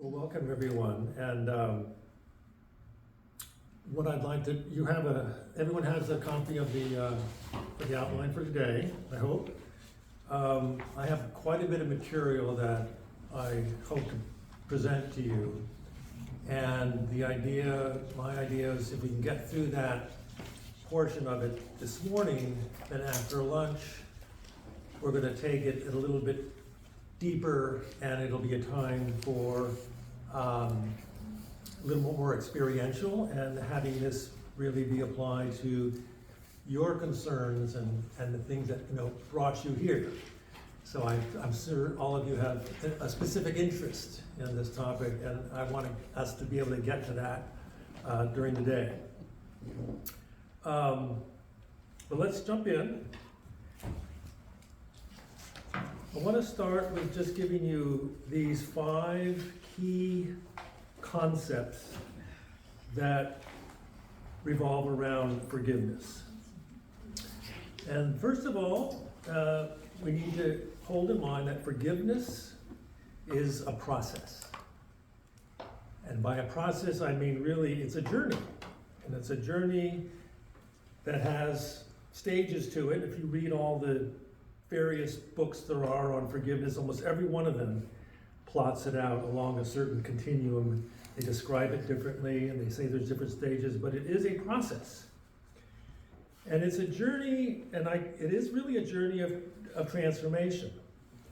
Well, welcome everyone. And what I'd like to, everyone has a copy of the outline for today, I hope. I have quite a bit of material that I hope to present to you. And my idea is if we can get through that portion of it this morning, then after lunch, we're going to take it a little bit deeper, and it'll be a time for a little more experiential and having this really be applied to your concerns and the things that brought you here. So I'm sure all of you have a specific interest in this topic, and I want us to be able to get to that during the day. But let's jump in. I want to start with just giving you these 5 key concepts that revolve around forgiveness. And first of all, we need to hold in mind that forgiveness is a process. And by a process, I mean really it's a journey. And it's a journey that has stages to it. If you read all the various books there are on forgiveness, almost every one of them plots it out along a certain continuum. They describe it differently and they say there's different stages, but it is a process. And it's a journey, and it is really a journey of transformation.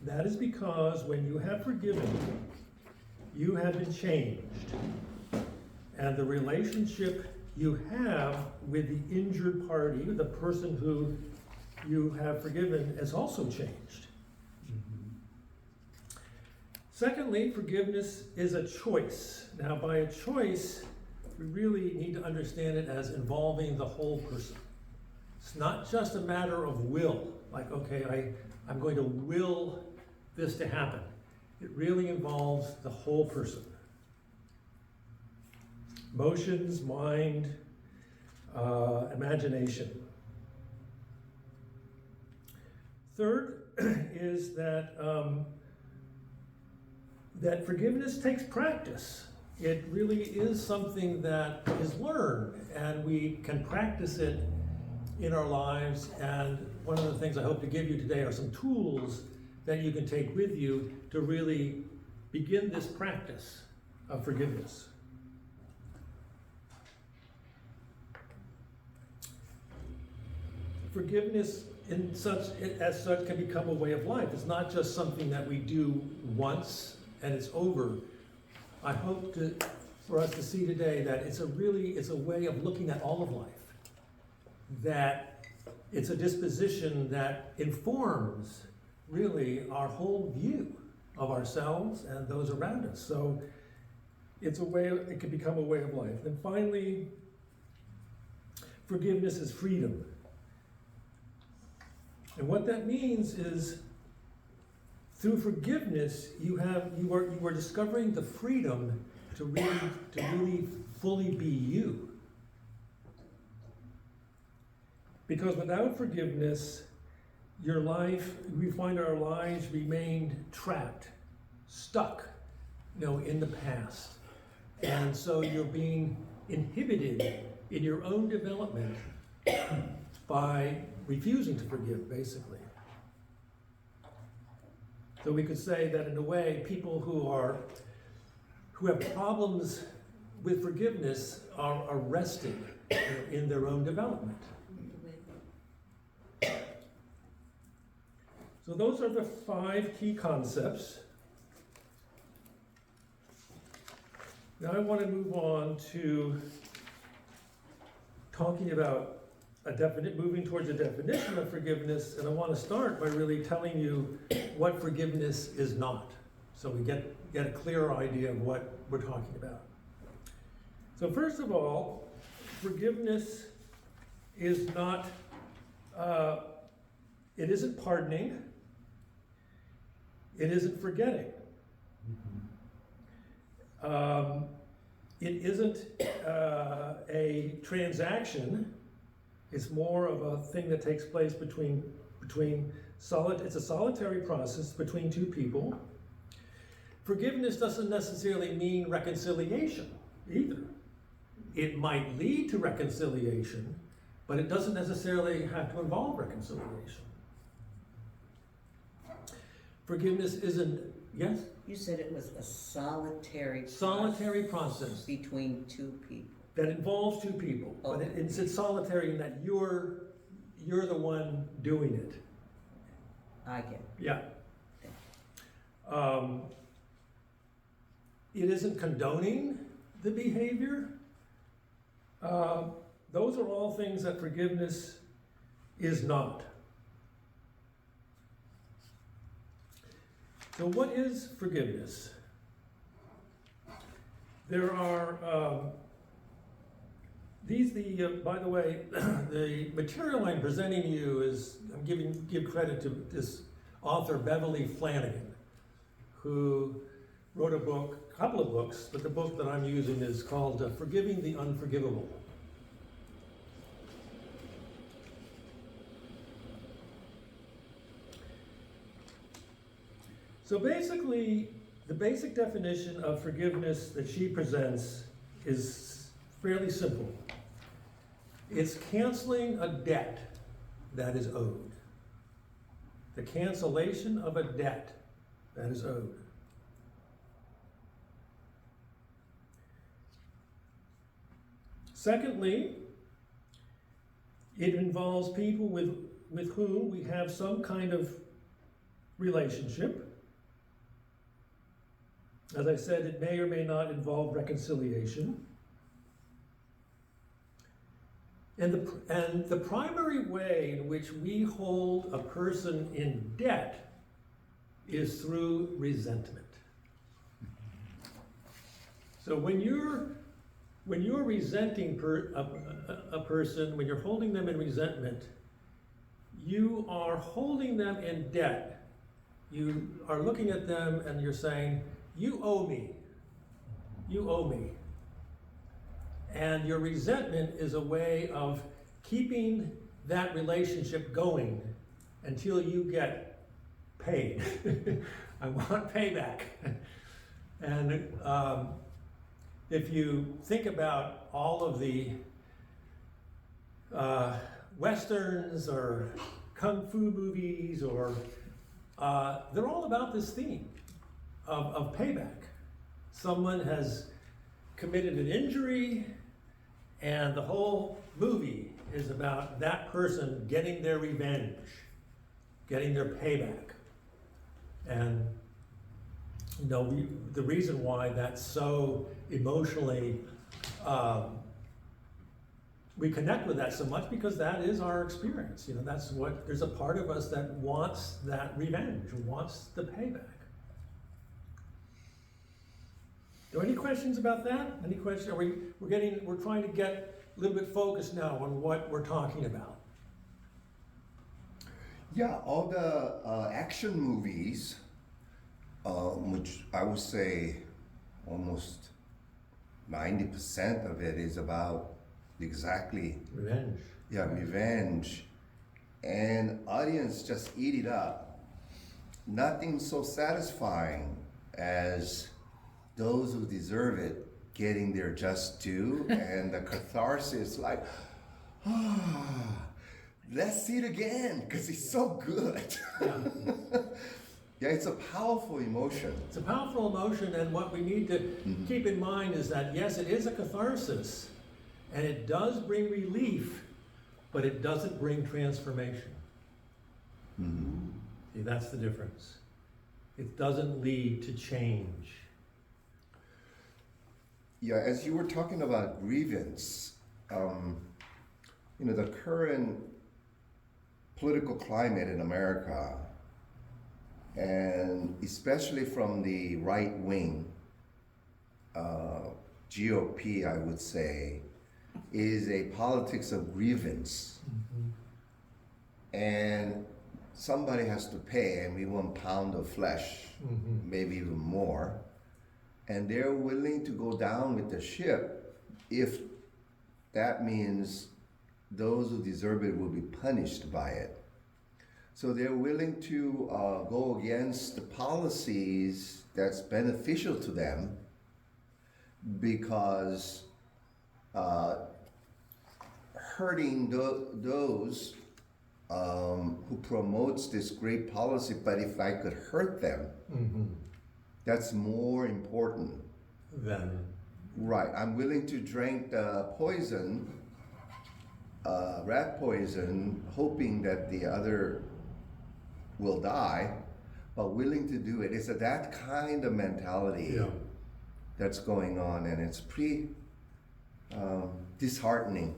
That is because when you have forgiven, you have been changed. And the relationship you have with the injured party, the person who you have forgiven, has also changed. Secondly, forgiveness is a choice. Now, by a choice, we really need to understand it as involving the whole person. It's not just a matter of will, like, okay, I'm going to will this to happen. It really involves the whole person. Emotions, mind, imagination. Third is that that forgiveness takes practice. It really is something that is learned, and we can practice it in our lives. And one of the things I hope to give you today are some tools that you can take with you to really begin this practice of forgiveness. Forgiveness as such can become a way of life. It's not just something that we do once and it's over. I hope for us to see today that it's a way of looking at all of life. That it's a disposition that informs really our whole view of ourselves and those around us. So it can become a way of life. And finally, forgiveness is freedom. And what that means is, through forgiveness, you are discovering the freedom to really fully be you. Because without forgiveness, we find our lives remained trapped, stuck, in the past. And so you're being inhibited in your own development by refusing to forgive, basically. So we could say that in a way, people who have problems with forgiveness are arrested in their own development. So those are the 5 key concepts. Now I want to move on to talking about moving towards a definition of forgiveness, and I want to start by really telling you what forgiveness is not, so we get a clearer idea of what we're talking about. So first of all, forgiveness is not, it isn't pardoning, it isn't forgetting. It isn't a transaction. It's more of a thing that takes place it's a solitary process between 2 people. forgiveness doesn't necessarily mean reconciliation either. It might lead to reconciliation, but it doesn't necessarily have to involve reconciliation. Forgiveness isn't, yes? You said it was a solitary Process between two people. that involves two people, but it's solitary in that you're the one doing it. I get it. Yeah. It isn't condoning the behavior. Those are all things that forgiveness is not. So what is forgiveness? There are, by the way, the material I'm presenting you is, give credit to this author, Beverly Flanagan, who wrote a couple of books, but the book that I'm using is called Forgiving the Unforgivable. So basically, the basic definition of forgiveness that she presents is fairly simple. It's canceling a debt that is owed. The cancellation of a debt that is owed. Secondly, it involves people with whom we have some kind of relationship. As I said, it may or may not involve reconciliation. And the primary way in which we hold a person in debt is through resentment. So when you're resenting a person, when you're holding them in resentment, you are holding them in debt. You are looking at them and you're saying, you owe me. You owe me. And your resentment is a way of keeping that relationship going until you get paid. I want payback. And if you think about all of the Westerns or Kung Fu movies, or they're all about this theme of payback. Someone has committed an injury, and the whole movie is about that person getting their revenge, getting their payback. And the reason why that's so emotionally, we connect with that so much, because that is our experience. There's a part of us that wants that revenge, wants the payback. Are there any questions about that? Any questions? We're trying to get a little bit focused now on what we're talking about. Yeah, all the action movies, which I would say almost 90% of it is about exactly Revenge. Yeah, revenge. And audience just eat it up. Nothing so satisfying as those who deserve it getting their just due, and the catharsis, like, let's see it again, because it's so good. Yeah. Yeah, it's a powerful emotion. It's a powerful emotion, and what we need to keep in mind is that, yes, it is a catharsis, and it does bring relief, but it doesn't bring transformation. See, that's the difference. It doesn't lead to change. Yeah, as you were talking about grievance, the current political climate in America, and especially from the right wing, GOP, I would say, is a politics of grievance. And somebody has to pay, and we want pound of flesh, maybe even more. And they're willing to go down with the ship if that means those who deserve it will be punished by it. So they're willing to go against the policies that's beneficial to them because hurting those who promotes this great policy, but if I could hurt them, that's more important. Then, Right, I'm willing to drink the poison, rat poison, hoping that the other will die, but willing to do it. It's that kind of mentality yeah. that's going on, and it's pretty disheartening.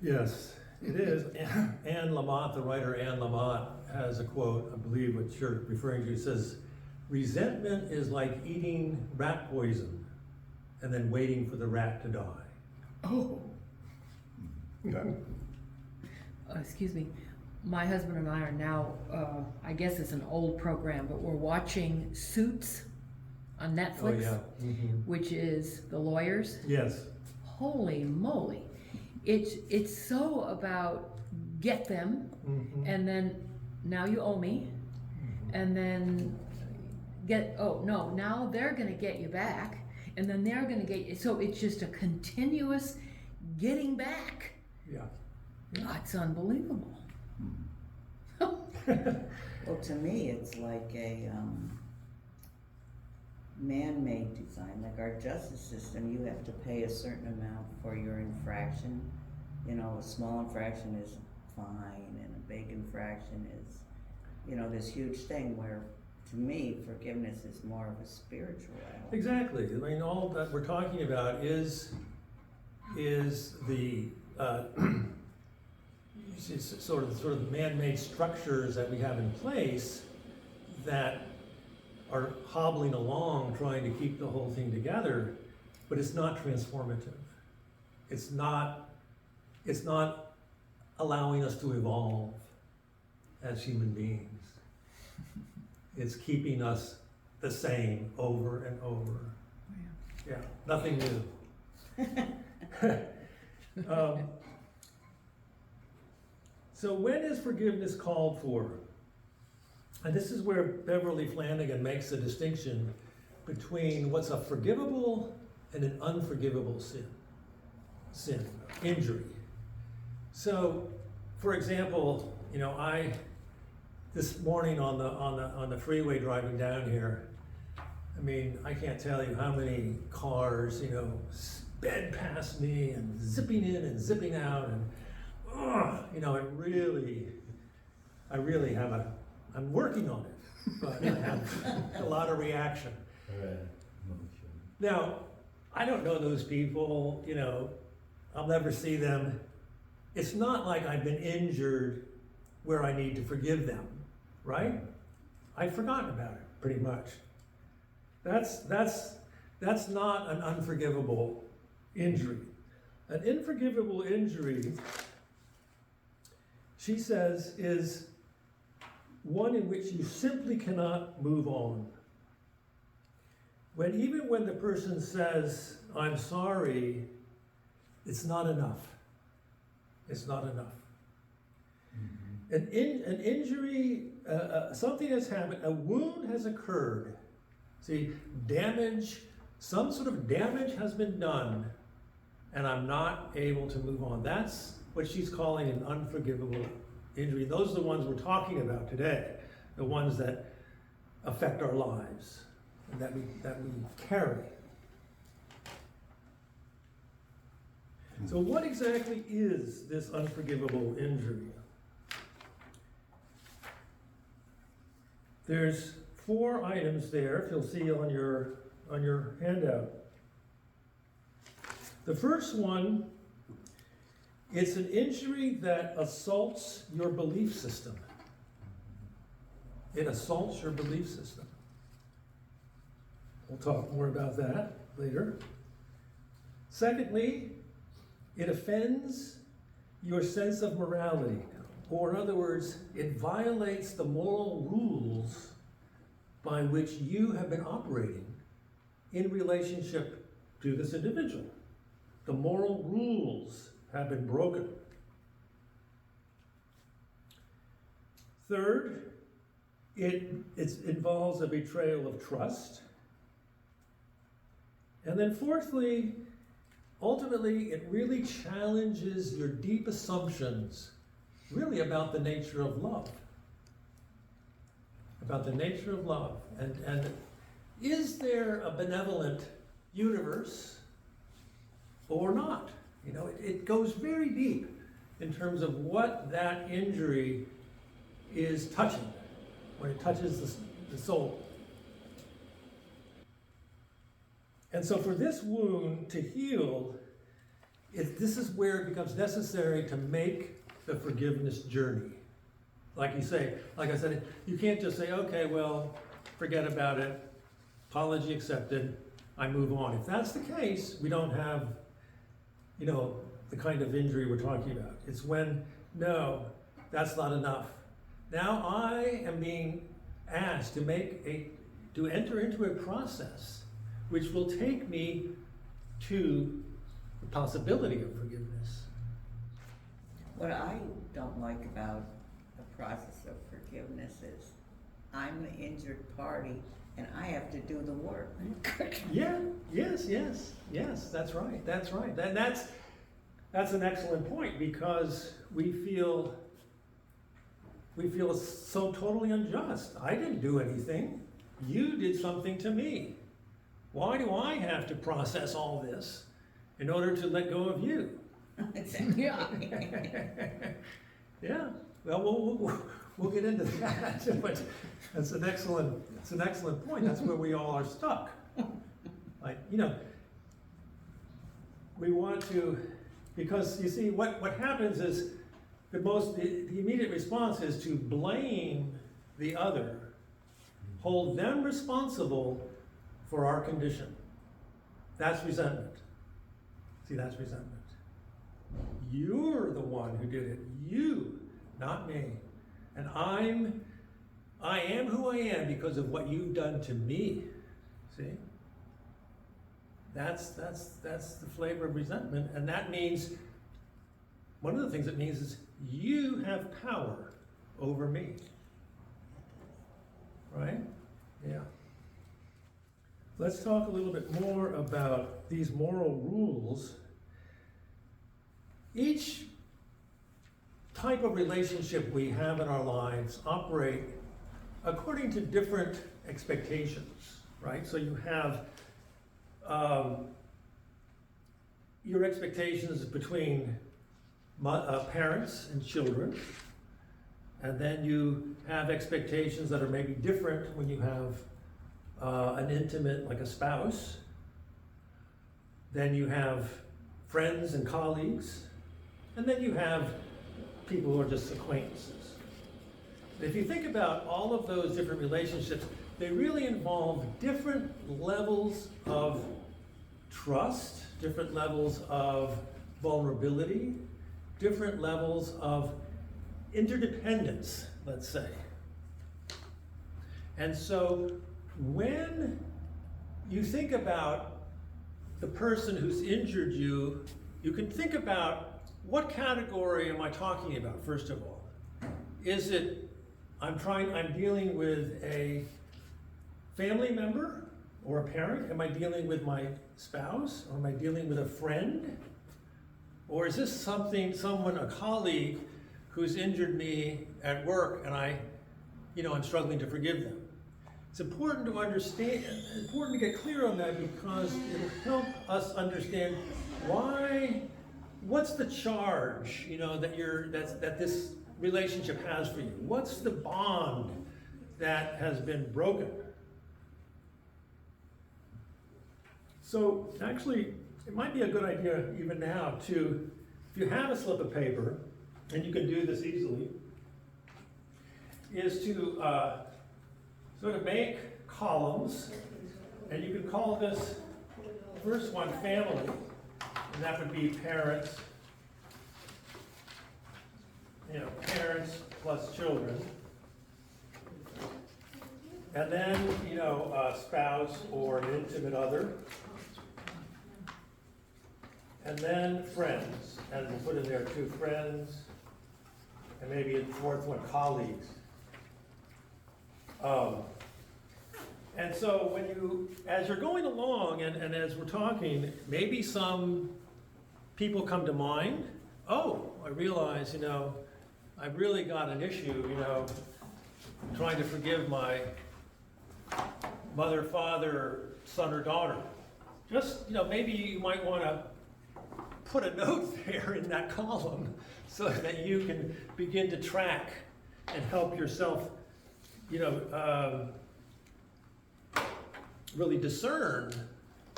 Yes, it is. Anne Lamott, the writer Anne Lamott, has a quote, I believe what you're referring to, says, resentment is like eating rat poison and then waiting for the rat to die. Oh. Yeah. Excuse me. My husband and I are now, I guess it's an old program, but we're watching Suits on Oh, Netflix, yeah. which is the lawyers. Yes. Holy moly. It's so about get them, and then now you owe me, and then now they're gonna get you back, and then they're gonna get you, so it's just a continuous getting back. Yeah. Oh, it's unbelievable. Well, to me, it's like a man-made design. Like our justice system, you have to pay a certain amount for your infraction. You know, a small infraction is fine, and a big infraction is, you know, this huge thing where, to me, forgiveness is more of a spiritual element. Exactly. I mean, all that we're talking about is the it's sort of man-made structures that we have in place that are hobbling along, trying to keep the whole thing together, but it's not transformative. It's not allowing us to evolve as human beings. It's keeping us the same over and over. Yeah, nothing new. So when is forgiveness called for? And this is where Beverly Flanagan makes a distinction between what's a forgivable and an unforgivable sin, injury. So, for example, you know, this morning on the freeway driving down here, I mean, I can't tell you how many cars, you know, sped past me and zipping in and zipping out, and you know, I'm working on it, but I have a lot of reaction. Now, I don't know those people, you know, I'll never see them. It's not like I've been injured where I need to forgive them, right? I've forgotten about it, pretty much. That's not an unforgivable injury. An unforgivable injury, she says, is one in which you simply cannot move on. Even when the person says, I'm sorry, it's not enough. It's not enough. An injury, something has happened, a wound has occurred. See, some sort of damage has been done, and I'm not able to move on. That's what she's calling an unforgivable injury. Those are the ones we're talking about today, the ones that affect our lives, and that we carry. So what exactly is this unforgivable injury? There's 4 items there, if you'll see on your handout. The first one, it's an injury that assaults your belief system. It assaults your belief system. We'll talk more about that later. Secondly, it offends your sense of morality, or in other words, it violates the moral rules by which you have been operating in relationship to this individual. The moral rules have been broken. Third, it involves a betrayal of trust. And then fourthly, ultimately, it really challenges your deep assumptions, really about the nature of love. About the nature of love. And is there a benevolent universe or not? You know, it goes very deep in terms of what that injury is touching when it touches the soul. And so for this wound to heal, this is where it becomes necessary to make the forgiveness journey. Like you say, like I said, you can't just say, okay, well, forget about it, apology accepted, I move on. If that's the case, we don't have, you know, the kind of injury we're talking about. It's when, no, that's not enough. Now I am being asked to enter into a process which will take me to the possibility of forgiveness. What I don't like about the process of forgiveness is I'm the injured party and I have to do the work. Yeah, yes, that's right. That's an excellent point, because we feel so totally unjust. I didn't do anything. You did something to me. Why do I have to process all this in order to let go of you? Yeah. Yeah. Well, we'll get into that. But it's an excellent point. That's where we all are stuck. Like, you know, we want to, because you see, what happens is the immediate response is to blame the other, hold them responsible for our condition. That's resentment. See, that's resentment. You're the one who did it. You, not me. And I am who I am because of what you've done to me. See? That's the flavor of resentment, and that means, one of the things it means is you have power over me. Right? Yeah. Let's talk a little bit more about these moral rules. Each type of relationship we have in our lives operate according to different expectations, right? So you have your expectations between parents and children, and then you have expectations that are maybe different when you have an intimate, like a spouse. Then you have friends and colleagues, and then you have people who are just acquaintances. And if you think about all of those different relationships, they really involve different levels of trust, different levels of vulnerability, different levels of interdependence, let's say. And so when you think about the person who's injured you, you can think about, what category am I talking about, first of all? Is it, I'm dealing with a family member or a parent? Am I dealing with my spouse? Or am I dealing with a friend? Or is this someone, a colleague, who's injured me at work and I'm struggling to forgive them? It's important to understand, important to get clear on that, because it'll help us understand what's the charge, that this relationship has for you? What's the bond that has been broken? So actually, it might be a good idea even now to, if you have a slip of paper, and you can do this easily, is to sort of make columns, and you can call this first one family, and that would be parents, parents plus children. And then, a spouse or an intimate other. And then friends, and we'll put in there 2 friends, and maybe a 4th one, colleagues. And so when as you're going along and as we're talking, maybe some people come to mind. Oh, I realize, I've really got an issue, trying to forgive my mother, father, son, or daughter. Just, maybe you might want to put a note there in that column so that you can begin to track and help yourself, really discern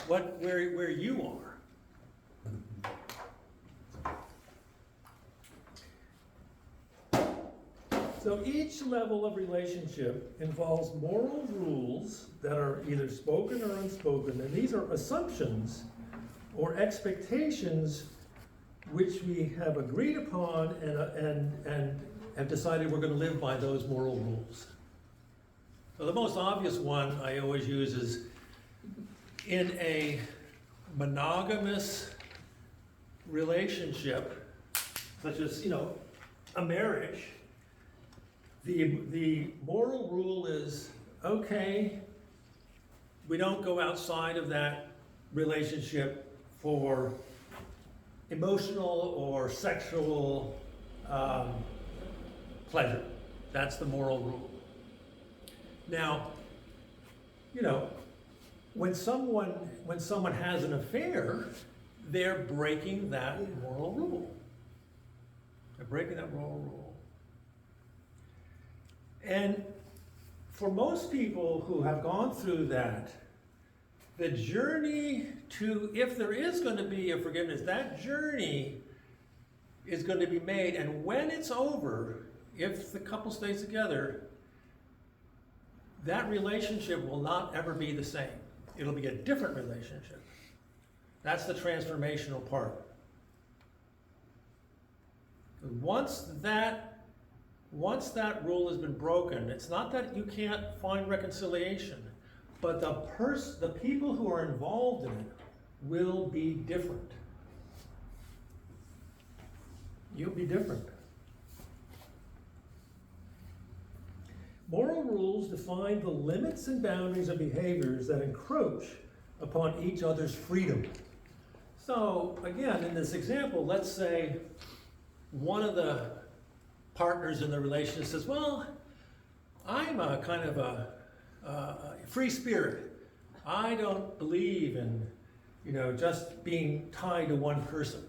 where you are. So each level of relationship involves moral rules that are either spoken or unspoken, and these are assumptions or expectations which we have agreed upon and have decided we're going to live by those moral rules. So the most obvious one I always use is in a monogamous relationship, such as, a marriage, the moral rule is, okay, we don't go outside of that relationship for emotional or sexual pleasure. That's the moral rule. Now, when someone has an affair, they're breaking that moral rule. They're breaking that moral rule. And for most people who have gone through that, the journey to, if there is going to be a forgiveness, that journey is going to be made. And when it's over, if the couple stays together, that relationship will not ever be the same. It'll be a different relationship. That's the transformational part. Once that rule has been broken, it's not that you can't find reconciliation, but the people who are involved in it will be different. You'll be different. Moral rules define the limits and boundaries of behaviors that encroach upon each other's freedom. So again, in this example, let's say one of the partners in the relationship says, well, I'm a kind of a free spirit. I don't believe in, just being tied to one person.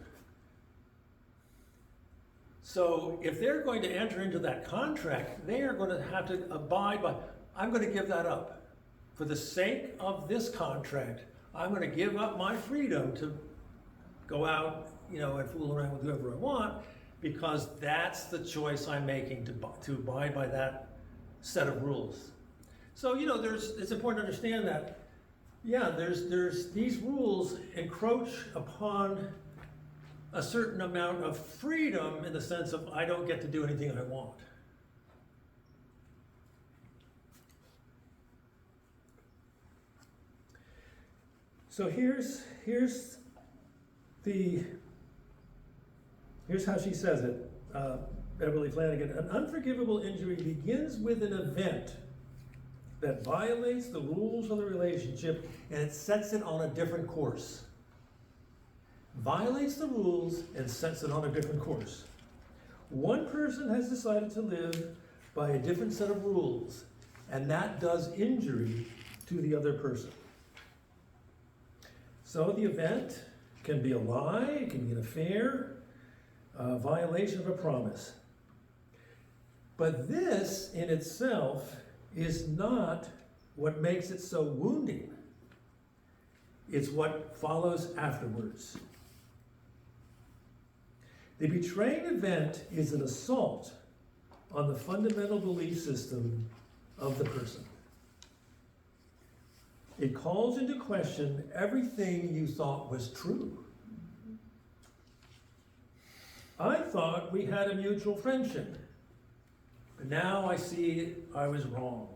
So if they're going to enter into that contract, they are going to have to abide by, I'm going to give that up. For the sake of this contract, I'm going to give up my freedom to go out, and fool around with whoever I want, because that's the choice I'm making to abide by that set of rules. So, it's important to understand that, there's these rules encroach upon a certain amount of freedom in the sense of I don't get to do anything I want. So here's how she says it, Beverly Flanagan. An unforgivable injury begins with an event that violates the rules of the relationship and it sets it on a different course. Violates the rules and sets it on a different course. One person has decided to live by a different set of rules, and that does injury to the other person. So the event can be a lie, it can be an affair, a violation of a promise. But this in itself is not what makes it so wounding. It's what follows afterwards. The betraying event is an assault on the fundamental belief system of the person. It calls into question everything you thought was true. I thought we had a mutual friendship, but now I see I was wrong.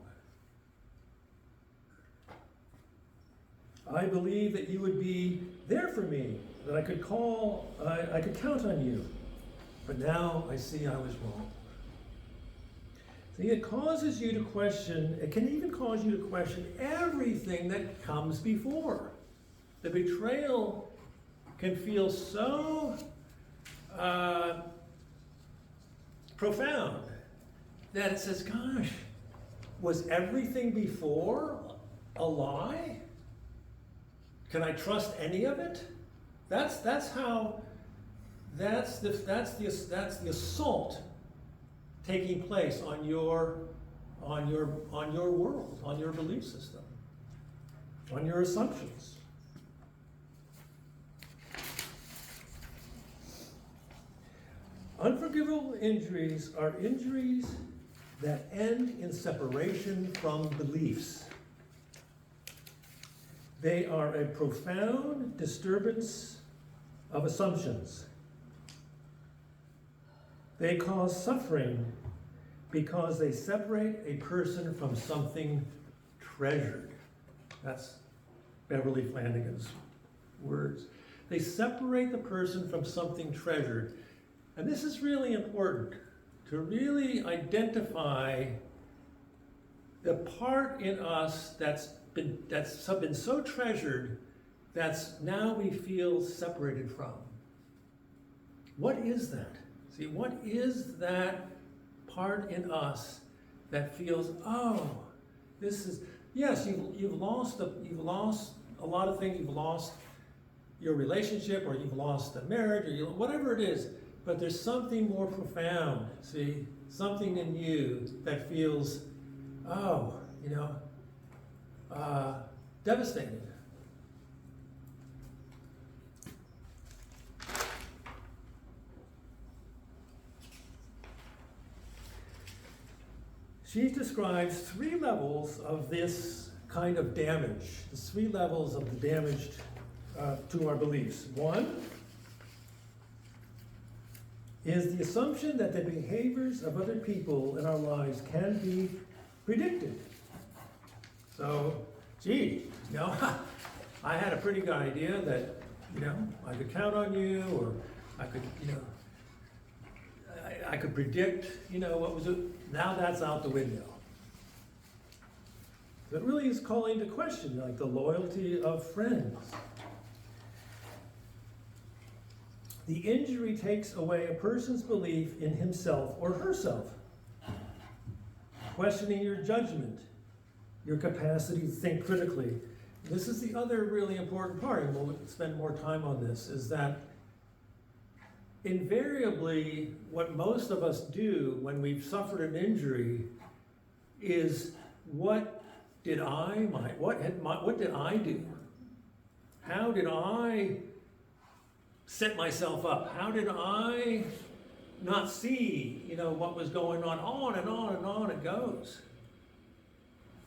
I believe that you would be there for me, that I could call, I could count on you. But now I see I was wrong. See, it causes you to question, it can even cause you to question everything that comes before. The betrayal can feel so profound that it says, gosh, was everything before a lie? Can I trust any of it? That's the assault taking place on your world, on your belief system, on your assumptions. Unforgivable injuries are injuries that end in separation from beliefs. They are a profound disturbance of assumptions. They cause suffering because they separate a person from something treasured. That's Beverly Flanagan's words. They separate the person from something treasured. And this is really important, to really identify the part in us that's been so treasured that's now we feel separated from. What is that? See, what is that part in us that feels, oh, this is, yes, you've lost a lot of things. You've lost your relationship, or you've lost a marriage, or whatever it is. But there's something more profound, see? Something in you that feels, oh, devastating. She describes 3 levels of this kind of damage, the 3 levels of the damage to our beliefs. 1 is the assumption that the behaviors of other people in our lives can be predicted. So, gee, I had a pretty good idea that, I could count on you, or I could, I could predict, what was it. Now that's out the window. It really is calling into question, like, the loyalty of friends. The injury takes away a person's belief in himself or herself, questioning your judgment, your capacity to think critically. This is the other really important part, and we'll spend more time on this, is that invariably what most of us do when we've suffered an injury is, what did I do? How did I set myself up? How did I not see, what was going on and on and on it goes.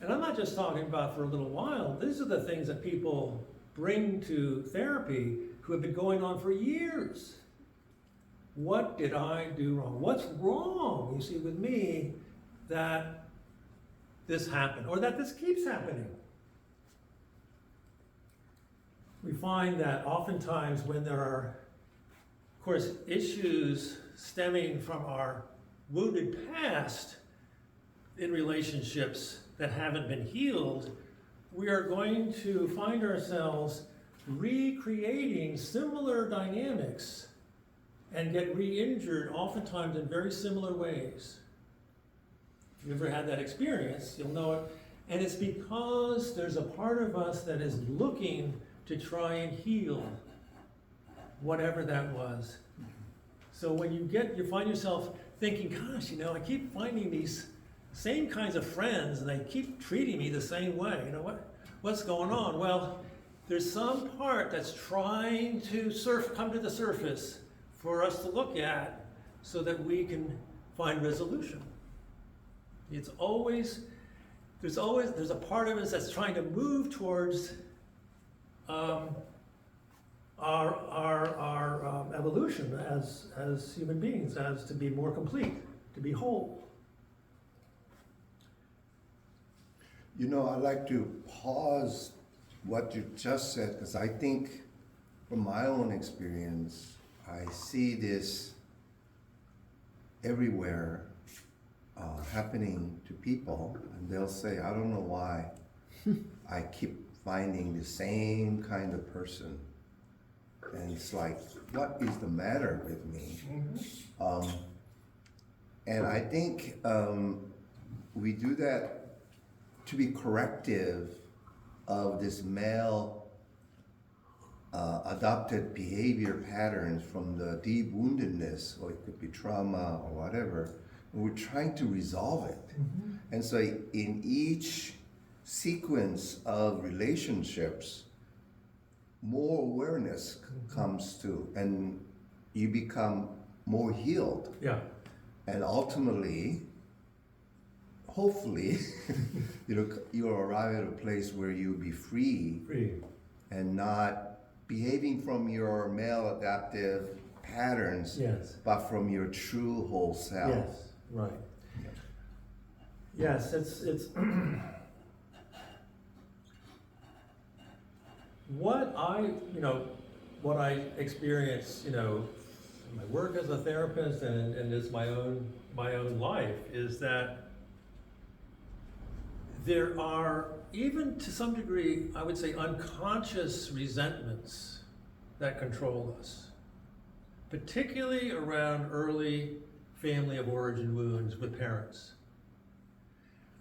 And I'm not just talking about for a little while. These are the things that people bring to therapy who have been going on for years. What did I do wrong? What's wrong, you see, with me that this happened, or that this keeps happening? We find that oftentimes when there are, of course, issues stemming from our wounded past in relationships that haven't been healed, we are going to find ourselves recreating similar dynamics and get re-injured oftentimes in very similar ways. If you've ever had that experience, you'll know it. And it's because there's a part of us that is looking to try and heal whatever that was. So when you find yourself thinking, gosh, I keep finding these same kinds of friends and they keep treating me the same way. What's going on? Well, there's some part that's trying to come to the surface for us to look at so that we can find resolution. There's a part of us that's trying to move towards our evolution as human beings, as to be more complete, to be whole. I'd like to pause what you just said, because I think from my own experience, I see this everywhere, happening to people, and they'll say, I don't know why I keep finding the same kind of person. And it's like, what is the matter with me? And I think we do that to be corrective of this male adopted behavior patterns from the deep woundedness, or it could be trauma or whatever. And we're trying to resolve it. And so in each sequence of relationships, more awareness comes to, and you become more healed. Yeah, And ultimately, hopefully, you'll arrive at a place where you'll be free free. and not behaving from your male adaptive patterns, Yes. but from your true whole self. Yes, right. Yes, it's what I experience, in my work as a therapist and as my own life, is that there are, even to some degree, I would say, unconscious resentments that control us, particularly around early family of origin wounds with parents.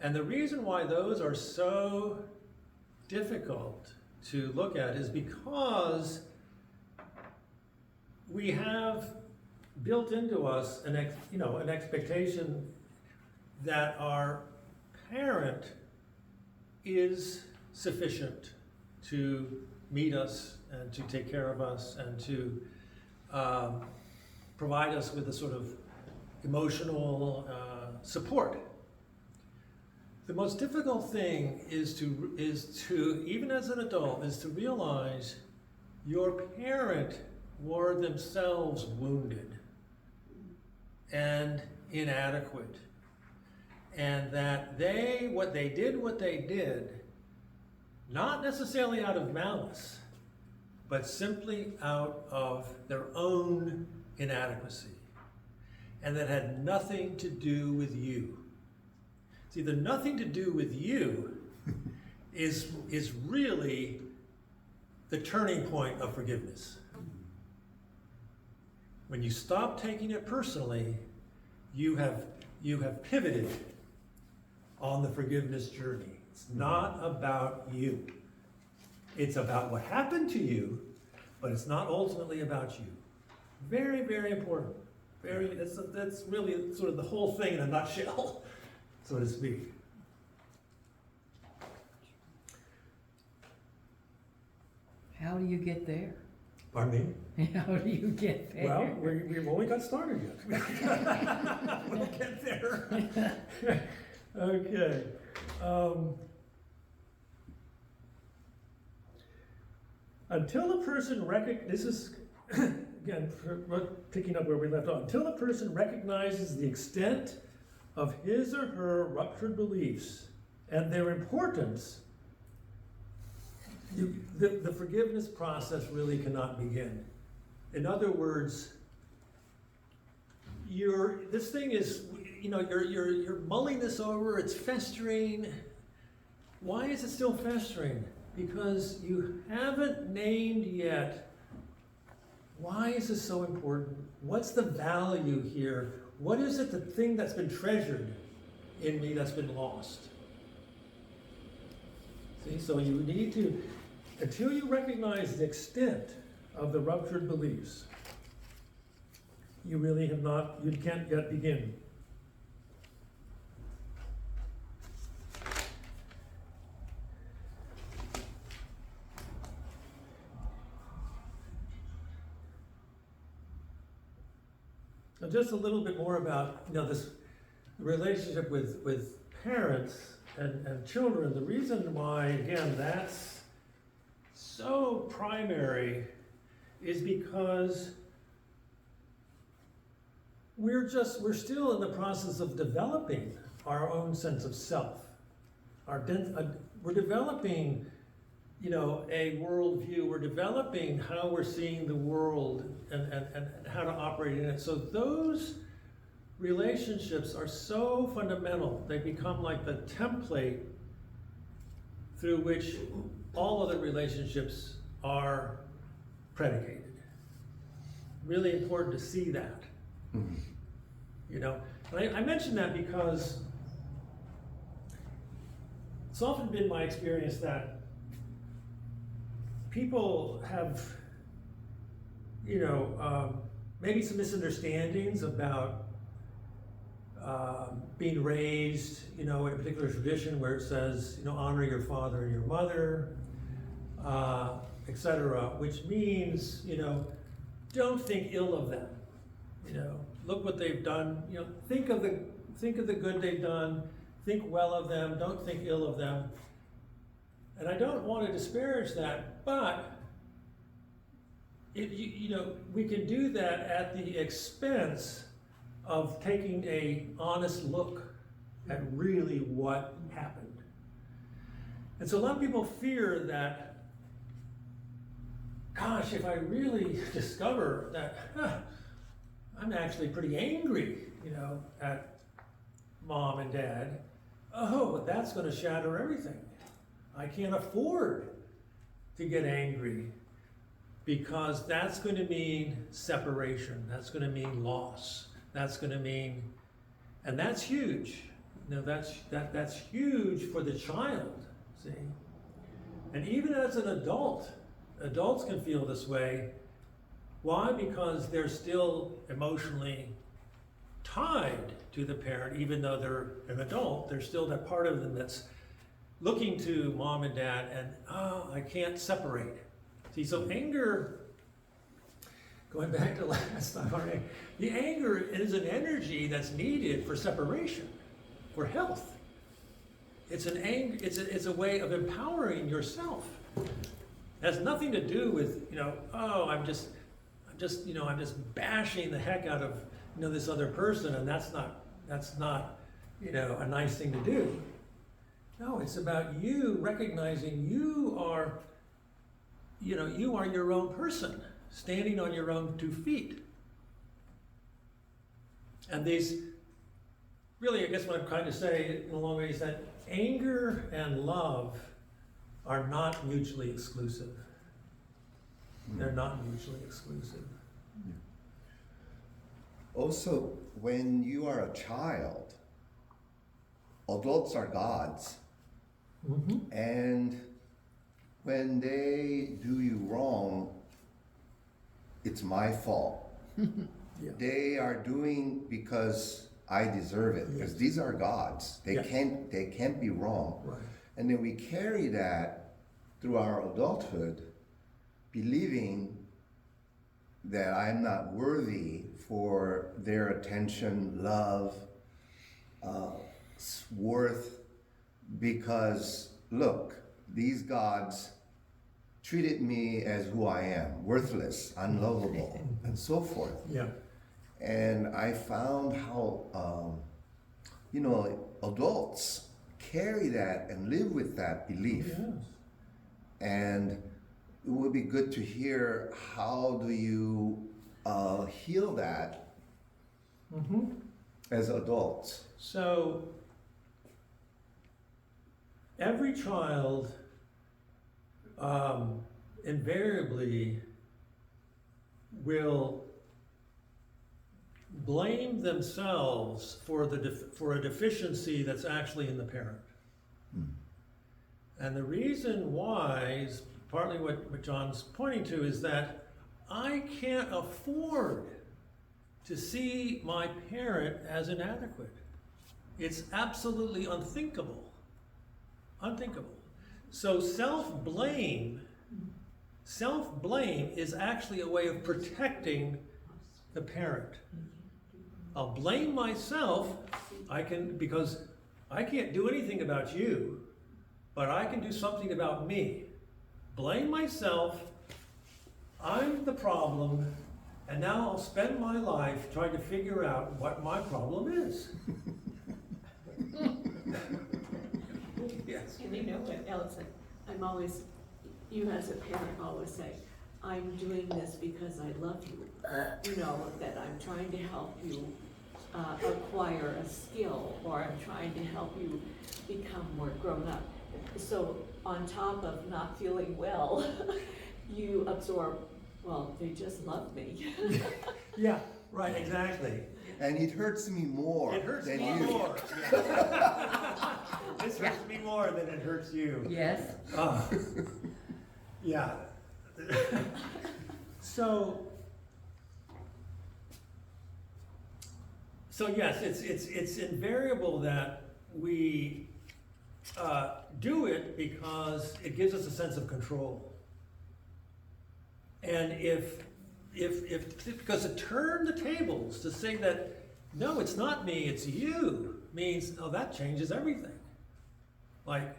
And the reason why those are so difficult to look at is because we have built into us an expectation that our parent is sufficient to meet us and to take care of us and to provide us with a sort of emotional support. The most difficult thing is to, even as an adult, is to realize your parent were themselves wounded and inadequate, and that what they did, not necessarily out of malice, but simply out of their own inadequacy, and that had nothing to do with you. See, the nothing to do with you is really the turning point of forgiveness. When you stop taking it personally, you have pivoted on the forgiveness journey. It's not about you. It's about what happened to you, but it's not ultimately about you. Very, very important. That's really sort of the whole thing in a nutshell, so to speak. How do you get there? Pardon me? How do you get there? Well, we've only got started yet. We'll get there. Okay. Until a person this is, again, picking up where we left off. Until a person recognizes the extent of his or her ruptured beliefs and their importance, the forgiveness process really cannot begin. In other words, this thing is, you're mulling this over, it's festering. Why is it still festering? Because you haven't named yet, why is this so important? What's the value here? What is it, the thing that's been treasured in me that's been lost? See, so you need to, until you recognize the extent of the ruptured beliefs, you really you can't yet begin. So just a little bit more about this relationship with parents and children. The reason why, again, that's so primary is because we're still in the process of developing our own sense of self. We're developing, a worldview. We're developing how we're seeing the world and how to operate in it. So those relationships are so fundamental, they become like the template through which all other relationships are predicated. Really important to see that. You know, and I mention that because it's often been my experience that people have, you know, maybe some misunderstandings about being raised, you know, in a particular tradition where it says, you know, honor your father and your mother, etc., which means, you know, don't think ill of them. You know, look what they've done. You know, think of the good they've done. Think well of them. Don't think ill of them. And I don't want to disparage that, but you know, we can do that at the expense of taking a honest look at really what happened. And so a lot of people fear that, gosh, if I really discover that I'm actually pretty angry, you know, at mom and dad, oh, but that's going to shatter everything. I can't afford to get angry because that's going to mean separation. That's going to mean loss. That's going to mean, and that's huge. You know, that's huge for the child, see? And even as an adult, adults can feel this way. Why? Because they're still emotionally tied to the parent, even though they're an adult. There's still that part of them that's looking to mom and dad and, oh, I can't separate. See, so anger, going back to last time, the anger is an energy that's needed for separation, for health. It's an anger. It's a way of empowering yourself. It has nothing to do with, you know, oh, I'm just bashing the heck out of, you know, this other person, and that's not, you know, a nice thing to do. No, it's about you recognizing you are your own person, standing on your own 2 feet. And these, really, I guess what I'm trying to say in a long way is that anger and love are not mutually exclusive. They're not mutually exclusive. Also, when you are a child, adults are gods. Mm-hmm. And when they do you wrong, it's my fault. Yeah. They are doing because I deserve it. Because these are gods. They Yes. can't be wrong. Right. And then we carry that through our adulthood, believing that I'm not worthy for their attention, love, worth, because look, these gods treated me as who I am, worthless, unlovable, and so forth. Yeah. And I found how, adults carry that and live with that belief. Yes. And it would be good to hear, how do you heal that Mm-hmm. as adults? So every child invariably will blame themselves for a deficiency that's actually in the parent. And the reason why is partly what John's pointing to, is that I can't afford to see my parent as inadequate. It's absolutely unthinkable. Unthinkable. So self-blame is actually a way of protecting the parent. I'll blame myself, because I can't do anything about you, but I can do something about me. Blame myself, I'm the problem, and now I'll spend my life trying to figure out what my problem is. Yes. And you know what, Allison, you as a parent always say, I'm doing this because I love you. You know, that I'm trying to help you acquire a skill, or I'm trying to help you become more grown up. So on top of not feeling well, you absorb, well, they just love me. Yeah, right, exactly. And it hurts me more It hurts than me you. more. This hurts me more than it hurts you. Yes, Yeah. So yes, it's invariable that we do it because it gives us a sense of control. And because to turn the tables, to say that, no, it's not me, it's you, means, oh, that changes everything. Like,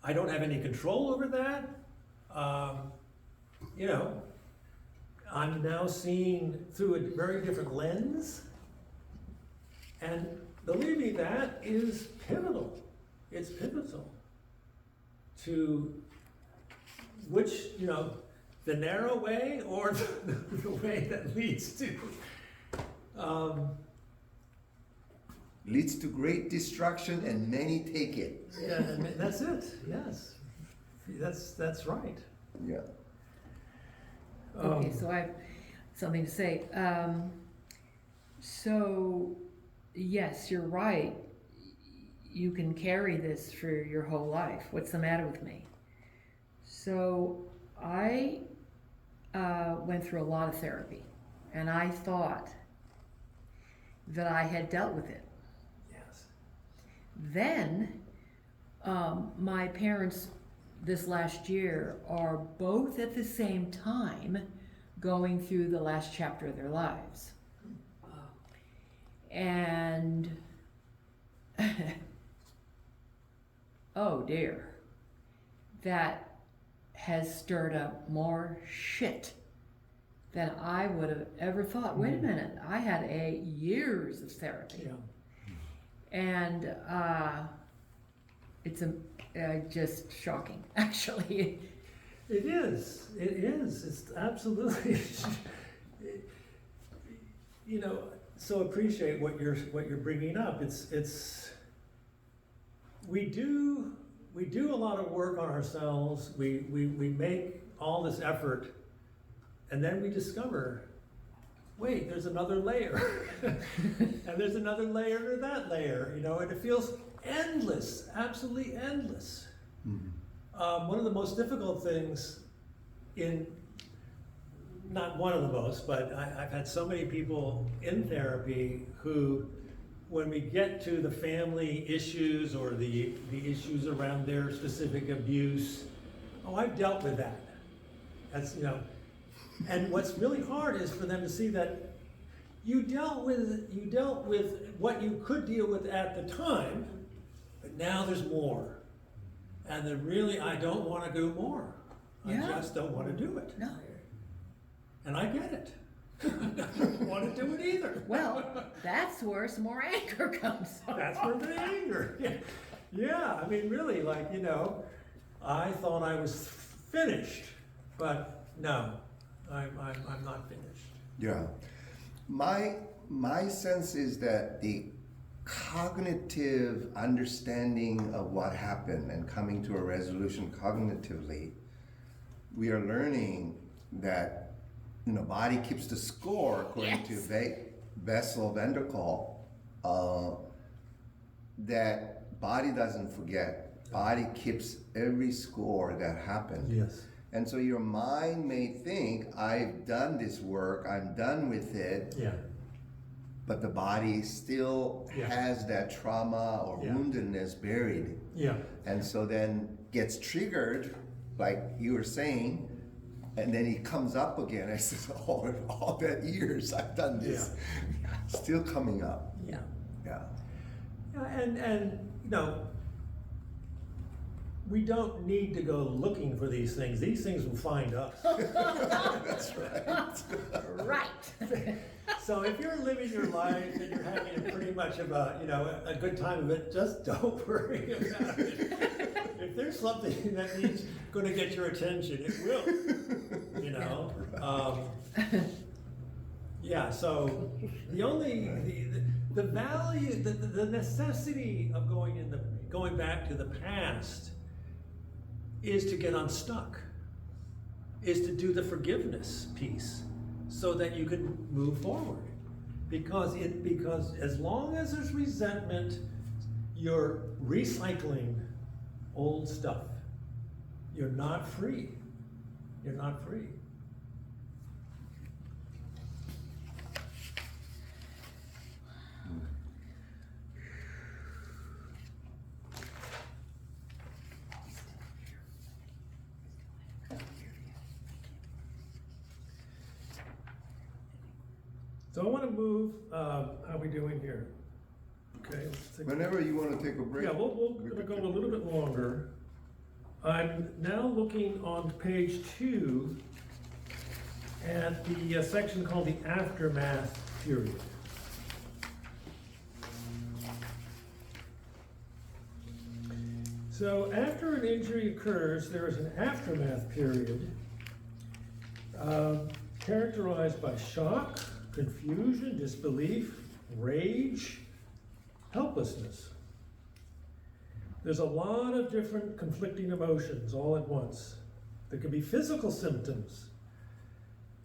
I don't have any control over that. You know, I'm now seeing through a very different lens. And believe me, that is pivotal. It's pivotal to which, you know, the narrow way or the way that leads to Leads to great destruction and many take it. yeah, and that's it. Yes, that's right. Yeah. okay, so I have something to say. So, yes, you're right. You can carry this for your whole life. What's the matter with me? So, I went through a lot of therapy, and I thought that I had dealt with it. Yes. Then, my parents this last year are both at the same time going through the last chapter of their lives. And, oh dear, that has stirred up more shit than I would have ever thought. Wait a minute, I had years of therapy. Yeah. And it's just shocking, actually. It is. It is. It's absolutely. You know, so appreciate what you're bringing up. It's. We do a lot of work on ourselves. We make all this effort, and then we discover, wait, there's another layer, and there's another layer to that layer. You know, and it feels endless, absolutely endless. One of the most difficult things not one of the most, but I've had so many people in therapy who, when we get to the family issues or the issues around their specific abuse, oh, I've dealt with that. That's, you know, and what's really hard is for them to see that you dealt with what you could deal with at the time, but now there's more. And then really, I don't want to do more. Yeah. I just don't want to do it. No. And I get it. I don't want to do it either. Well, that's where some more anger comes from. That's where the anger. Yeah, I mean, really, like, you know, I thought I was finished, but no, I'm not finished. Yeah. My sense is that the cognitive understanding of what happened and coming to a resolution cognitively, we are learning that, you know, body keeps the score according to Bessel van der Kolk, that body doesn't forget. Body keeps every score that happened. Yes. And so your mind may think, I've done this work, I'm done with it, Yeah. but the body still Yeah. has that trauma or Yeah. woundedness buried. Yeah. And so then gets triggered, like you were saying, and then he comes up again. I said, oh, all that years I've done this, still coming up. Yeah. Yeah. Yeah, and you know, we don't need to go looking for these things. These things will find us. That's right. Right. So if you're living your life and you're having pretty much of a good time of it, just don't worry about it. If there's something that needs going to get your attention, it will. You know. Yeah, so the only, the value, the necessity of going back to the past is to get unstuck, is to do the forgiveness piece so that you can move forward. Because as long as there's resentment, you're recycling old stuff. You're not free. You're not free. So I want to move, how are we doing here? Okay. Let's take Whenever you wanna take a break. Yeah, we're gonna go a little bit longer. I'm now looking on page 2 at the section called the aftermath period. So after an injury occurs, there is an aftermath period characterized by shock, confusion, disbelief, rage, helplessness. There's a lot of different conflicting emotions all at once. There can be physical symptoms,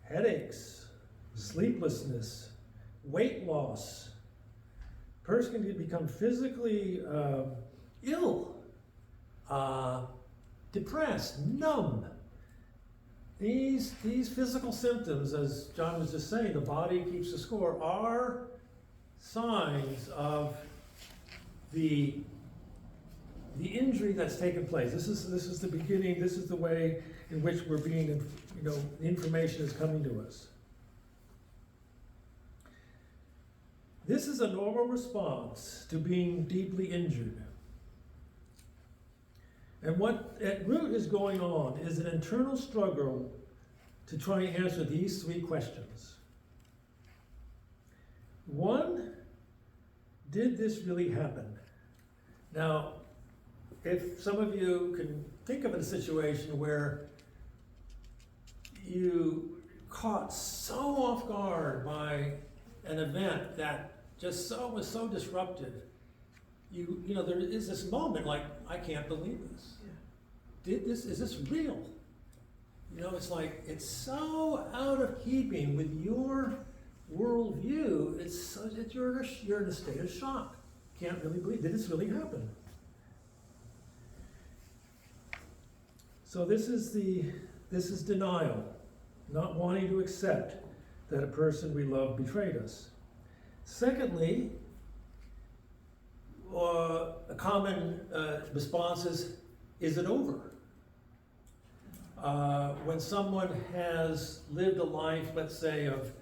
headaches, sleeplessness, weight loss. Person can become physically ill, depressed, numb. These physical symptoms, as John was just saying, the body keeps the score, are signs of the injury that's taken place. This is the beginning. This is the way in which we're being, information is coming to us. This is a normal response to being deeply injured. And what at root is going on is an internal struggle to try and answer these 3 questions. 1, did this really happen? Now, if some of you can think of a situation where you caught so off guard by an event that just was so disruptive, there is this moment like, I can't believe this. Is this real? It's like, it's so out of keeping with your worldview, it's so that you're in a state of shock. Can't really believe, did this really happen? So this is denial, not wanting to accept that a person we love betrayed us. Secondly, a common response is it over? When someone has lived a life, let's say, of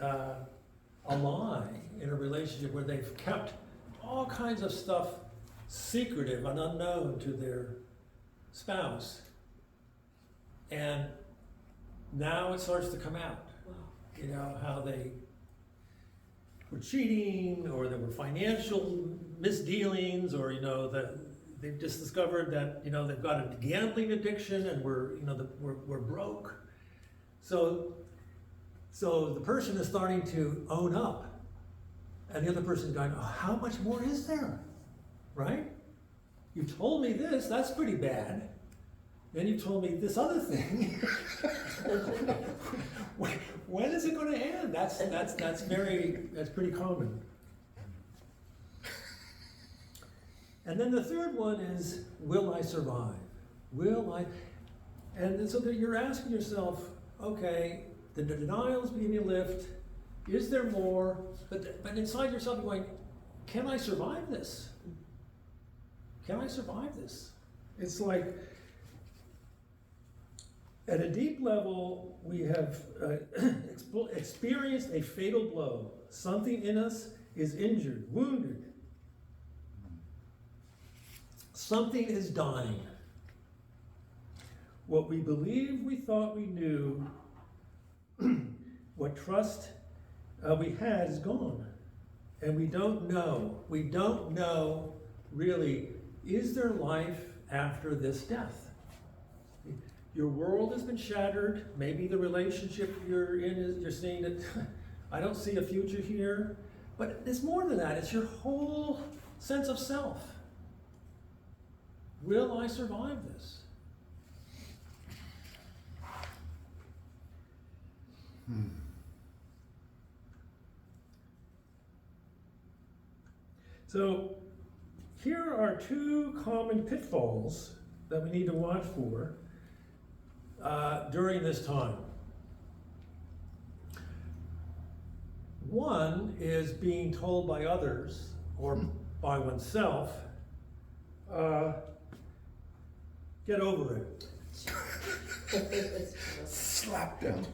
a lie in a relationship where they've kept all kinds of stuff secretive and unknown to their spouse, and now it starts to come out. How they were cheating, or there were financial misdealings, or that they've just discovered that they've got a gambling addiction and we're broke. So the person is starting to own up, and the other person is going, oh, how much more is there? Right? You told me this, that's pretty bad. Then you told me this other thing. When is it going to end? That's pretty common. And then the third one is, will I survive? Will I? And so that you're asking yourself, okay, the denial is beginning to lift. Is there more? But inside yourself, you're going, can I survive this? Can I survive this? It's like, at a deep level, we have experienced a fatal blow. Something in us is injured, wounded. Something is dying. What we believed we thought we knew, what trust we had is gone. And we don't know. We don't know, really, is there life after this death? Your world has been shattered. Maybe the relationship you're in you're seeing that I don't see a future here. But it's more than that, it's your whole sense of self. Will I survive this? So here are two common pitfalls that we need to watch for during this time. One is being told by others or by oneself, get over it. Slap them.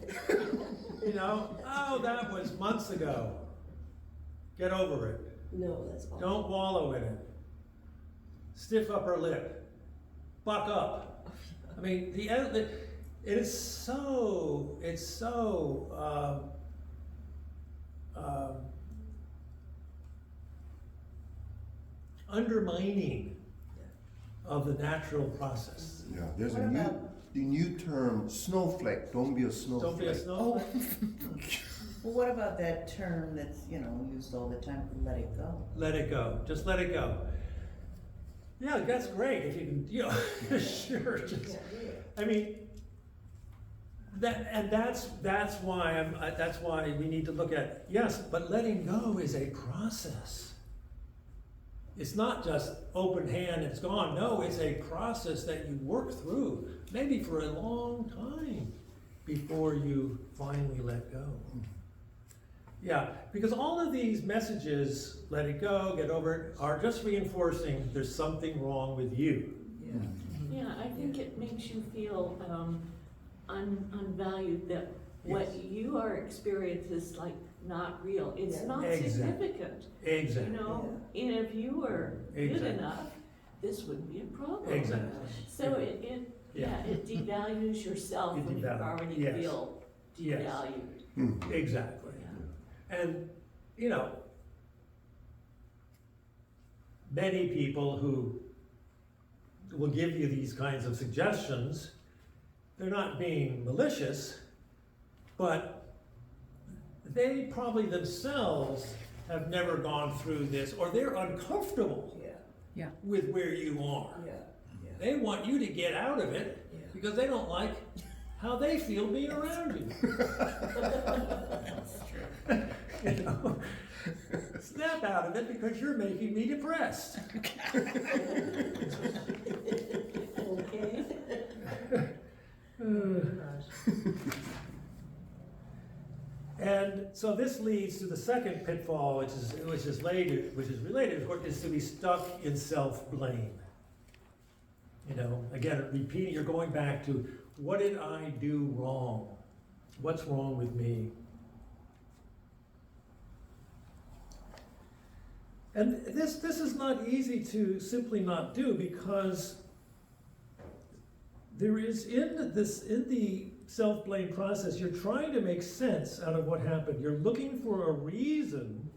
You know, oh, that was months ago. Get over it. No, that's awful. Don't wallow in it. Stiff upper lip. Buck up. I mean, it's so undermining of the natural process. Yeah, there's What a about- new term, snowflake. Don't be a snowflake. Don't be a snowflake. Well, what about that term that's, used all the time, let it go? Let it go. Just let it go. Yeah, that's great if you can, sure. Just, I mean, that's why we need to look at, yes, but letting go is a process. It's not just open hand, it's gone. No, it's a process that you work through, maybe for a long time before you finally let go. Yeah, because all of these messages, let it go, get over it, are just reinforcing there's something wrong with you. Yeah, I think it makes you feel unvalued, that what Yes. you are experiencing is like not real. It's Yeah. not Exactly. significant. Exactly. You know, and if you were good Exactly. enough, this wouldn't be a problem. Exactly. So it devalues yourself It when you devalues, already yes. feel Yes. devalued. Exactly. Yeah. And, many people who will give you these kinds of suggestions, they're not being malicious, but they probably themselves have never gone through this, or they're uncomfortable Yeah, with where you are. yeah, They want you to get out of it yeah. because they don't like how they feel being around you. That's true. You know? Snap out of it because you're making me depressed. Okay. And so this leads to the second pitfall, which is related, of course, is to be stuck in self-blame. Again, repeating, you're going back to, what did I do wrong? What's wrong with me? And this is not easy to simply not do, because there is in the self-blame process, you're trying to make sense out of what happened. You're looking for a reason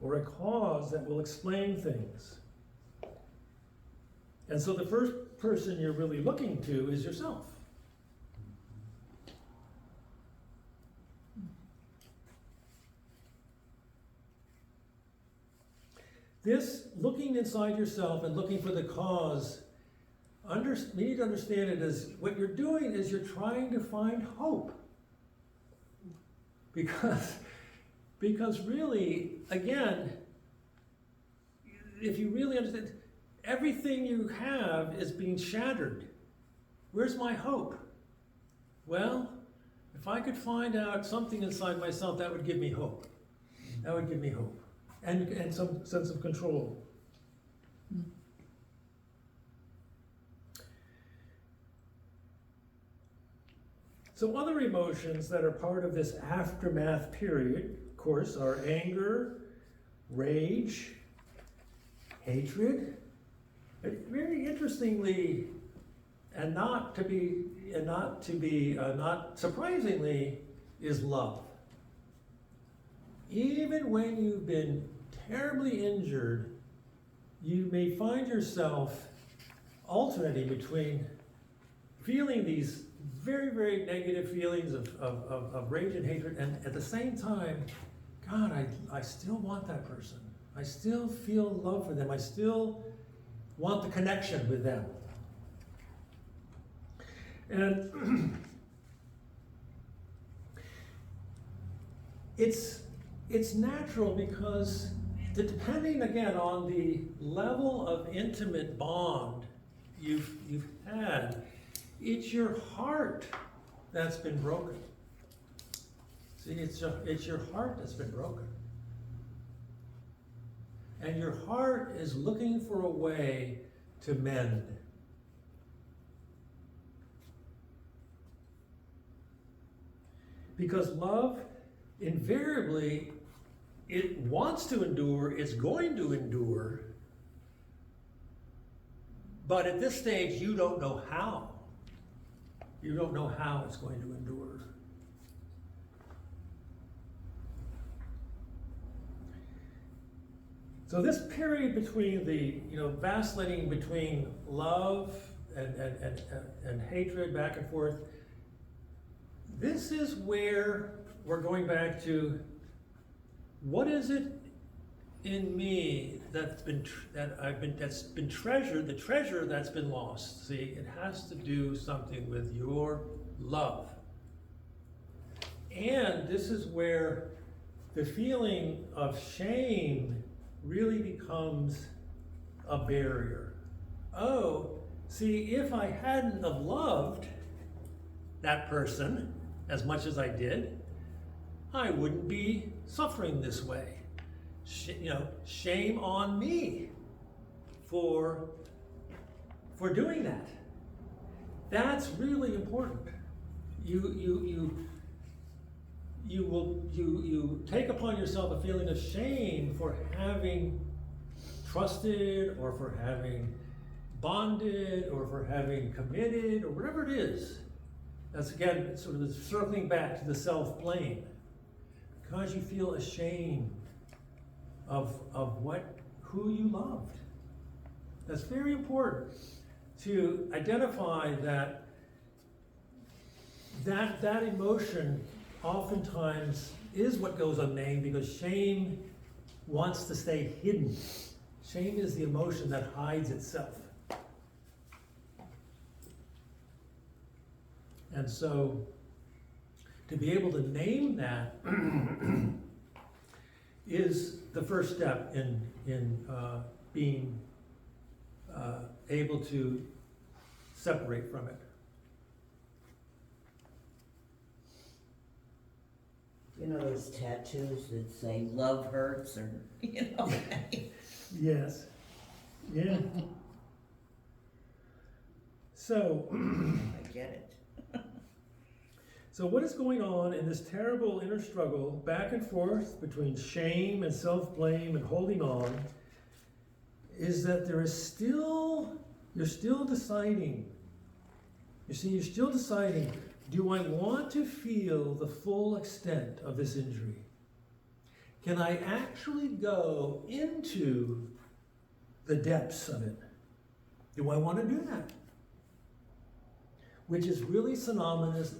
or a cause that will explain things. And so the first person you're really looking to is yourself. This looking inside yourself and looking for the cause, we need to understand it as what you're doing is you're trying to find hope. Because really, again, if you really understand, everything you have is being shattered. Where's my hope? Well, if I could find out something inside myself, that would give me hope. That would give me hope. And some sense of control. So other emotions that are part of this aftermath period, of course, are anger, rage, hatred. Very interestingly, not surprisingly, is love. Even when you've been terribly injured, you may find yourself alternating between feeling these very, very negative feelings of rage and hatred, and at the same time, God, I still want that person. I still feel love for them. I still want the connection with them. And it's natural because depending again on the level of intimate bond you've had, it's your heart that's been broken. See, it's your heart that's been broken. And your heart is looking for a way to mend. Because love, invariably, it wants to endure, it's going to endure, but at this stage, you don't know how. You don't know how it's going to endure. So this period between the, vacillating between love and hatred back and forth, this is where we're going back to what is it in me that's been treasured, the treasure that's been lost. See, it has to do something with your love. And this is where the feeling of shame really becomes a barrier. Oh, see, if I hadn't have loved that person as much as I did, I wouldn't be suffering this way. Shame on me for doing that. That's really important. You take upon yourself a feeling of shame for having trusted, or for having bonded, or for having committed, or whatever it is. That's again sort of circling back to the self-blame, because you feel ashamed of who you loved. That's very important to identify that emotion oftentimes is what goes unnamed, because shame wants to stay hidden. Shame is the emotion that hides itself. And so to be able to name that is the first step in being able to separate from it. You know those tattoos that say love hurts, or, Yes. Yeah. So, I get it. so what is going on in this terrible inner struggle back and forth between shame and self-blame and holding on is that you're still deciding. You see, you're still deciding, do I want to feel the full extent of this injury? Can I actually go into the depths of it? Do I want to do that? Which is really synonymous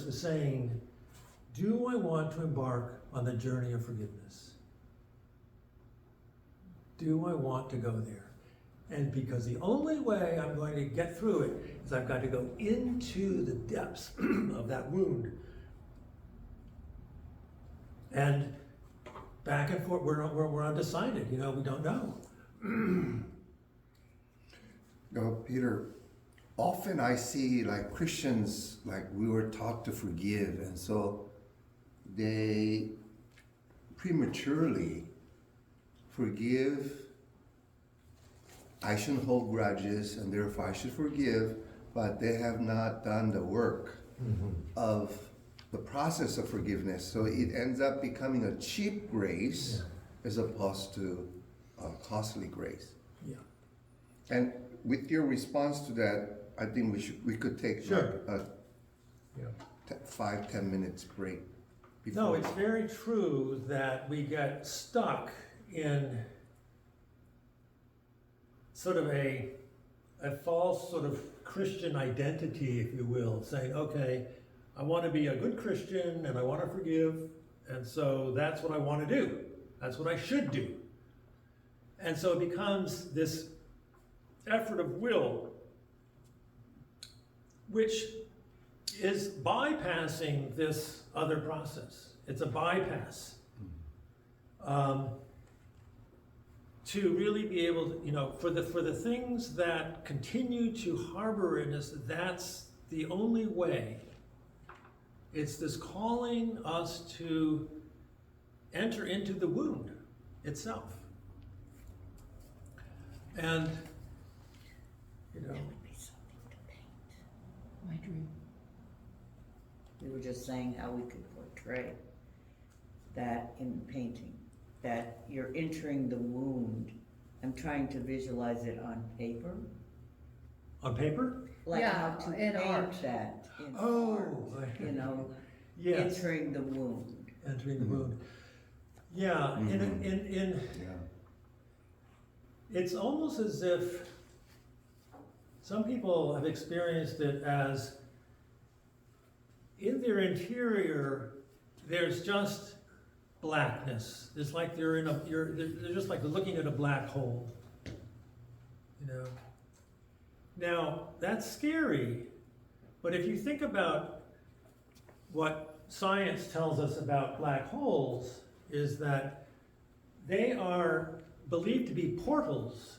with saying, do I want to embark on the journey of forgiveness? Do I want to go there? And because the only way I'm going to get through it is I've got to go into the depths of that wound. And back and forth, we're undecided, we don't know. Peter, often I see like Christians, like we were taught to forgive, and so they prematurely forgive. I shouldn't hold grudges, and therefore I should forgive, but they have not done the work of the process of forgiveness. So it ends up becoming a cheap grace as opposed to a costly grace. Yeah. And with your response to that, I think we could take Sure. like a 5-10 minutes break. Before. No, it's very true that we get stuck in sort of a false sort of Christian identity, if you will, saying, okay, I want to be a good Christian and I want to forgive, And so that's what I want to do. That's what I should do. And so it becomes this effort of will, which is bypassing this other process. It's a bypass. To really be able to, you know, for the things that continue to harbor in us, that's the only way. It's this calling us to enter into the wound itself. And, you know, That would be something to paint. My dream. We were just saying how we could portray that in painting, that you're entering the wound. I'm trying to visualize it on paper, on paper? like Yeah, how to in paint art. that in Oh, art, you know, Yes, entering the wound. entering the wound. Yeah, in Yeah. it's almost as if some people have experienced it as in their interior, there's just blackness. It's like they're just like looking at a black hole. You know. Now, that's scary, but if you think about what science tells us about black holes, is that they are believed to be portals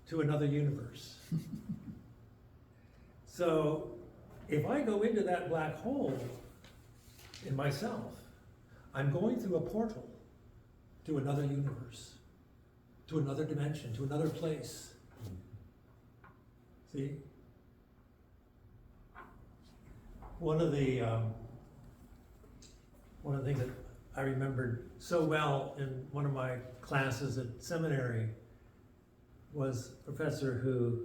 to another universe. So, if I go into that black hole in myself, I'm going through a portal to another universe, to another dimension, to another place. See? One of the things that I remembered so well in one of my classes at seminary was a professor who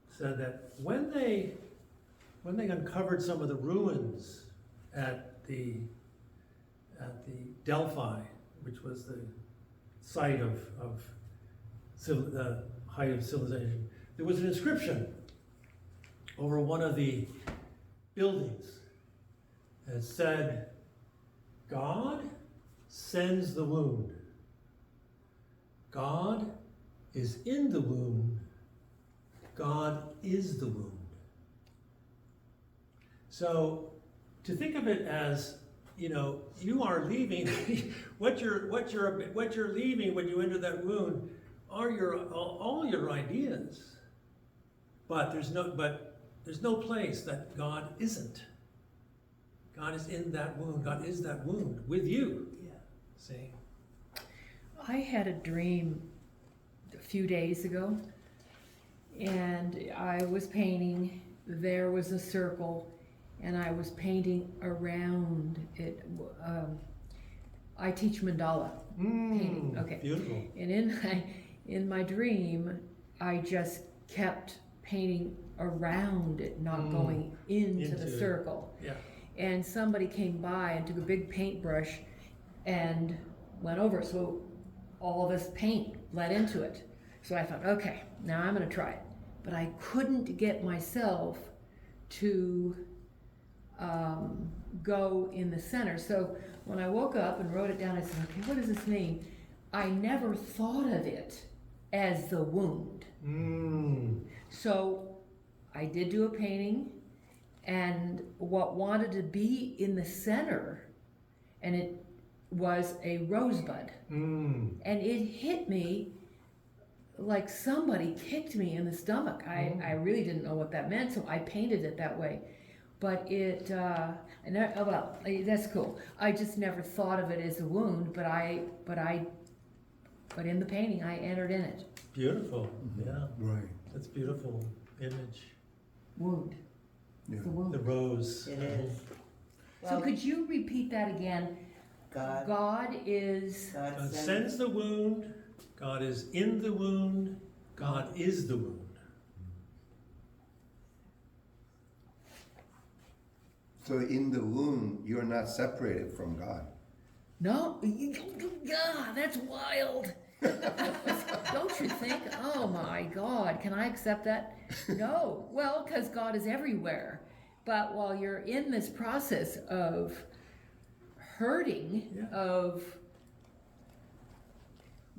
said that when they uncovered some of the ruins at the Delphi, which was the site of the height of civilization, there was an inscription over one of the buildings. And it said, "God sends the wound. God is in the wound. God is the wound." So to think of it as, you know, you are leaving what you're leaving when you enter that wound are all your ideas. But there's no place that God isn't. God is in that wound. God is that wound with you. Yeah. See? I had a dream a few days ago, and I was painting. There was a circle, and I was painting around it. I teach mandala painting. Okay. Beautiful. And in my dream, I just kept painting around it, not going into the Into it. circle. Yeah. And somebody came by and took a big paintbrush and went over it. So all this paint bled into it. So I thought, okay, now I'm going to try it. But I couldn't get myself to go in the center. So when I woke up and wrote it down, I said, okay, what does this mean? I never thought of it as the wound. So I did do a painting, and what wanted to be in the center, and it was a rosebud. And it hit me like somebody kicked me in the stomach. I really didn't know what that meant, so I painted it that way. But that's cool. I just never thought of it as a wound, but in the painting I entered in it. Beautiful. Yeah. Right. That's a beautiful image. Wound. Yeah. It's the wound. The rose. It is. So could you repeat that again? God, God is. God God sends, sends the wound. God is in the wound. God is the wound. So in the wound, you're not separated from God. No, God, that's wild. Don't you think? Oh my God, can I accept that? No. Well, because God is everywhere. But while you're in this process of hurting Yeah. of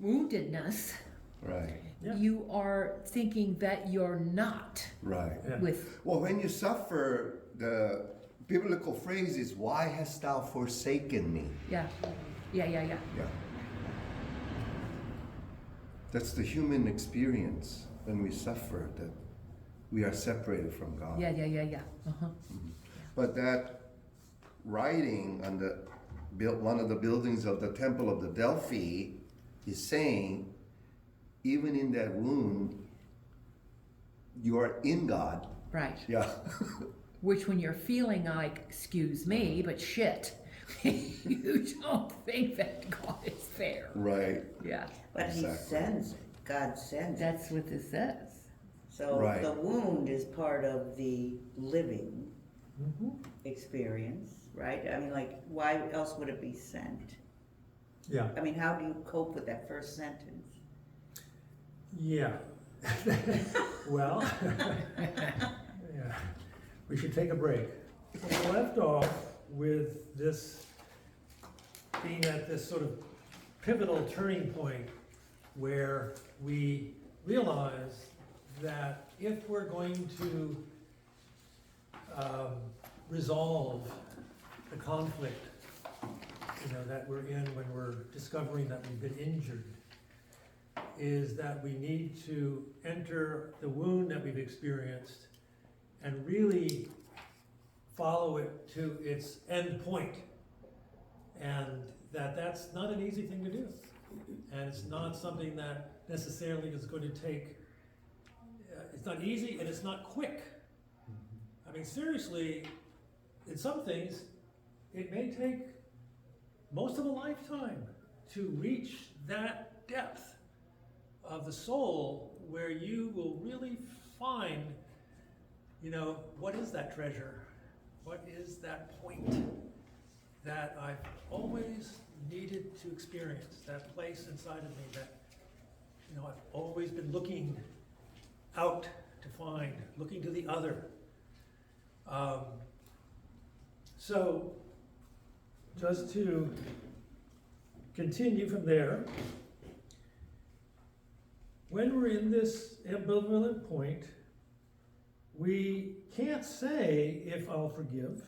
woundedness, Right, Yeah. you are thinking that you're not right. Yeah. with, Well, when you suffer, the biblical phrase is, "Why hast thou forsaken me?" yeah, yeah, yeah, yeah. Yeah. That's the human experience when we suffer, that we are separated from God. Yeah, yeah, yeah, yeah. Uh-huh. But that writing on one of the buildings of the Temple of the Delphi is saying, even in that wound, you are in God. Right. Yeah. Which when you're feeling like, excuse me, but shit, you don't think that God is fair. Right. Yeah, But he Exactly. sends it, God sends it. that's what this says. So Right. the wound is part of the living Mhm. experience, right? I mean, like, why else would it be sent? Yeah, I mean, how do you cope with that first sentence? yeah. Well, yeah, we should take a break. We left off with this being at this sort of pivotal turning point where we realize that if we're going to resolve the conflict, that we're in when we're discovering that we've been injured, is that we need to enter the wound that we've experienced and really follow it to its end point. And that's not an easy thing to do. And it's not something that necessarily is going to take, it's not easy and it's not quick. I mean, seriously, in some things, it may take most of a lifetime to reach that depth of the soul where you will really find, what is that treasure? What is that point that I've always needed to experience, that place inside of me that, I've always been looking out to find, looking to the other. So, just to continue from there, when we're in this ambivalent point, we can't say if I'll forgive.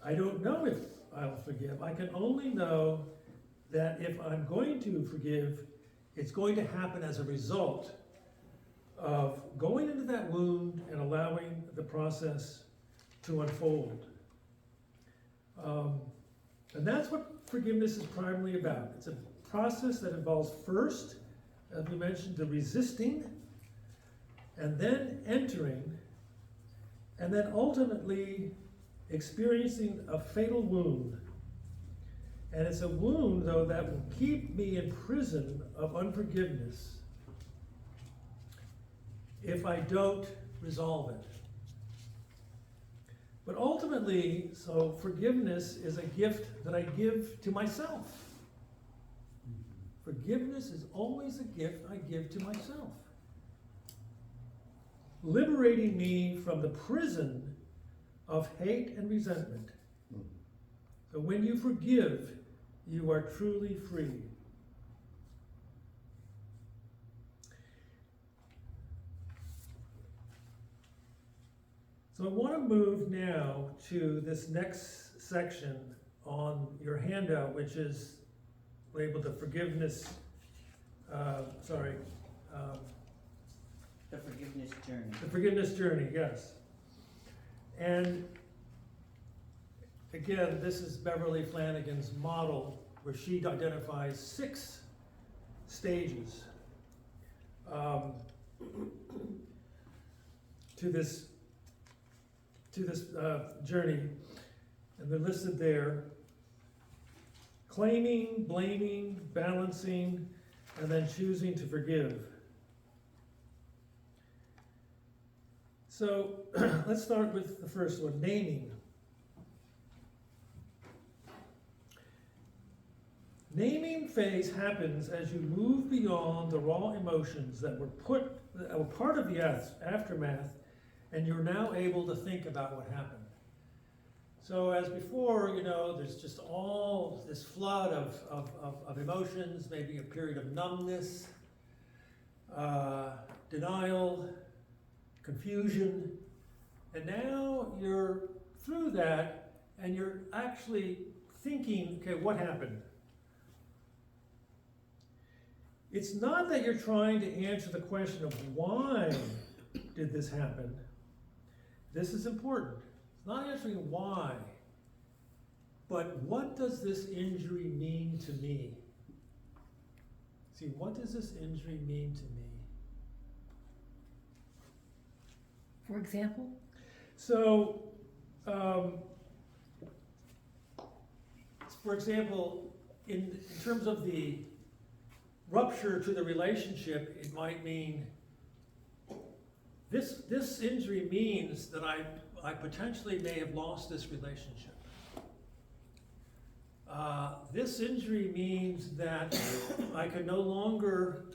I don't know if I'll forgive. I can only know that if I'm going to forgive, it's going to happen as a result of going into that wound and allowing the process to unfold. And that's what forgiveness is primarily about. It's a process that involves first, as we mentioned, the resisting, and then entering, and then ultimately experiencing a fatal wound. And it's a wound, though, that will keep me in prison of unforgiveness if I don't resolve it. But ultimately, so forgiveness is a gift that I give to myself. Forgiveness is always a gift I give to myself, liberating me from the prison of hate and resentment. So when you forgive, you are truly free. So I want to move now to this next section on your handout, which is labeled the forgiveness, The forgiveness journey. the forgiveness journey, yes. And again, this is Beverly Flanagan's model where she identifies 6 stages to this journey, and they're listed there: claiming, blaming, balancing, and then choosing to forgive. So let's start with the first one, naming. Naming phase happens as you move beyond the raw emotions that were part of the aftermath, and you're now able to think about what happened. So as before, there's just all this flood of emotions, maybe a period of numbness, denial, confusion, and now you're through that and you're actually thinking, okay, what happened? It's not that you're trying to answer the question of why did this happen. This is important. It's not answering why, but what does this injury mean to me? See, what does this injury mean to me? For example? So, for example, in terms of the rupture to the relationship, it might mean this injury means that I potentially may have lost this relationship. This injury means that I can no longer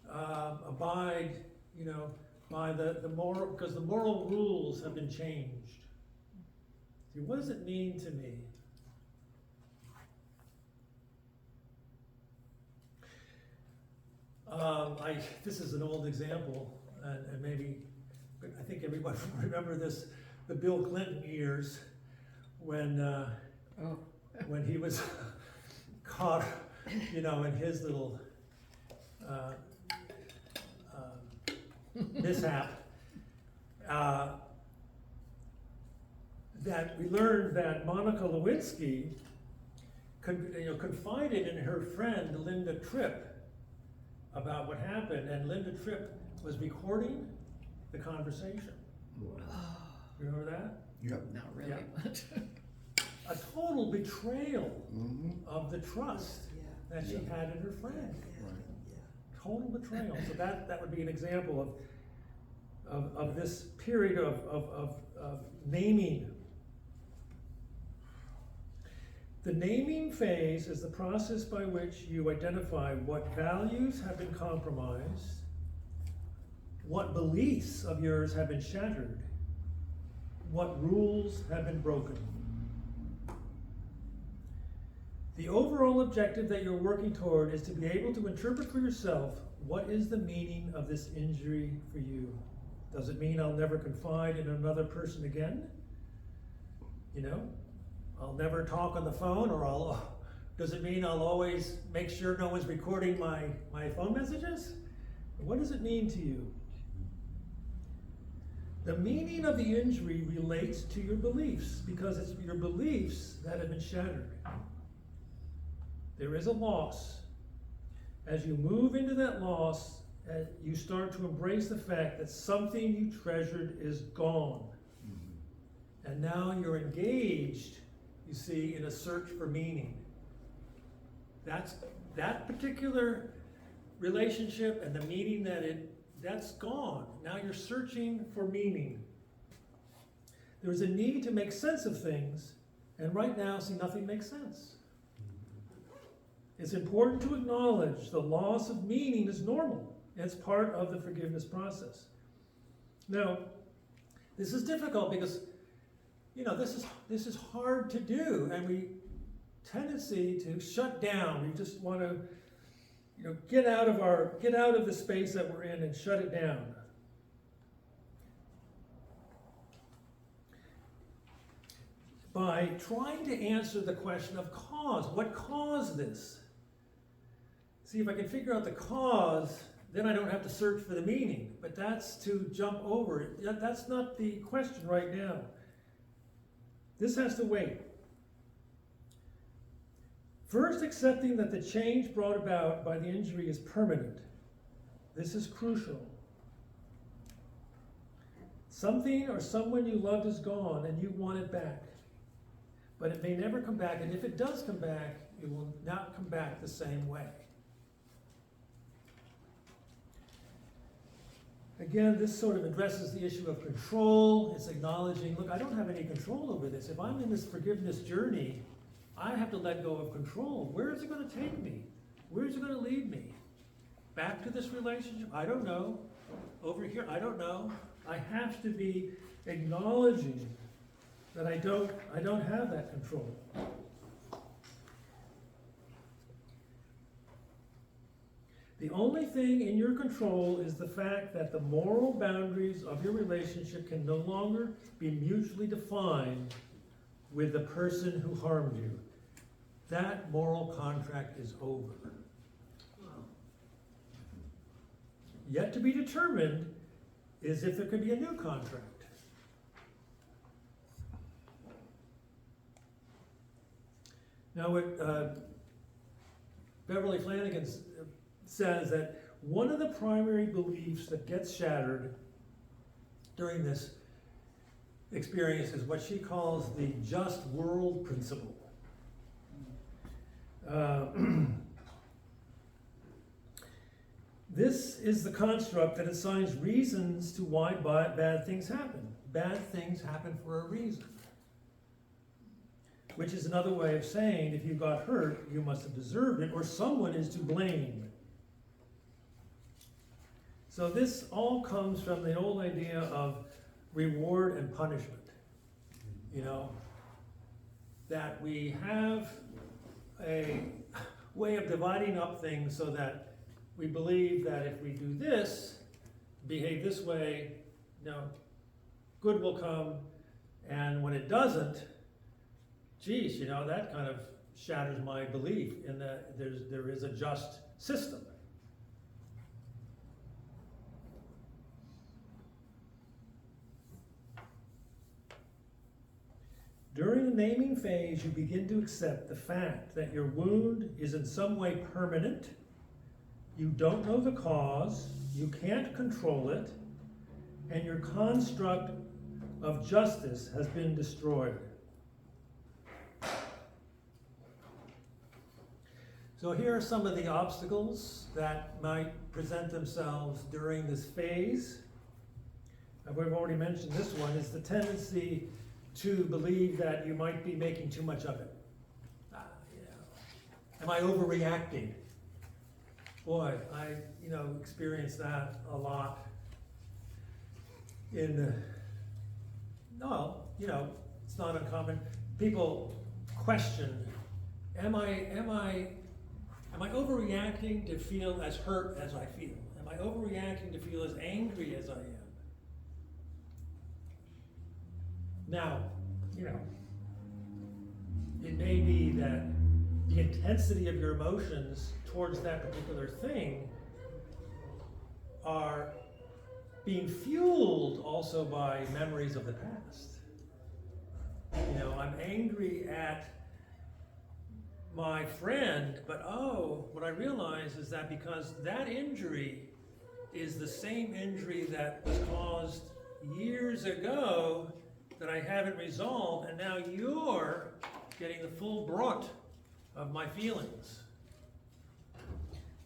abide, by the moral, because the moral rules have been changed. See, what does it mean to me? This is an old example, and maybe, but I think everyone will remember this, the Bill Clinton years, when when he was caught, in his little mishap, that we learned that Monica Lewinsky confided in her friend Linda Tripp about what happened, and Linda Tripp was recording the conversation. Remember that? Yep. Not really, Yeah. but. A total betrayal Mm-hmm. of the trust that she Yeah. had in her friend. Right. Total betrayal. So that would be an example of this period of naming. The naming phase is the process by which you identify what values have been compromised, what beliefs of yours have been shattered, what rules have been broken. The overall objective that you're working toward is to be able to interpret for yourself what is the meaning of this injury for you. Does it mean I'll never confide in another person again? I'll never talk on the phone, or does it mean I'll always make sure no one's recording my phone messages? What does it mean to you? The meaning of the injury relates to your beliefs, because it's your beliefs that have been shattered. There is a loss. As you move into that loss, you start to embrace the fact that something you treasured is gone. And now you're engaged, you see, in a search for meaning. That particular relationship and the meaning that's gone. Now you're searching for meaning. There's a need to make sense of things, and right now, see, nothing makes sense. It's important to acknowledge the loss of meaning is normal. It's part of the forgiveness process. Now, this is difficult because, this is hard to do, and we tendency to shut down. We just want to, get out of the space that we're in and shut it down. By trying to answer the question of cause, what caused this? See, if I can figure out the cause, then I don't have to search for the meaning. But that's to jump over it. That's not the question right now. This has to wait. First, accepting that the change brought about by the injury is permanent. This is crucial. Something or someone you loved is gone and you want it back. But it may never come back, and if it does come back, it will not come back the same way. Again, this sort of addresses the issue of control. It's acknowledging, look, I don't have any control over this. If I'm in this forgiveness journey, I have to let go of control. Where is it going to take me? Where is it going to lead me? Back to this relationship? I don't know. Over here? I don't know. I have to be acknowledging that I don't have that control. The only thing in your control is the fact that the moral boundaries of your relationship can no longer be mutually defined with the person who harmed you. That moral contract is over. Yet to be determined is if there could be a new contract. Now, what Beverly Flanagan says that one of the primary beliefs that gets shattered during this experience is what she calls the just world principle. This is the construct that assigns reasons to why bad things happen. Bad things happen for a reason. Which is another way of saying if you got hurt, you must have deserved it, or someone is to blame. So this all comes from the old idea of reward and punishment. You know, that we have a way of dividing up things so that we believe that if we do this, behave this way, you know, good will come, and when it doesn't, geez, you know, that kind of shatters my belief in that there is a just system. During the naming phase, you begin to accept the fact that your wound is in some way permanent. You don't know the cause, you can't control it, and your construct of justice has been destroyed. So here are some of the obstacles that might present themselves during this phase. We've already mentioned this one, is the tendency to believe that you might be making too much of it. Am I overreacting? Boy, I experienced that a lot it's not uncommon. People question, am I overreacting to feel as hurt as I feel? Am I overreacting to feel as angry as I am? Now, it may be that the intensity of your emotions towards that particular thing are being fueled also by memories of the past. I'm angry at my friend, but what I realize is that because that injury is the same injury that was caused years ago that I haven't resolved, and now you're getting the full brunt of my feelings.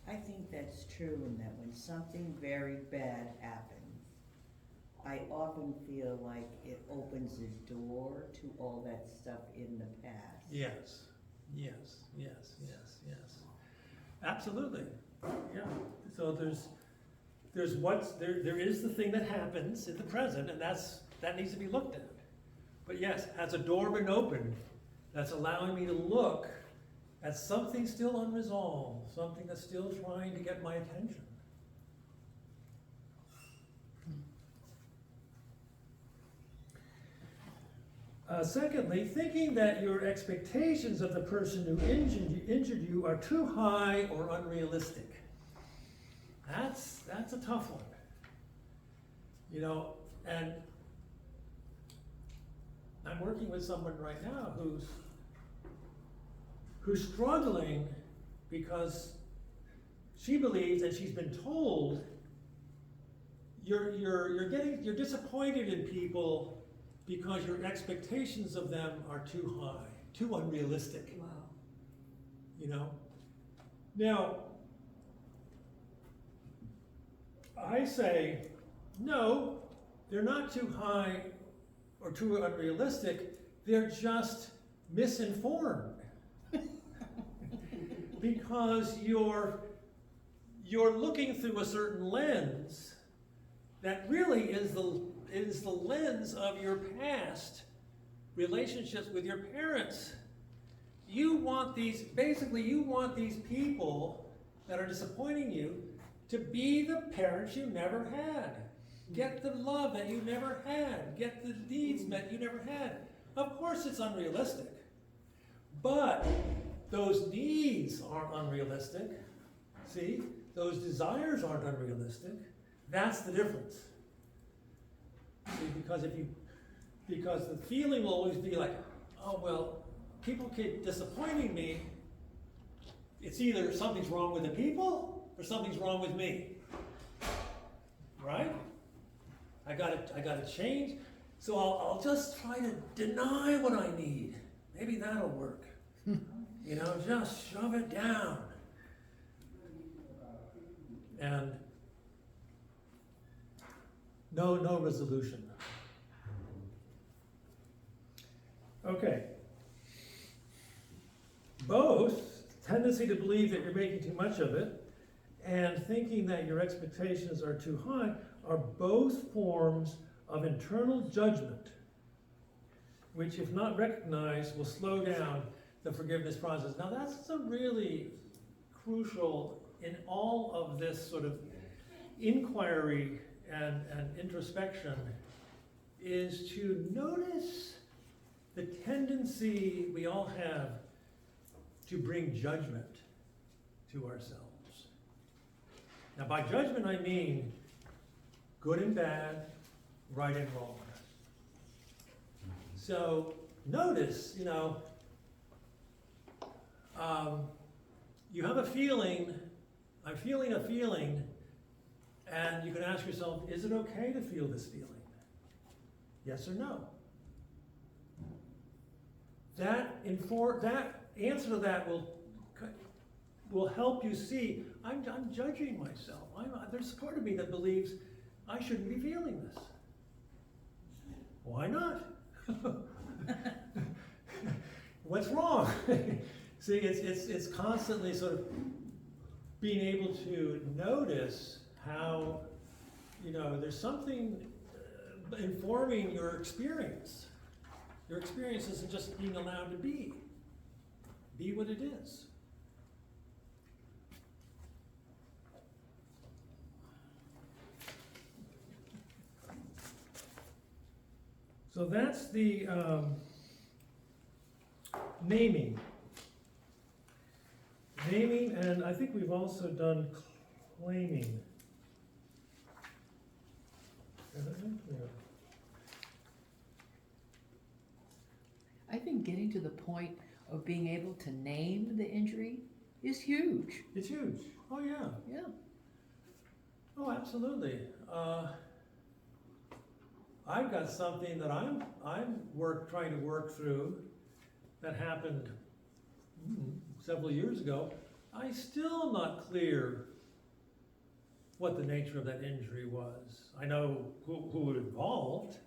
I think that's true in that when something very bad happens, I often feel like it opens a door to all that stuff in the past. Yes. Absolutely. Yeah. So there is the thing that happens in the present, and that needs to be looked at. But yes, has a door been opened that's allowing me to look at something still unresolved, something that's still trying to get my attention. Secondly, thinking that your expectations of the person who injured you are too high or unrealistic. That's a tough one. And I'm working with someone right now who's struggling because she believes, and she's been told, you're disappointed in people because your expectations of them are too high, too unrealistic. Wow. Now, I say, no, they're not too high or too unrealistic, they're just misinformed. Because you're looking through a certain lens that really is the lens of your past relationships with your parents. You want these people that are disappointing you to be the parents you never had. Get the love that you never had. Get the needs met you never had. Of course it's unrealistic. But those needs aren't unrealistic. See? Those desires aren't unrealistic. That's the difference. See, because the feeling will always be like, oh well, people keep disappointing me. It's either something's wrong with the people or something's wrong with me. Right? I gotta change. So I'll just try to deny what I need. Maybe that'll work. You know, just shove it down. And no resolution. Okay. Both tendency to believe that you're making too much of it and thinking that your expectations are too high are both forms of internal judgment, which, if not recognized, will slow down the forgiveness process. Now, that's a really crucial in all of this sort of inquiry and introspection, is to notice the tendency we all have to bring judgment to ourselves. Now, by judgment, I mean good and bad, right and wrong. So notice, you know, you have a feeling, I'm feeling a feeling, and you can ask yourself, is it okay to feel this feeling? Yes or no? That answer to that will help you see, I'm judging myself. There's part of me that believes I shouldn't be feeling this. Why not? What's wrong? See, it's constantly sort of being able to notice how, you know, there's something informing your experience. Your experience isn't just being allowed to be. Be what it is. So that's the naming. Naming, and I think we've also done claiming. Haven't we? Yeah. I think getting to the point of being able to name the injury is huge. It's huge. Oh yeah. Yeah. Oh, absolutely. I've got something that I'm trying to work through that happened several years ago. I'm still not clear what the nature of that injury was. I know who it involved.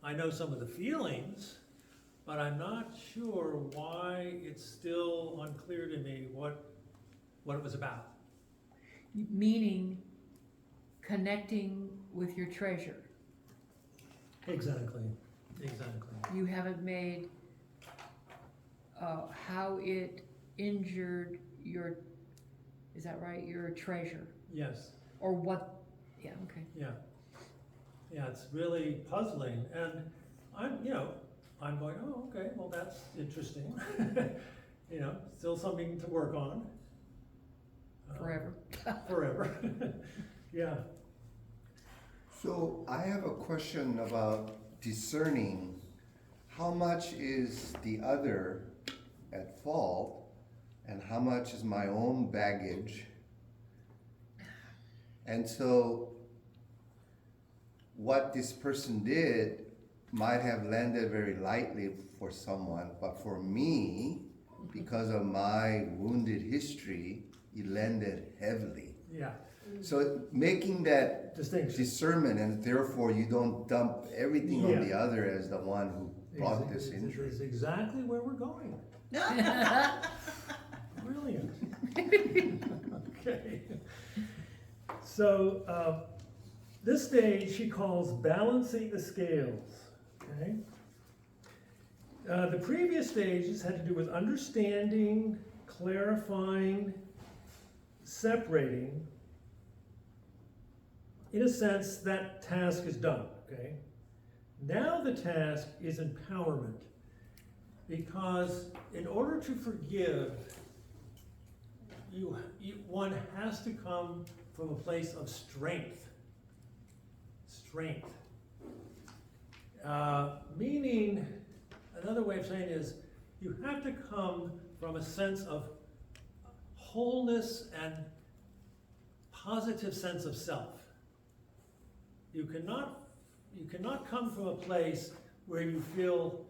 I know some of the feelings, but I'm not sure why it's still unclear to me what it was about. Meaning connecting with your treasure. Exactly. You haven't made how it injured your, is that right, your treasure? Yes. Or what, yeah, okay. Yeah, it's really puzzling, and I'm going, oh, okay, well, that's interesting. You know, still something to work on. Forever. Forever. Yeah. So I have a question about discerning how much is the other at fault and how much is my own baggage. And so what this person did might have landed very lightly for someone, but for me, because of my wounded history, it landed heavily. Yeah. So making that Distinction. discernment, and therefore you don't dump everything on the other as the one who brought this injury. Is exactly where we're going. Brilliant. Okay. So this stage she calls balancing the scales. Okay. The previous stages had to do with understanding, clarifying, separating. In a sense, that task is done, okay? Now the task is empowerment. Because in order to forgive, one has to come from a place of strength. Strength. Meaning, another way of saying it is, you have to come from a sense of wholeness and positive sense of self. You cannot come from a place where you feel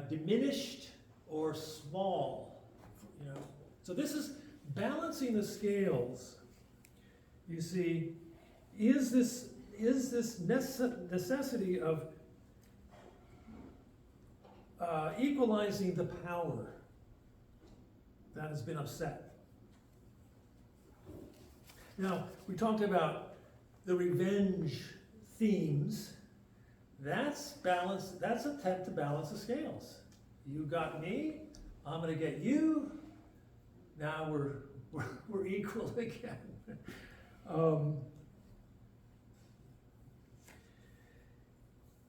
diminished or small, you know. So this is balancing the scales. You see, is this necessity of equalizing the power that has been upset. Now, we talked about the revenge themes. That's balance. That's an attempt to balance the scales. You got me, I'm gonna get you. Now we're equal again.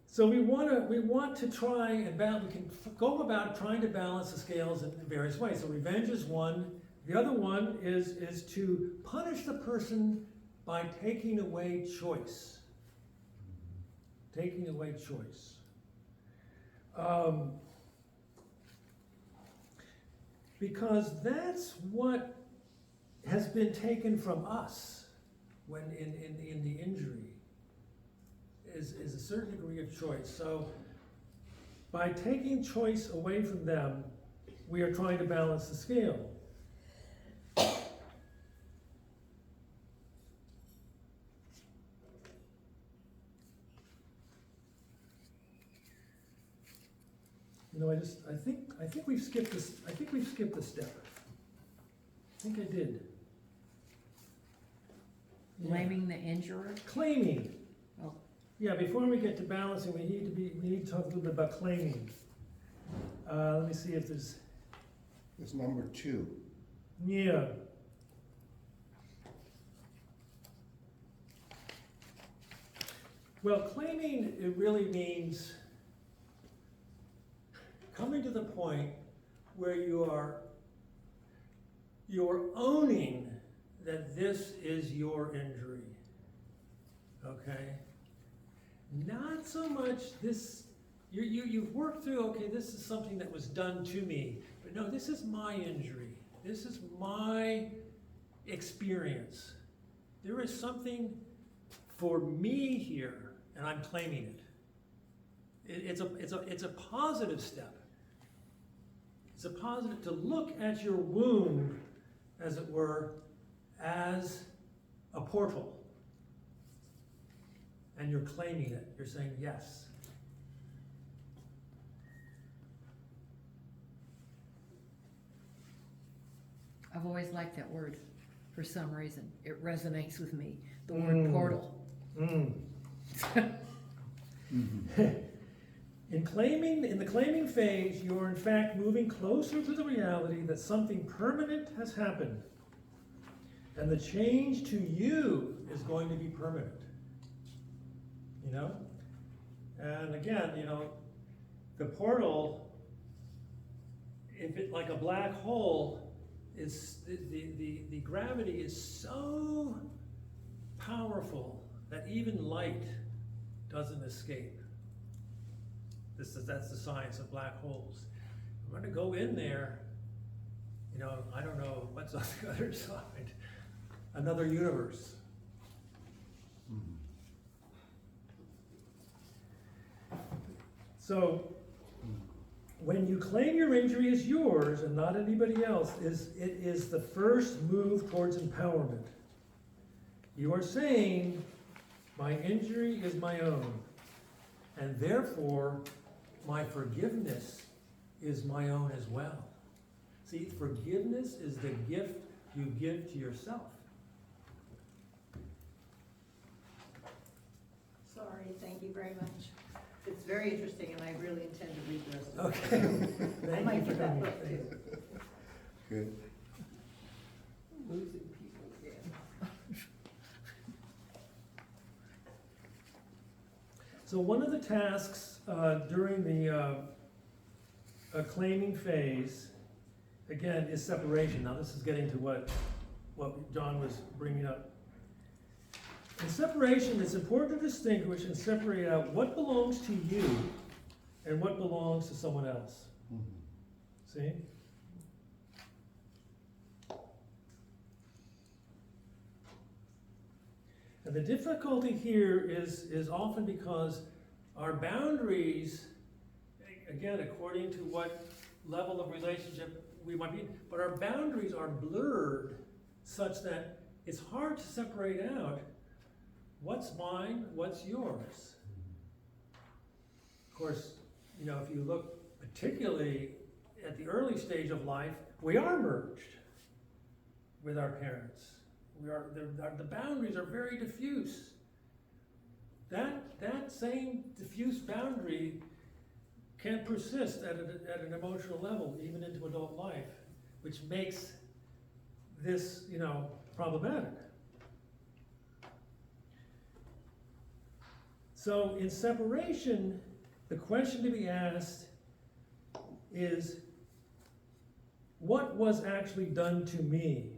So we want to try and balance. We can go about trying to balance the scales in various ways. So revenge is one. The other one is to punish the person by taking away choice. Taking away choice. Because that's what has been taken from us when in the injury is a certain degree of choice. So by taking choice away from them, we are trying to balance the scale. You know, I think we've skipped this. I think we've skipped a step. I think I did. Blaming the injurer? Claiming. Oh. Yeah, before we get to balancing, we need to talk a little bit about claiming. Let me see if there's. It's number 2. Yeah. Well, claiming, it really means coming to the point where you're owning that this is your injury, okay? Not so much this, you've worked through, okay, this is something that was done to me, but no, this is my injury. This is my experience. There is something for me here, and I'm claiming it. It's a positive step. It's a positive to look at your wound, as it were, as a portal. And you're claiming it. You're saying yes. I've always liked that word for some reason. It resonates with me. The word portal. In the claiming phase, you are in fact moving closer to the reality that something permanent has happened. And the change to you is going to be permanent. You know? And again, you know, the portal, if it like a black hole, is the gravity is so powerful that even light doesn't escape. That's the science of black holes. I'm going to go in there, you know, I don't know what's on the other side. Another universe. So, when you claim your injury as yours and not anybody else, it is the first move towards empowerment. You are saying, my injury is my own, and therefore, my forgiveness is my own as well. See, forgiveness is the gift you give to yourself. Sorry, thank you very much. It's very very interesting, and I really intend to read the rest of it. Okay. I Thank might you for get that coming. book too. Good. Losing people again. So one of the tasks during the claiming phase, again, is separation. Now this is getting to what John was bringing up. In separation, it's important to distinguish and separate out what belongs to you and what belongs to someone else. See? And the difficulty here is often because our boundaries, again, according to what level of relationship we might be in, but our boundaries are blurred such that it's hard to separate out what's mine, what's yours. Of course, you know, if you look particularly at the early stage of life, we are merged with our parents. The boundaries are very diffuse. That same diffuse boundary can persist at an emotional level, even into adult life, which makes this, you know, problematic. So in separation, the question to be asked is, what was actually done to me?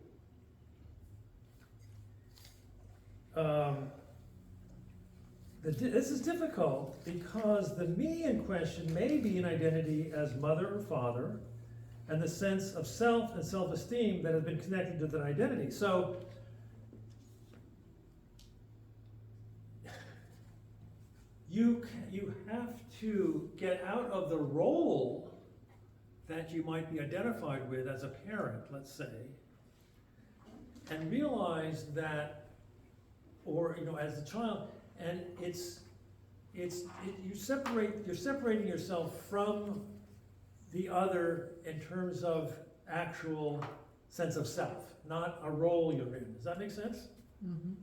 This is difficult because the me in question may be an identity as mother or father, and the sense of self and self-esteem that has been connected to that identity. So, you have to get out of the role that you might be identified with as a parent, let's say, and realize that, or you know, as a child, and you're separating yourself from the other in terms of actual sense of self, not a role you're in. Does that make sense? Mm-hmm.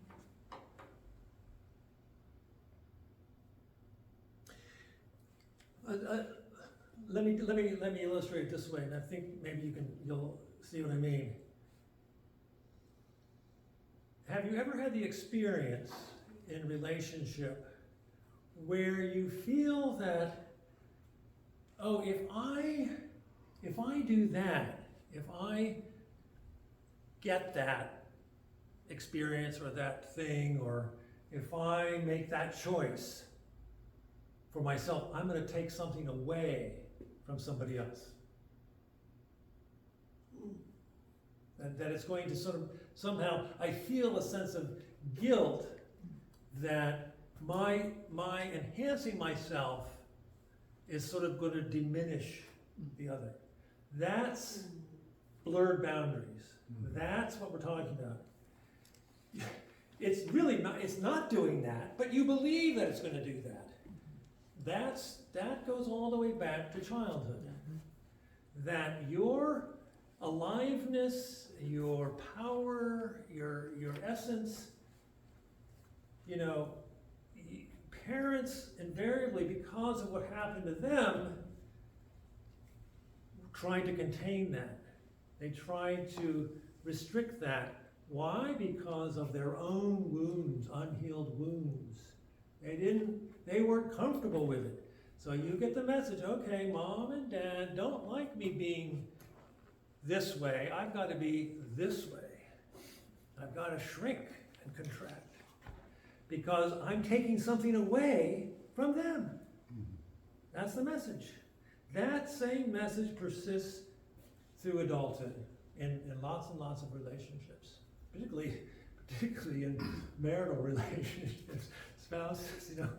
Let me illustrate it this way, and I think maybe you'll see what I mean. Have you ever had the experience in relationship where you feel that, oh, if I do that, if I get that experience or that thing, or if I make that choice for myself, I'm going to take something away from somebody else. That it's going to sort of, somehow, I feel a sense of guilt that my enhancing myself is sort of going to diminish the other. That's blurred boundaries. That's what we're talking about. It's really not, it's not doing that, but you believe that it's going to do that. That goes all the way back to childhood. That your aliveness, your power, your essence, you know, parents invariably, because of what happened to them, try to contain that. They try to restrict that. Why? Because of their own wounds, unhealed wounds. They weren't comfortable with it. So you get the message, okay, mom and dad don't like me being this way. I've got to be this way. I've got to shrink and contract because I'm taking something away from them. That's the message. That same message persists through adulthood in lots and lots of relationships, particularly in marital relationships, spouses, you know.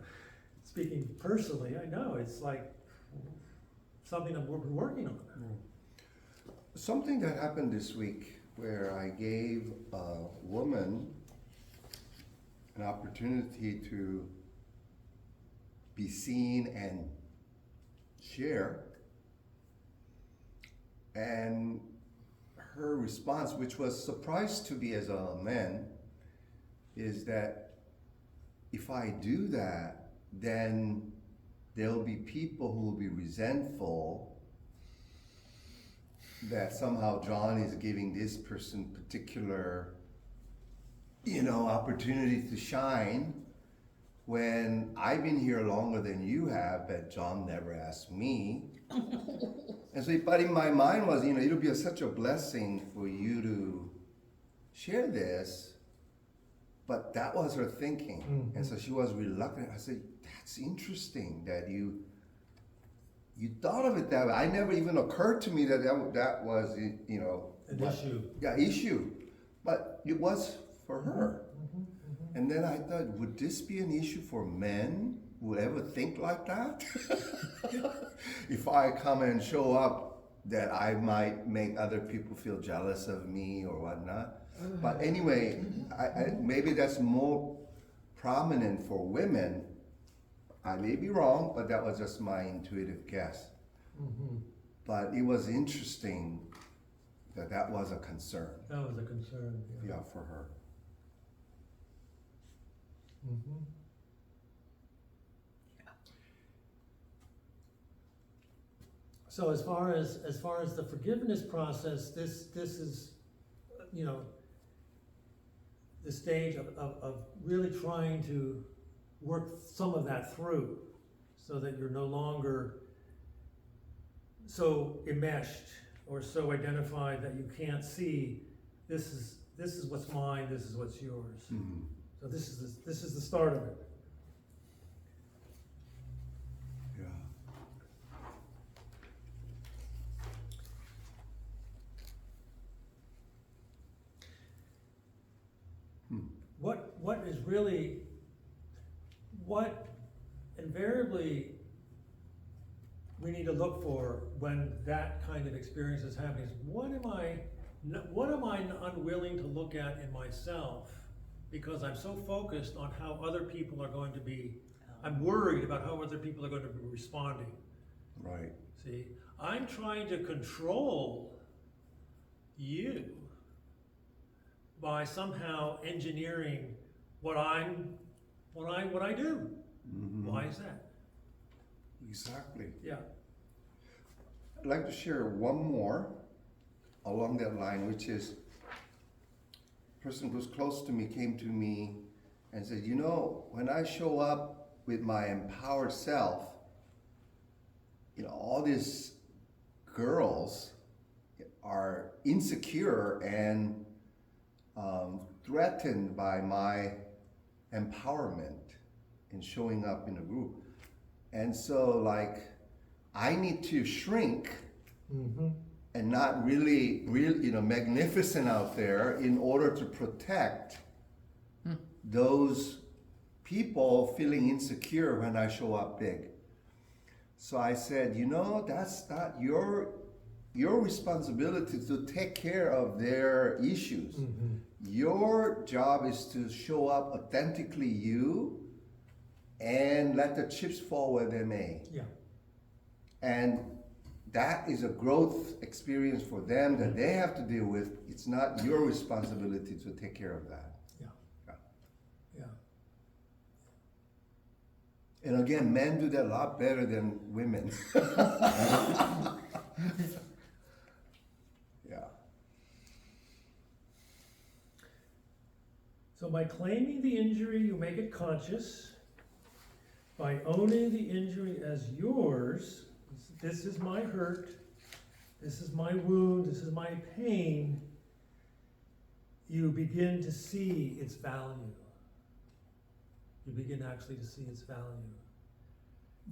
Speaking personally, I know it's like something I've been working on. Something that happened this week where I gave a woman an opportunity to be seen and share, and her response, which was surprise to me as a man, is that if I do that, then there'll be people who will be resentful that somehow John is giving this person particular, opportunity to shine when I've been here longer than you have, but John never asked me. And so, but in my mind was, it'll be such a blessing for you to share this. But that was her thinking. Mhm. And so she was reluctant. I said, that's interesting that you thought of it that way. I never even occurred to me that was, An issue. Yeah, issue. But it was for her. And then I thought, would this be an issue for men who ever think like that? If I come and show up, that I might make other people feel jealous of me or whatnot. But anyway, I maybe that's more prominent for women. I may be wrong, but that was just my intuitive guess. But it was interesting that was a concern, That was a concern, yeah. yeah, for her. Mhm. So as far as the forgiveness process, this is, the stage of really trying to work some of that through, so that you're no longer so enmeshed or so identified that you can't see this is what's mine, this is what's yours. Mhm. So this is the start of it. Yeah. What is really, what invariably we need to look for when that kind of experience is happening is what am I unwilling to look at in myself because I'm so focused on how other people are going to be, I'm worried about how other people are going to be responding. Right. See, I'm trying to control you by somehow engineering what I do. Mhm. Why is that? Exactly. Yeah. I'd like to share one more along that line, which is a person who's close to me came to me and said, when I show up with my empowered self, all these girls are insecure and threatened by my empowerment in showing up in a group. And so I need to shrink Mm-hmm. and not really magnificent out there in order to protect those people feeling insecure when I show up big. So I said, that's not your responsibility to take care of their issues. Mm-hmm. Your job is to show up authentically you and let the chips fall where they may. Yeah. And that is a growth experience for them that they have to deal with. It's not your responsibility to take care of that. Yeah. And again, men do that a lot better than women. Yeah. So by claiming the injury, you make it conscious. By owning the injury as yours, this is my hurt, this is my wound, this is my pain, you begin to see its value. You begin actually to see its value.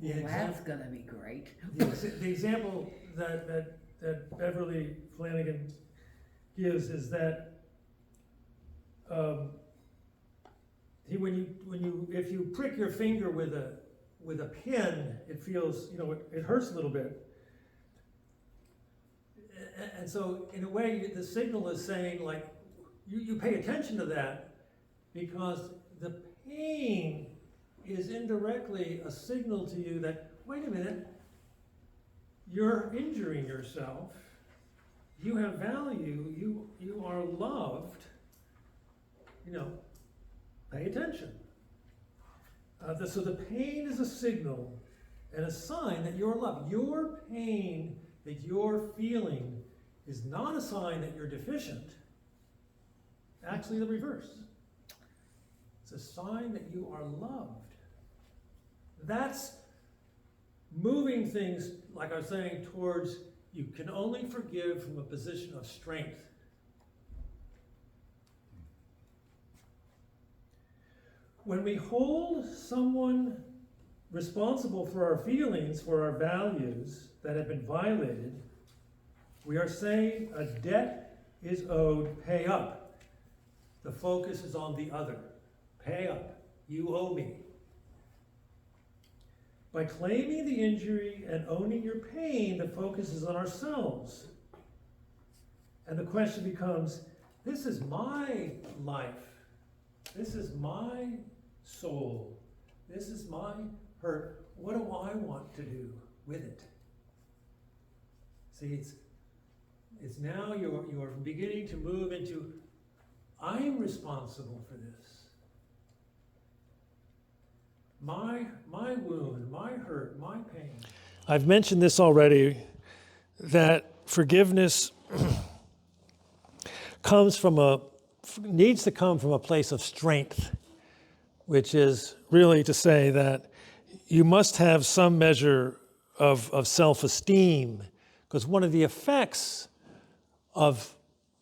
The That's gonna be great. The example that Beverly Flanagan gives is that if you prick your finger with a pin, it feels, it hurts a little bit. And so in a way, the signal is saying you pay attention to that because the pain is indirectly a signal to you that, wait a minute, you're injuring yourself, you have value, you are loved, pay attention. So the pain is a signal and a sign that you're loved. Your pain that you're feeling is not a sign that you're deficient. Actually, the reverse. It's a sign that you are loved. That's moving things, like I was saying, towards you can only forgive from a position of strength. When we hold someone responsible for our feelings, for our values that have been violated, we are saying a debt is owed, pay up. The focus is on the other. Pay up. You owe me. By claiming the injury and owning your pain, the focus is on ourselves. And the question becomes, this is my life. This is my soul. This is my hurt. What do I want to do with it? See, it's now you're beginning to move into, I'm responsible for this. My wound, my hurt, my pain. I've mentioned this already, that forgiveness needs to come from a place of strength, which is really to say that you must have some measure of self-esteem, because one of the effects of,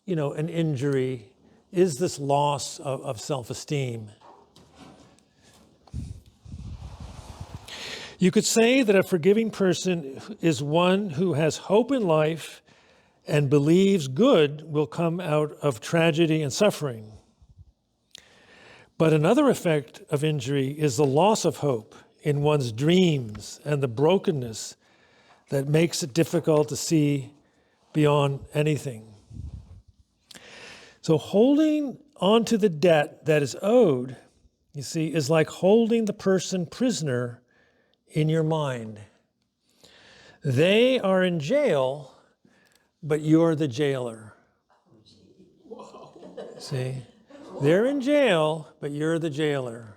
an injury is this loss of self-esteem. You could say that a forgiving person is one who has hope in life and believes good will come out of tragedy and suffering. But another effect of injury is the loss of hope in one's dreams and the brokenness that makes it difficult to see beyond anything. So holding on to the debt that is owed, you see, is like holding the person prisoner in your mind. They are in jail, but you're the jailer. See? They're in jail, but you're the jailer.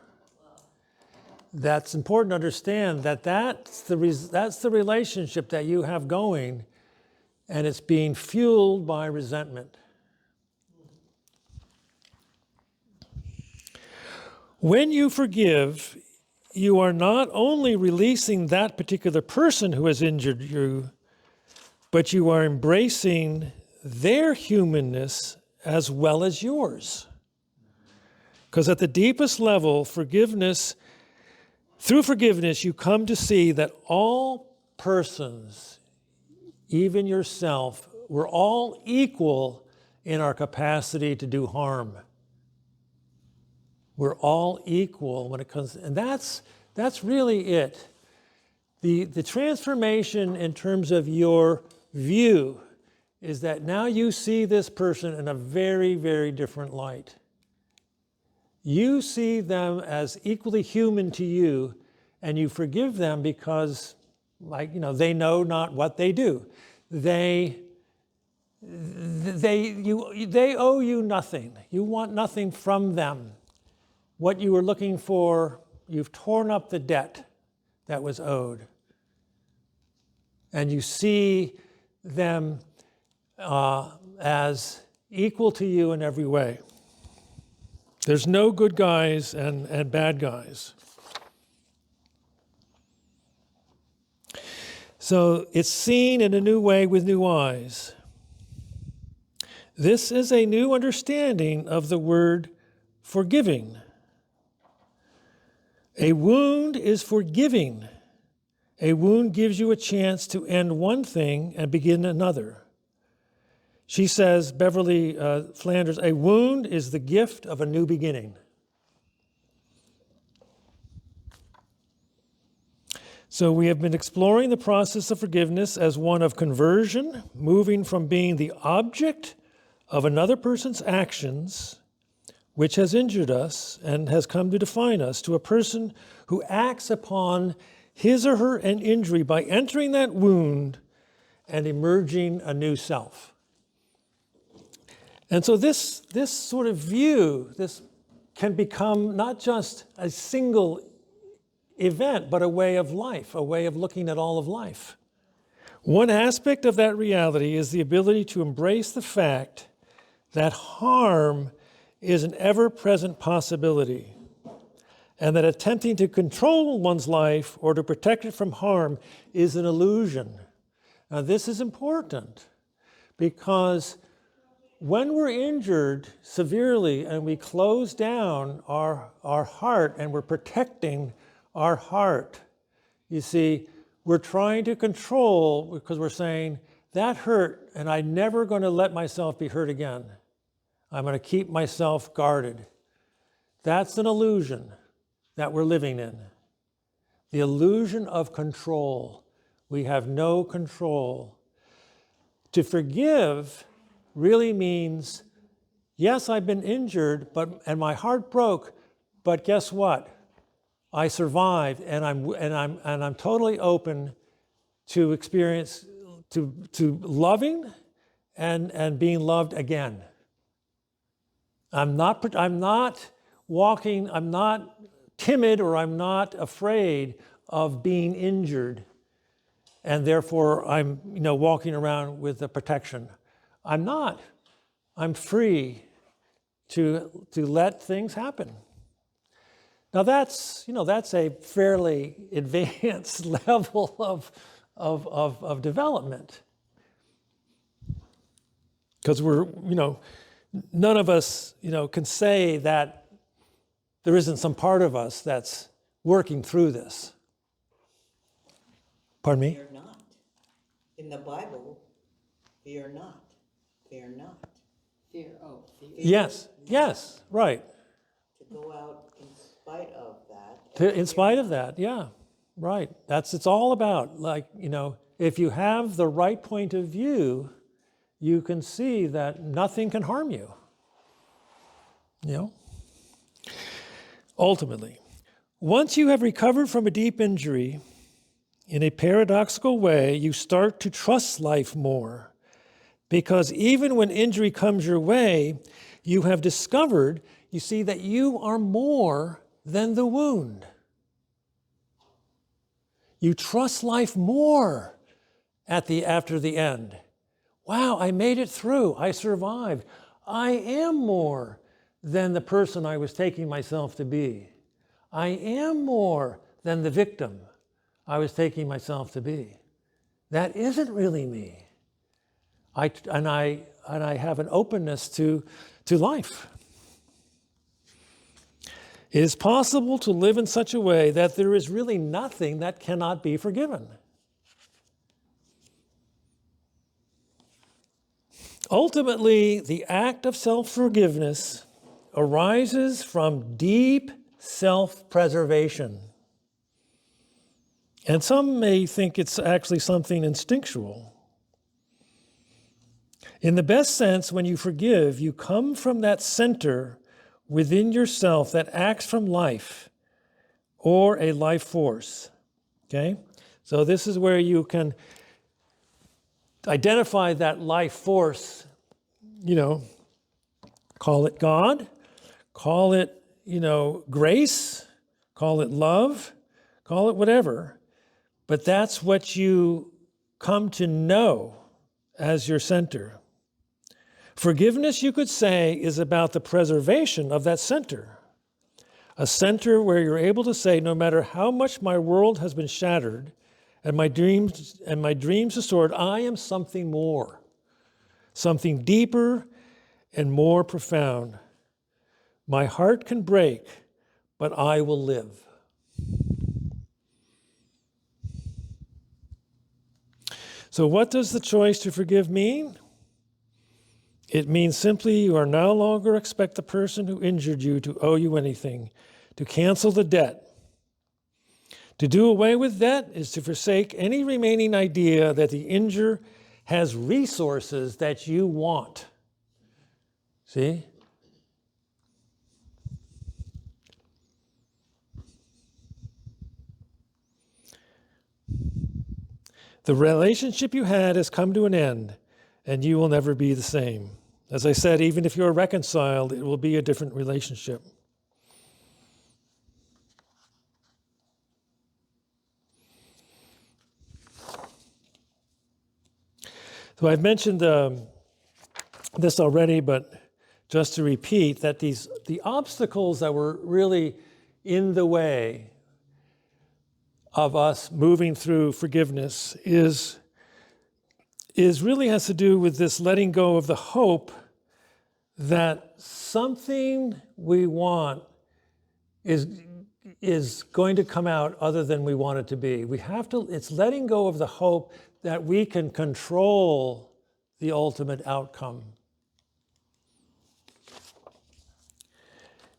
That's important to understand that's the relationship that you have going, and it's being fueled by resentment. When you forgive, you are not only releasing that particular person who has injured you, but you are embracing their humanness as well as yours. Because at the deepest level, through forgiveness, you come to see that all persons, even yourself, we're all equal in our capacity to do harm. We're all equal when it comes, and that's really it. The transformation in terms of your view is that now you see this person in a very, very different light. You see them as equally human to you, and you forgive them because, they know not what they do. They owe you nothing. You want nothing from them. What you were looking for, you've torn up the debt that was owed. And you see them as equal to you in every way. There's no good guys and bad guys. So it's seen in a new way with new eyes. This is a new understanding of the word forgiving. A wound is forgiving. A wound gives you a chance to end one thing and begin another. She says, Beverly Flanders, a wound is the gift of a new beginning. So we have been exploring the process of forgiveness as one of conversion, moving from being the object of another person's actions, which has injured us and has come to define us, to a person who acts upon his or her injury by entering that wound and emerging a new self. And so this sort of view, this can become not just a single event, but a way of life, a way of looking at all of life. One aspect of that reality is the ability to embrace the fact that harm is an ever-present possibility, and that attempting to control one's life or to protect it from harm is an illusion. Now, this is important because when we're injured severely and we close down our heart and we're protecting our heart, you see, we're trying to control because we're saying, that hurt and I'm never going to let myself be hurt again. I'm going to keep myself guarded. That's an illusion that we're living in. The illusion of control. We have no control. To forgive really means, yes, I've been injured, and my heart broke, but guess what? I survived, and I'm totally open to experience, to loving and being loved again. I'm not timid, or I'm not afraid of being injured, and therefore I'm walking around with the protection. I'm not. I'm free to let things happen. Now that's a fairly advanced level of development, because we're none of us can say that there isn't some part of us that's working through this. Pardon me? Fear not. In the Bible, fear not. Fear not. Fear. Yes, right. To go out in spite of that. In spite of that, yeah, right. It's all about, if you have the right point of view, you can see that nothing can harm you. Ultimately, once you have recovered from a deep injury, in a paradoxical way, you start to trust life more. Because even when injury comes your way, you have discovered, you see, that you are more than the wound. You trust life more after the end. Wow, I made it through. I survived. I am more than the person I was taking myself to be. I am more than the victim I was taking myself to be. That isn't really me. I have an openness to life. It is possible to live in such a way that there is really nothing that cannot be forgiven. Ultimately, the act of self-forgiveness arises from deep self-preservation. And some may think it's actually something instinctual. In the best sense, when you forgive, you come from that center within yourself that acts from life or a life force. Okay? So this is where you can identify that life force, call it God, call it, grace, call it love, call it whatever. But that's what you come to know as your center. Forgiveness, you could say, is about the preservation of that center. A center where you're able to say, no matter how much my world has been shattered and my dreams restored, I am something more, something deeper and more profound. My heart can break, but I will live. So what does the choice to forgive mean? It means simply you are no longer expect the person who injured you to owe you anything, to cancel the debt. To do away with debt is to forsake any remaining idea that the injurer has resources that you want. See? The relationship you had has come to an end, and you will never be the same. As I said, even if you're reconciled, it will be a different relationship. So I've mentioned this already, but just to repeat that the obstacles that were really in the way of us moving through forgiveness is really has to do with this letting go of the hope that something we want is going to come out other than we want it to be. It's letting go of the hope that we can control the ultimate outcome.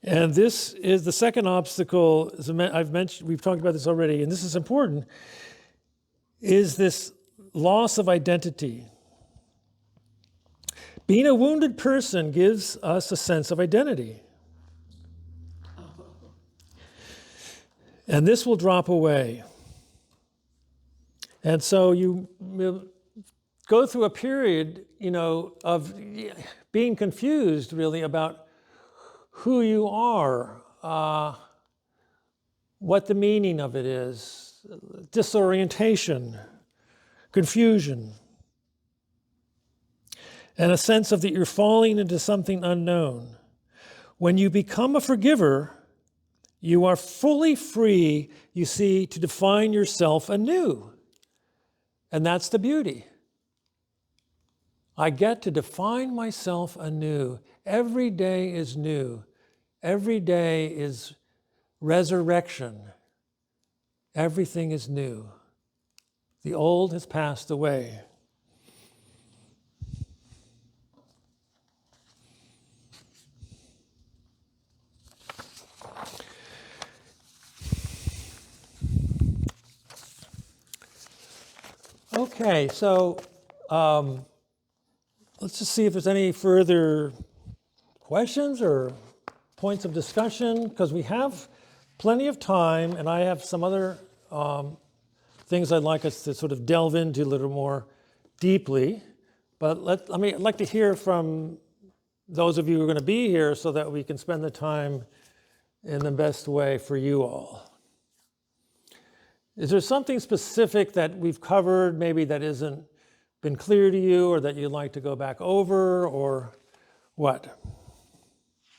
And this is the second obstacle, as I've mentioned, we've talked about this already, and this is important, is this loss of identity. Being a wounded person gives us a sense of identity. And this will drop away. And so you go through a period, of being confused really about who you are, what the meaning of it is, disorientation, confusion, and a sense of that you're falling into something unknown. When you become a forgiver, you are fully free, you see, to define yourself anew. And that's the beauty. I get to define myself anew. Every day is new. Every day is resurrection. Everything is new. The old has passed away. Okay, so let's just see if there's any further questions or points of discussion, because we have plenty of time, and I have some other things I'd like us to sort of delve into a little more deeply. But I'd like to hear from those of you who are going to be here so that we can spend the time in the best way for you all. Is there something specific that we've covered, maybe that isn't been clear to you, or that you'd like to go back over, or what?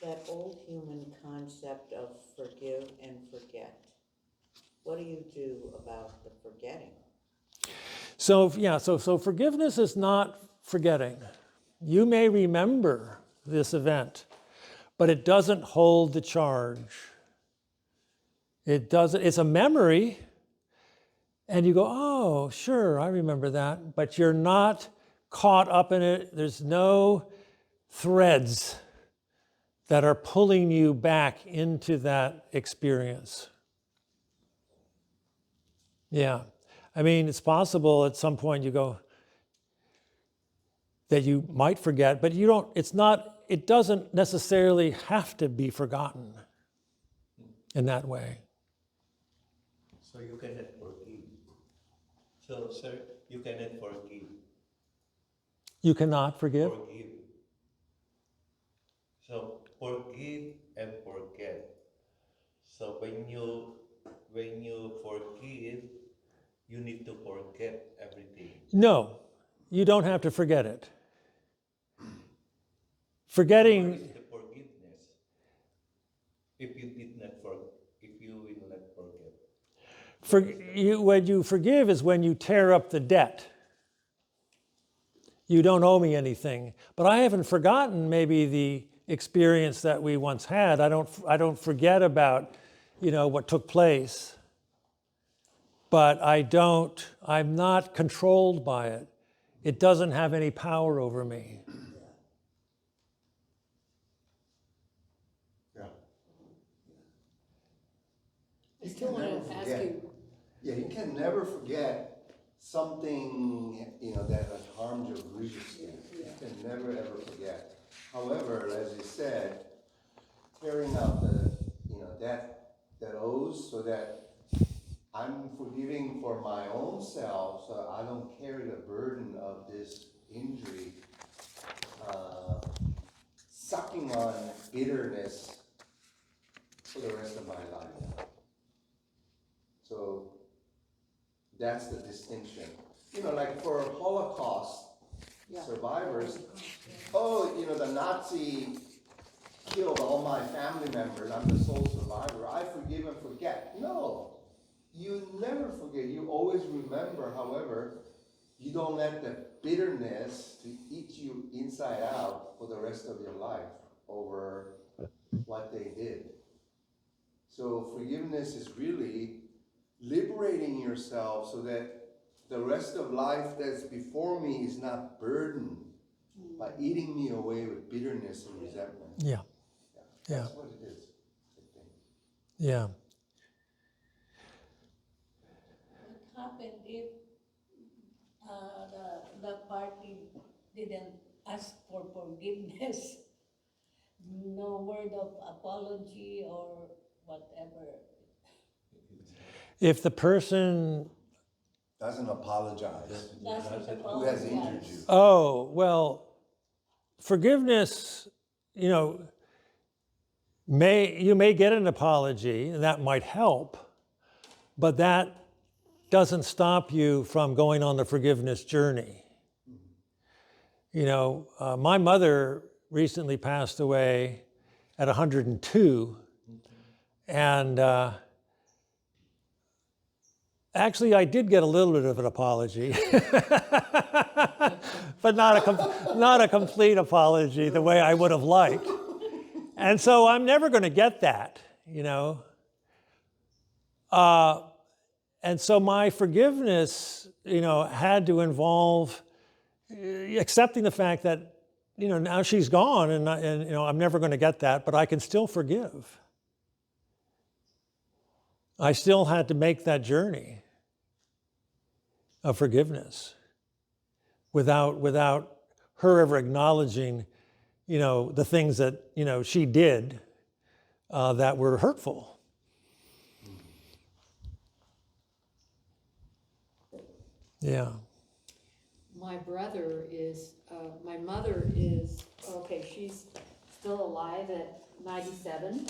That old human concept of forgive and forget. What do you do about the forgetting? So forgiveness is not forgetting. You may remember this event, but it doesn't hold the charge. It's a memory. And you go, oh, sure, I remember that. But you're not caught up in it. There's no threads that are pulling you back into that experience. Yeah. I mean, it's possible at some point you go, that you might forget, but it doesn't necessarily have to be forgotten in that way. So you cannot forgive. So, sir, you cannot forgive. You cannot forgive? Forgive. So, forgive and forget. So, when you forgive, you need to forget everything. No, you don't have to forget it. Where Forgetting, is the forgiveness? If you will not forget. when you forgive is when you tear up the debt. You don't owe me anything. But I haven't forgotten maybe the experience that we once had. I don't forget about, what took place. But I'm not controlled by it. It doesn't have any power over me. I still want to ask you, Yeah, you can never forget something, that has harmed you grievously. You can never ever forget. However, as you said, tearing out that owes, so that I'm forgiving for my own self, so I don't carry the burden of this injury, sucking on bitterness for the rest of my life. So that's the distinction. Like for Holocaust, survivors, oh, you know, the Nazi killed all my family members, I'm the sole survivor, I forgive and forget. No, you never forget, you always remember. However, you don't let the bitterness to eat you inside out for the rest of your life over what they did. So forgiveness is really liberating yourself so that the rest of life that's before me is not burdened by eating me away with bitterness and resentment. Yeah. Yeah. That's what it is, I think. Yeah. What happened if the party didn't ask for forgiveness? No word of apology or whatever. If the person, Doesn't apologize. Doesn't Who has injured apologize. you? oh, well, forgiveness, you know, you may get an apology, and that might help, but that doesn't stop you from going on the forgiveness journey. You know, my mother recently passed away at 102, and actually I did get a little bit of an apology, but not a complete apology the way I would have liked. And so I'm never going to get that, you know. And so my forgiveness, you know, had to involve accepting the fact that, you know, now she's gone, and you know, I'm never going to get that, but I can still forgive. I still had to make that journey of forgiveness without her ever acknowledging, you know, the things that, you know, she did that were hurtful. Yeah. My brother is, my mother is, okay, she's still alive at 97.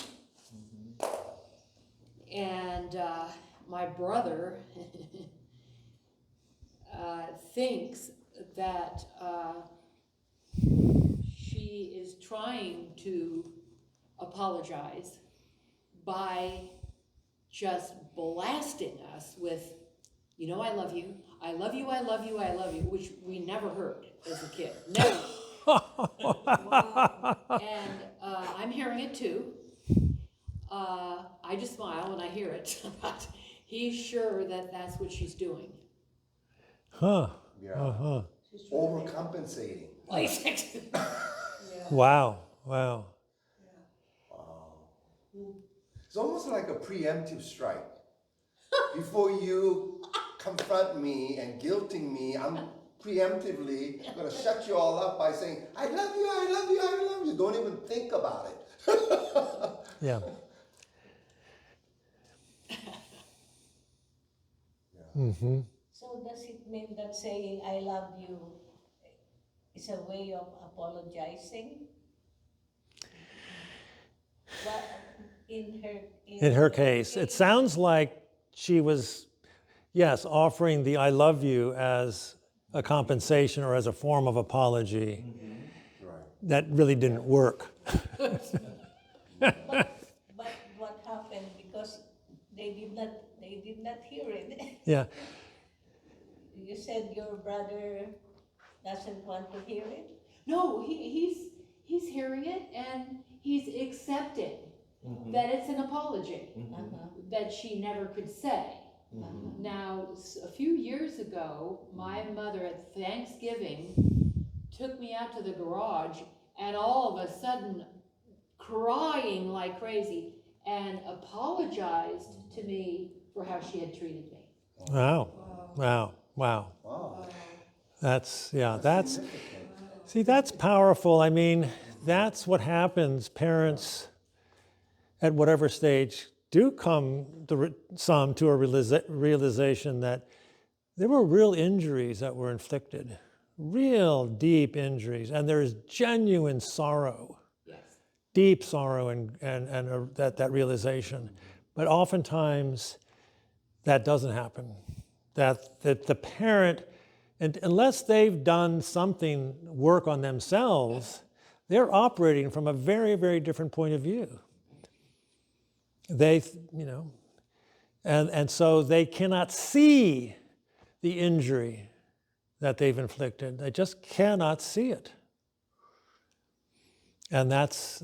And my brother thinks that she is trying to apologize by just blasting us with, you know, I love you, I love you, I love you, I love you, which we never heard as a kid, never. And I'm hearing it too. I just smile when I hear it, but he's sure that that's what she's doing. Huh. Yeah. Uh-huh. Overcompensating. Wow. Wow. It's almost like a preemptive strike. Before you confront me and guilting me, I'm preemptively going to shut you all up by saying, I love you, I love you, I love you. Don't even think about it. Yeah. Mm-hmm. So does it mean that saying I love you is a way of apologizing? Well, In her case, it sounds like she was, yes, offering the I love you as a compensation or as a form of apology. Right. That really didn't work. But what happened, because they did not hear it. Yeah. You said your brother doesn't want to hear it? No, he's hearing it and he's accepting that it's an apology that she never could say. Now, a few years ago, my mother at Thanksgiving took me out to the garage and all of a sudden crying like crazy and apologized to me for how she had treated me. Wow. Wow. Wow. Wow. That's see, that's powerful. I mean, that's what happens. Parents at whatever stage do come some to a realization that there were real injuries that were inflicted, real deep injuries, and there is genuine sorrow, Yes. deep sorrow, and that realization. But oftentimes that doesn't happen. That the parent And unless they've done something, work on themselves, they're operating from a very, very different point of view. They, you know, and so they cannot see the injury that they've inflicted. They just cannot see it. And that's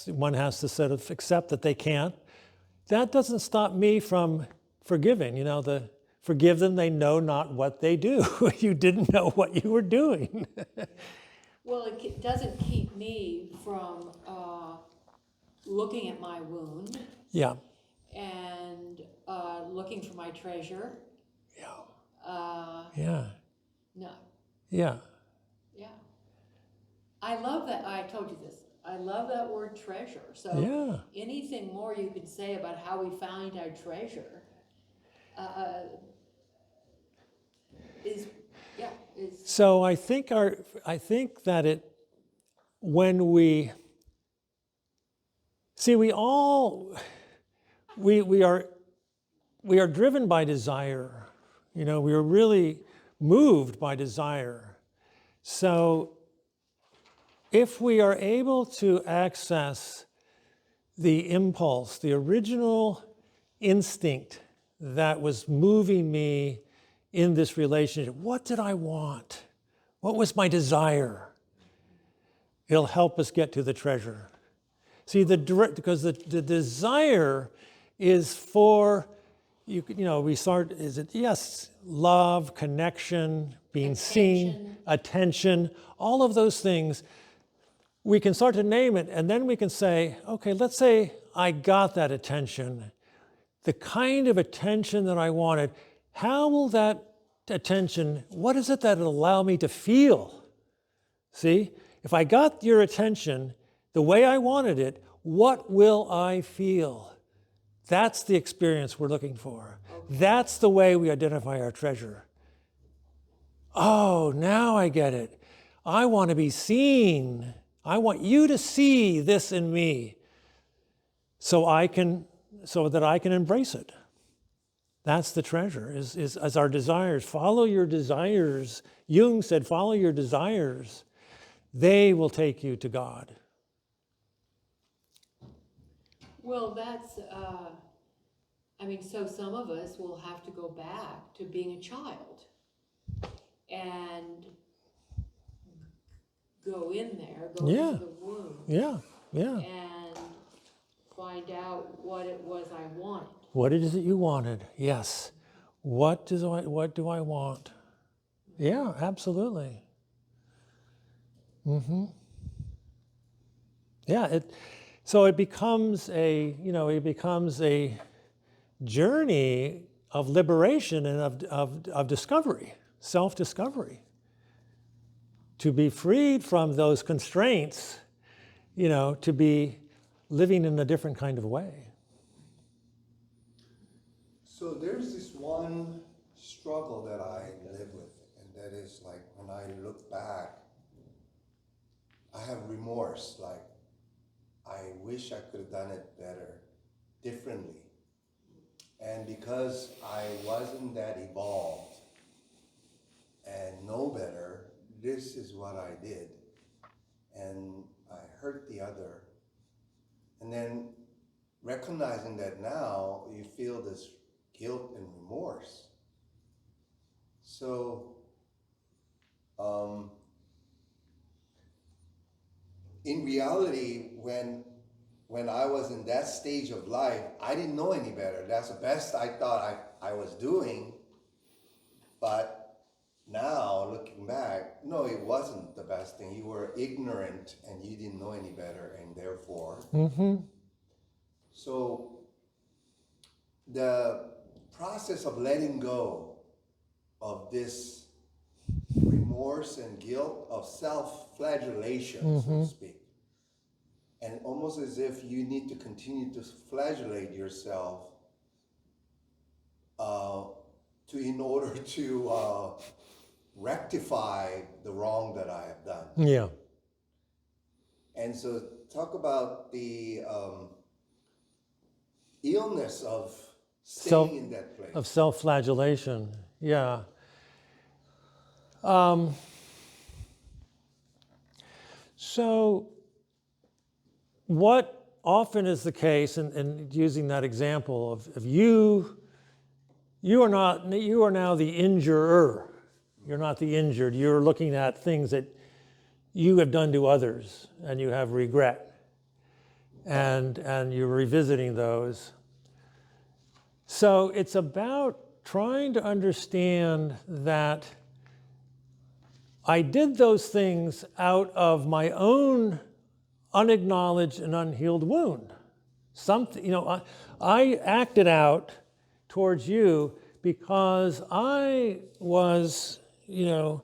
one has to sort of accept that they can't. That doesn't stop me from forgiving. You know, forgive them, they know not what they do. You didn't know what you were doing. Well, it doesn't keep me from looking at my wound Yeah, and looking for my treasure. yeah, No, yeah. yeah. I love that. I told you this. I love that word treasure. So Yeah. anything more you could say about how we find our treasure is. So I think that when we see, we are driven by desire. You know, we are really moved by desire. So if we are able to access the impulse, the original instinct that was moving me in this relationship, what did I want? What was my desire? It'll help us get to the treasure. See, because the desire is for, you know, love, connection, being seen, attention, all of those things. We can start to name it, and then we can say, okay, let's say I got that attention, the kind of attention that I wanted. How will that attention, what is it that will allow me to feel? See, if I got your attention the way I wanted it, what will I feel? That's the experience we're looking for. That's the way we identify our treasure. Oh, now I get it. I want to be seen. I want you to see this in me so that I can embrace it. That's the treasure, is our desires. Follow your desires. Jung said, follow your desires. They will take you to God. Well, that's, so some of us will have to go back to being a child and go in there, go into the womb. Yeah. And find out what it was I wanted. What is it you wanted? Yes. What do I want? Yeah, absolutely. Mm-hmm. Yeah, so it becomes a journey of liberation and of discovery, self-discovery. To be freed from those constraints, to be living in a different kind of way. So there's this one struggle that I live with, and that is like when I look back, I have remorse, like I wish I could have done it better, differently. And because I wasn't that evolved and know better, this is what I did. And I hurt the other. And then recognizing that now, you feel this guilt and remorse. So, in reality, when I was in that stage of life, I didn't know any better. That's the best I thought I was doing. But now, looking back, no, it wasn't the best thing. You were ignorant and you didn't know any better, and therefore. Mm-hmm. So, the process of letting go of this remorse and guilt, of self-flagellation, so to speak, and almost as if you need to continue to flagellate yourself in order to rectify the wrong that I have done. Yeah. And so talk about the illness of staying in that place. Of self-flagellation, yeah. So what often is the case, and using that example of you are now the injurer. You're not the injured. You're looking at things that you have done to others and you have regret. And you're revisiting those. So it's about trying to understand that I did those things out of my own unacknowledged and unhealed wound. Something, I acted out towards you because I was, in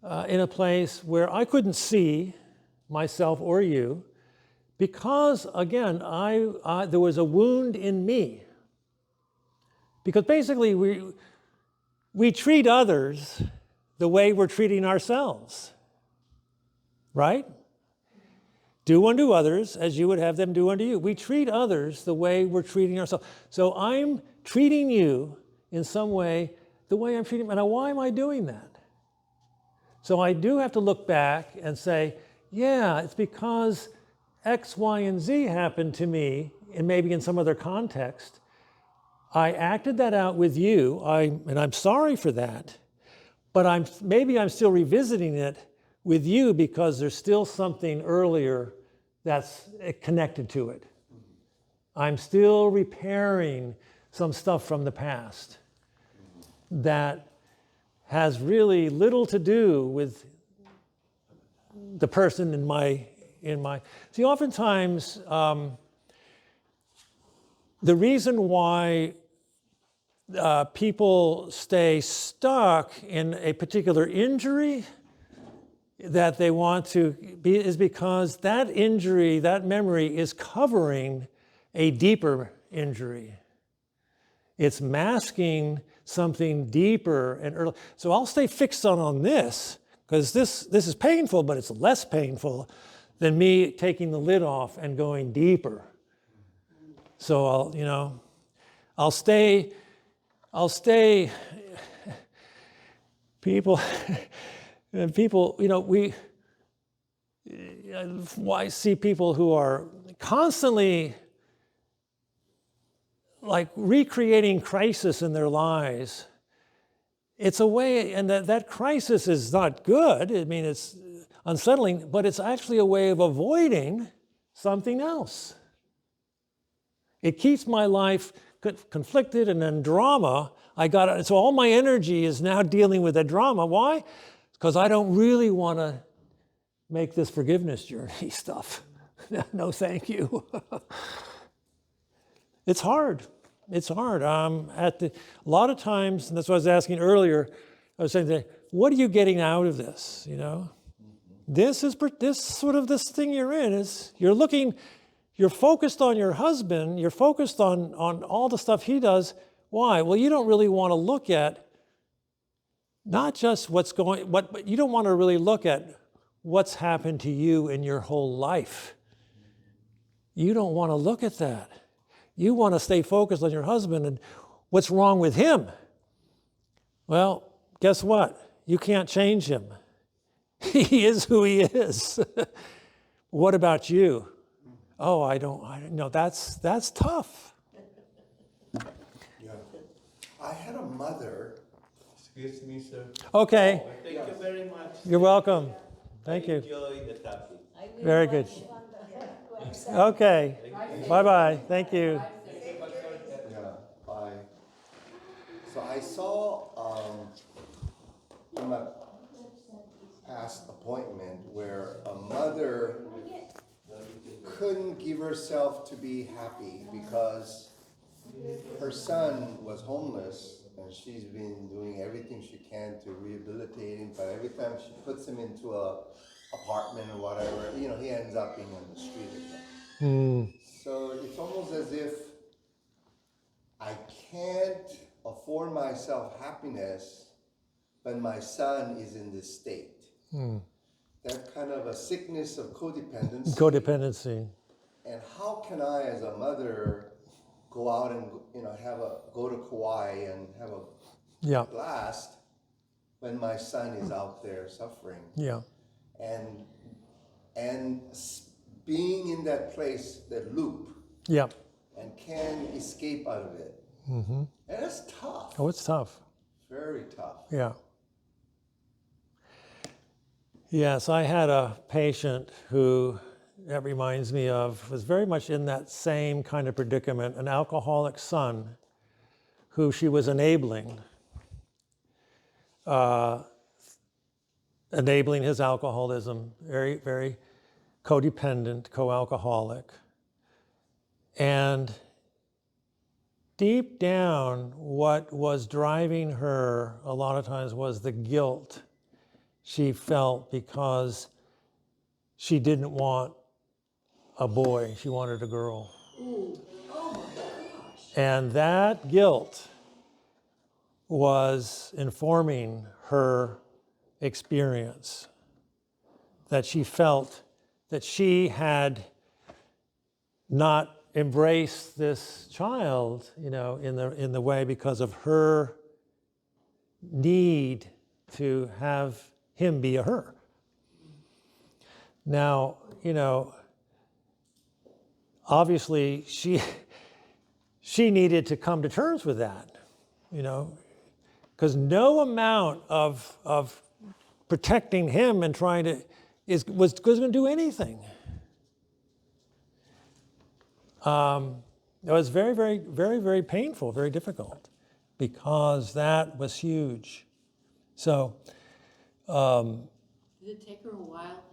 a place where I couldn't see myself or you, because again, there was a wound in me. Because basically, we treat others the way we're treating ourselves, right? Do unto others as you would have them do unto you. We treat others the way we're treating ourselves. So I'm treating you in some way the way I'm treating, and why am I doing that? So I do have to look back and say, yeah, it's because X, Y, and Z happened to me, and maybe in some other context. I acted that out with you, and I'm sorry for that, but maybe I'm still revisiting it with you because there's still something earlier that's connected to it. I'm still repairing some stuff from the past that has really little to do with the person in my. See, oftentimes, the reason why people stay stuck in a particular injury that they want to be is because that injury, that memory is covering a deeper injury. It's masking something deeper and early. So I'll stay fixed on this because this is painful, but it's less painful than me taking the lid off and going deeper. So I'll stay, people, I see people who are constantly like recreating crisis in their lives. It's a way, and that crisis is not good. I mean, it's unsettling, but it's actually a way of avoiding something else. It keeps my life conflicted and in drama. So all my energy is now dealing with that drama. Why? Because I don't really want to make this forgiveness journey stuff. No, thank you. It's hard. It's hard. A lot of times, and that's what I was asking earlier, I was saying, what are you getting out of this? This thing you're in is you're focused on your husband, you're focused on all the stuff he does. Why? Well, you don't really want to look at not just but you don't want to really look at what's happened to you in your whole life. You don't want to look at that. You want to stay focused on your husband and what's wrong with him. Well, guess what? You can't change him. He is who he is. What about you? Oh, I don't know. That's tough. Yeah. I had a mother. Excuse me, sir. Okay. Thank you very much. You're welcome. Thank you. Enjoy the topic. I will Very watch good. on the website. Okay. Bye-bye. Thank you. Yeah, bye. So I saw in my past appointment where a mother couldn't give herself to be happy because her son was homeless and she's been doing everything she can to rehabilitate him, but every time she puts him into a apartment or whatever, he ends up being on the street again. So it's almost as if I can't afford myself happiness when my son is in this state. That kind of a sickness of codependency. Codependency. And how can I, as a mother, go out and go to Kauai and have a blast when my son is out there suffering. Yeah. And being in that place, that loop, Yeah. and can't escape out of it. Mm-hmm. And that's tough. Oh, it's tough. Very tough. Yeah. Yes, I had a patient who, that reminds me of, was very much in that same kind of predicament, an alcoholic son who she was enabling his alcoholism, very, very codependent, co-alcoholic. And deep down, what was driving her a lot of times was the guilt she felt because she didn't want a boy, she wanted a girl. Ooh, oh my gosh. And that guilt was informing her experience, that she felt that she had not embraced this child, you know, in the way because of her need to have him be a her. Now, you know, obviously she needed to come to terms with that, you know, because no amount of protecting him and trying to was going to do anything. It was very, very, very, very painful, very difficult, because that was huge. So, Did it take her a while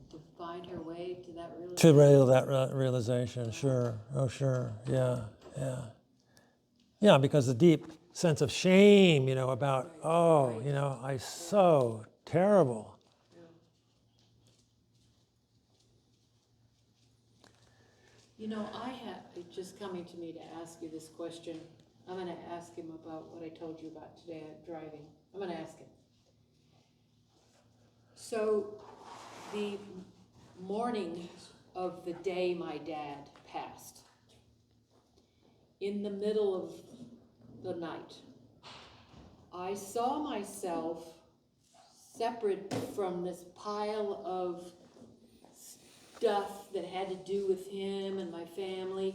to find her way to that realization? that realization, sure, oh sure, yeah, yeah. Yeah, because the deep sense of shame, you know, about, oh, you know, I so terrible. You know, it's just coming to me to ask you this question. I'm gonna ask him about what I told you about today at driving. I'm gonna ask him. So, the morning of the day my dad passed, in the middle of the night, I saw myself separate from this pile of stuff that had to do with him and my family,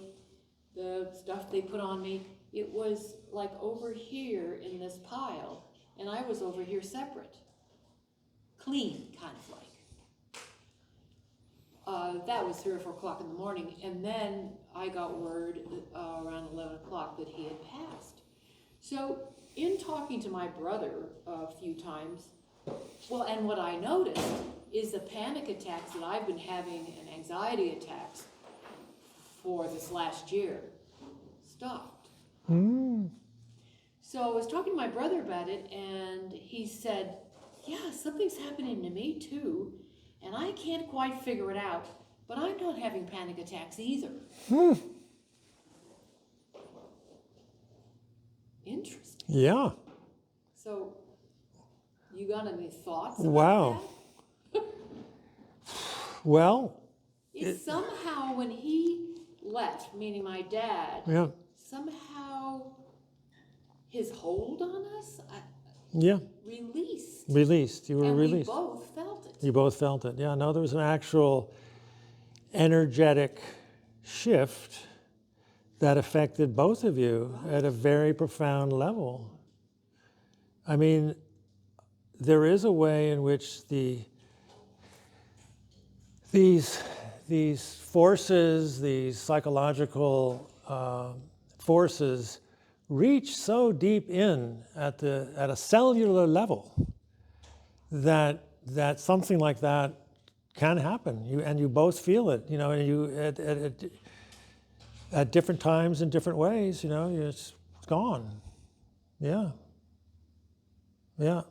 the stuff they put on me. It was like over here in this pile, and I was over here separate. Clean, kind of like. That was 3 or 4 o'clock in the morning, and then I got word around 11 o'clock that he had passed. So, in talking to my brother a few times, well, and what I noticed is the panic attacks that I've been having and anxiety attacks for this last year stopped. Mm. So I was talking to my brother about it, and he said, yeah, something's happening to me too, and I can't quite figure it out, but I'm not having panic attacks either. Interesting. Yeah. So, you got any thoughts Wow. about that? Well, It's somehow when he left, meaning my dad, yeah, somehow his hold on us yeah, released. released. You were And released. we both felt it. You both felt it. Yeah, no, there was an actual energetic shift that affected both of you at a very profound level. I mean, there is a way in which these forces, these psychological forces, reach so deep in at a cellular level that something like that can happen. You both feel it, you know, and you at different times in different ways, you know, it's gone. Yeah. Yeah.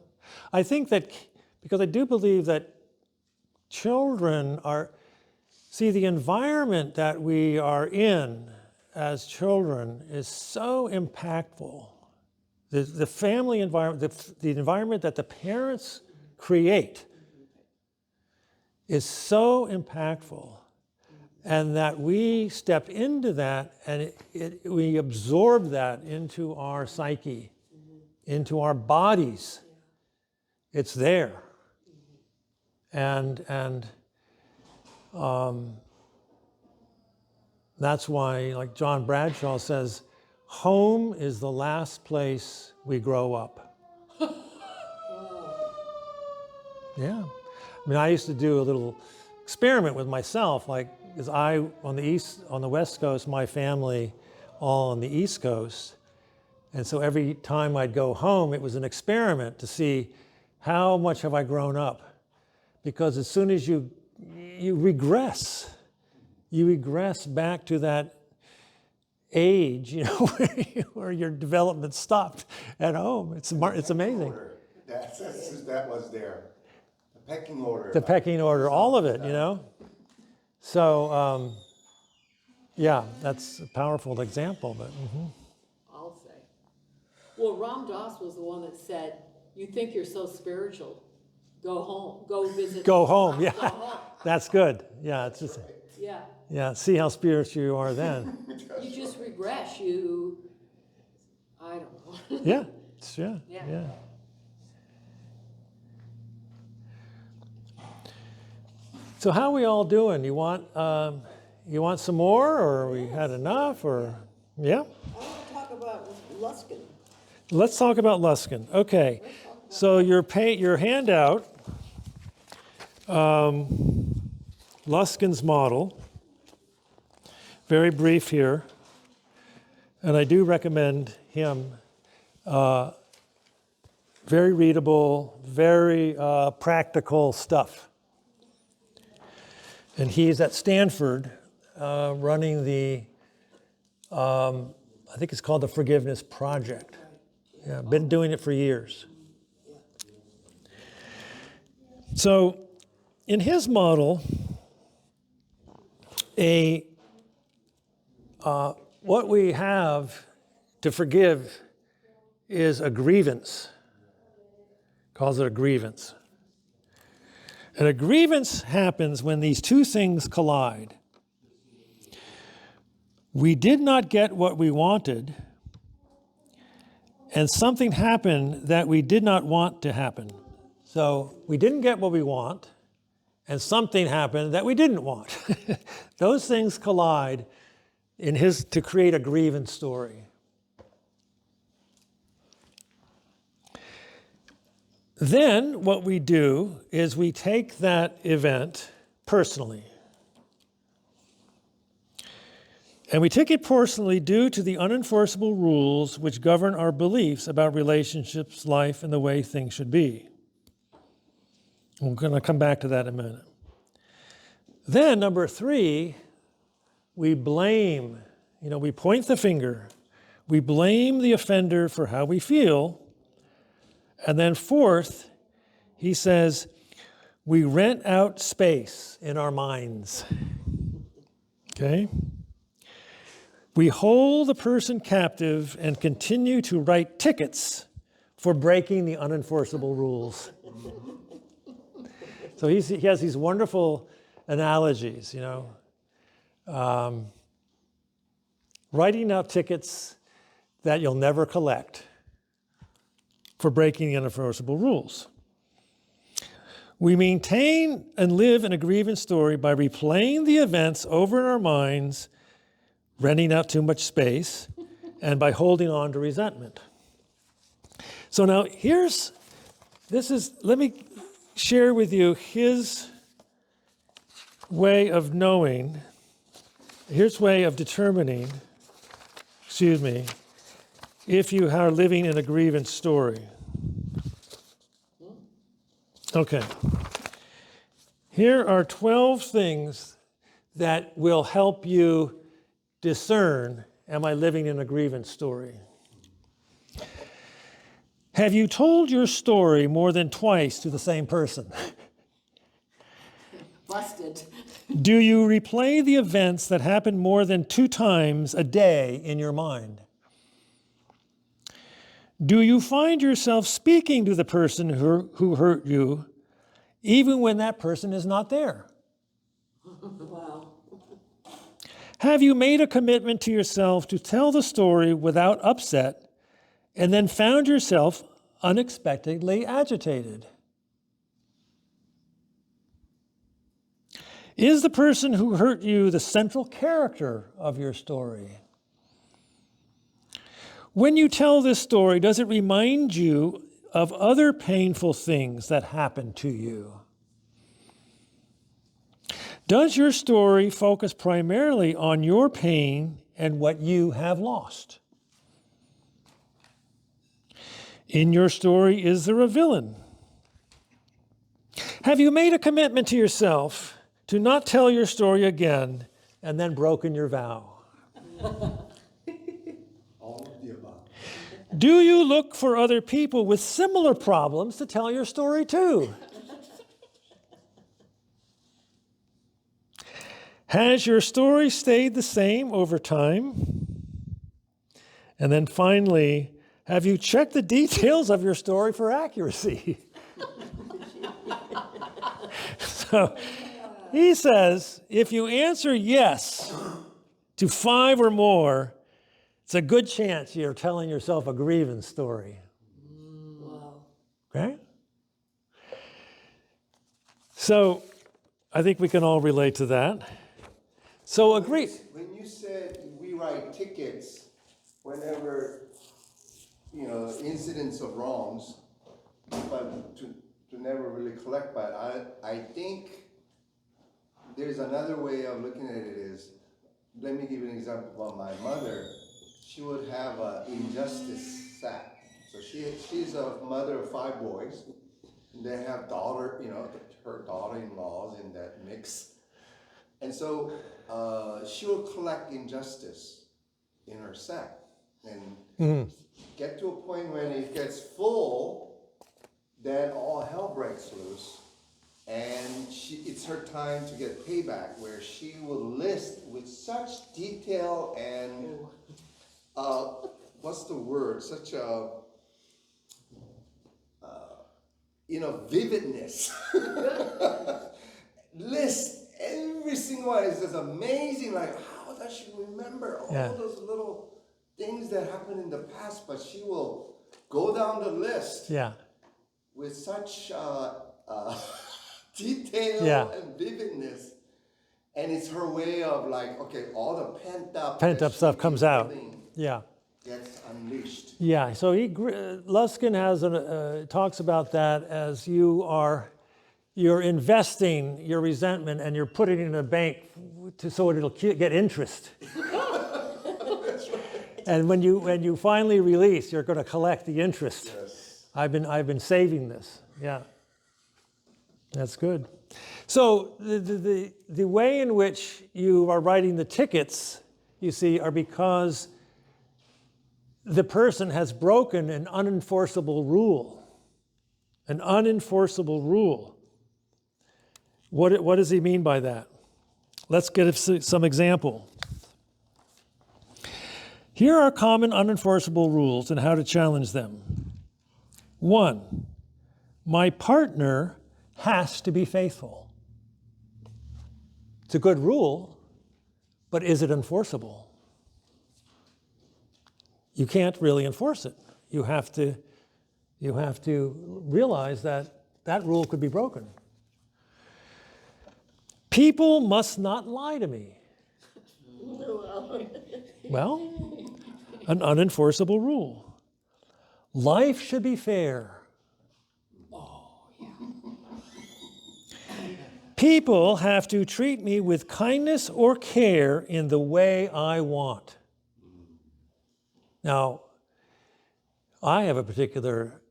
I think that, because I do believe that children the environment that we are in as children is so impactful. The family environment, the environment that the parents create is so impactful, and that we step into that and we absorb that into our psyche, into our bodies. It's there. And that's why, like John Bradshaw says, home is the last place we grow up. Yeah. I mean, I used to do a little experiment with myself, like, because on the West Coast, my family all on the East Coast. And so every time I'd go home, it was an experiment to see how much have I grown up. Because as soon as you regress back to that age, where your development stopped at home. It's amazing. That was there. The pecking order. The pecking order, all of it, So, yeah, that's a powerful example. But I'll say. Well, Ram Dass was the one that said, "You think you're so spiritual? Go home. Go visit. Go home. Yeah, Go home." that's good. Yeah, it's just Yeah. see how spiritual you are then. You just regress. I don't know. Yeah, Yeah. yeah. So how are we all doing? You want some more, or we had enough, or yeah? I want to talk about Luskin. Let's talk about Luskin. Okay, so your handout, Luskin's model, very brief here, and I do recommend him. Very readable, very practical stuff. And he's at Stanford running I think it's called the Forgiveness Project. Yeah, been doing it for years. So in his model, what we have to forgive is a grievance. Calls it a grievance. And a grievance happens when these two things collide. We did not get what we wanted, and something happened that we did not want to happen. So we didn't get what we want, and something happened that we didn't want. Those things collide to create a grievance story. Then what we do is we take that event personally. And we take it personally due to the unenforceable rules which govern our beliefs about relationships, life, and the way things should be. We're going to come back to that in a minute. Then, number 3, we blame. We point the finger. We blame the offender for how we feel. And then 4th, he says, we rent out space in our minds. Okay? We hold the person captive and continue to write tickets for breaking the unenforceable rules. So he has these wonderful analogies, writing out tickets that you'll never collect for breaking the unenforceable rules. We maintain and live in a grievance story by replaying the events over in our minds, renting out too much space, and by holding on to resentment. So now let me share with you his way of knowing, his way of determining, if you are living in a grievance story. Okay. Here are 12 things that will help you discern, am I living in a grievance story? Have you told your story more than twice to the same person? Busted. Do you replay the events that happen more than 2 times a day in your mind? Do you find yourself speaking to the person who hurt you, even when that person is not there? Wow. Have you made a commitment to yourself to tell the story without upset, and then found yourself unexpectedly agitated? Is the person who hurt you the central character of your story? When you tell this story, does it remind you of other painful things that happened to you? Does your story focus primarily on your pain and what you have lost? In your story, is there a villain? Have you made a commitment to yourself to not tell your story again and then broken your vow? All of the above. Do you look for other people with similar problems to tell your story to? Has your story stayed the same over time? And then finally, have you checked the details of your story for accuracy? So he says, if you answer yes to 5 or more, it's a good chance you're telling yourself a grievance story. Wow. Okay? So I think we can all relate to that. So agree. When you said we write tickets whenever, incidents of wrongs, but to never really collect, but I think there's another way of looking at it is, let me give you an example about my mother. She would have an injustice sack. So she's a mother of 5 boys. And they have her daughter-in-laws in that mix. And so she will collect injustice in her sack and get to a point when it gets full, then all hell breaks loose. And it's her time to get payback, where she will list with such detail and, what's the word? Such a, vividness. List every single one. It's just amazing, like, how does she remember all those little things that happened in the past? But she will go down the list with such detail and vividness. And it's her way of like, okay, all the pent up stuff comes out. Gets unleashed. Yeah, so Luskin talks about that as you're investing your resentment and you're putting it in a bank so it'll get interest. That's right. And when you finally release, you're going to collect the interest. Yes. I've been saving this. Yeah, that's good. So the way in which you are writing the tickets, you see, are because the person has broken an unenforceable rule. An unenforceable rule. What does he mean by that? Let's get some example. Here are common unenforceable rules and how to challenge them. 1, my partner has to be faithful. It's a good rule, but is it enforceable? You can't really enforce it. You have to realize that rule could be broken. People must not lie to me. Well, an unenforceable rule. Life should be fair. People have to treat me with kindness or care in the way I want. Now, I have a particular,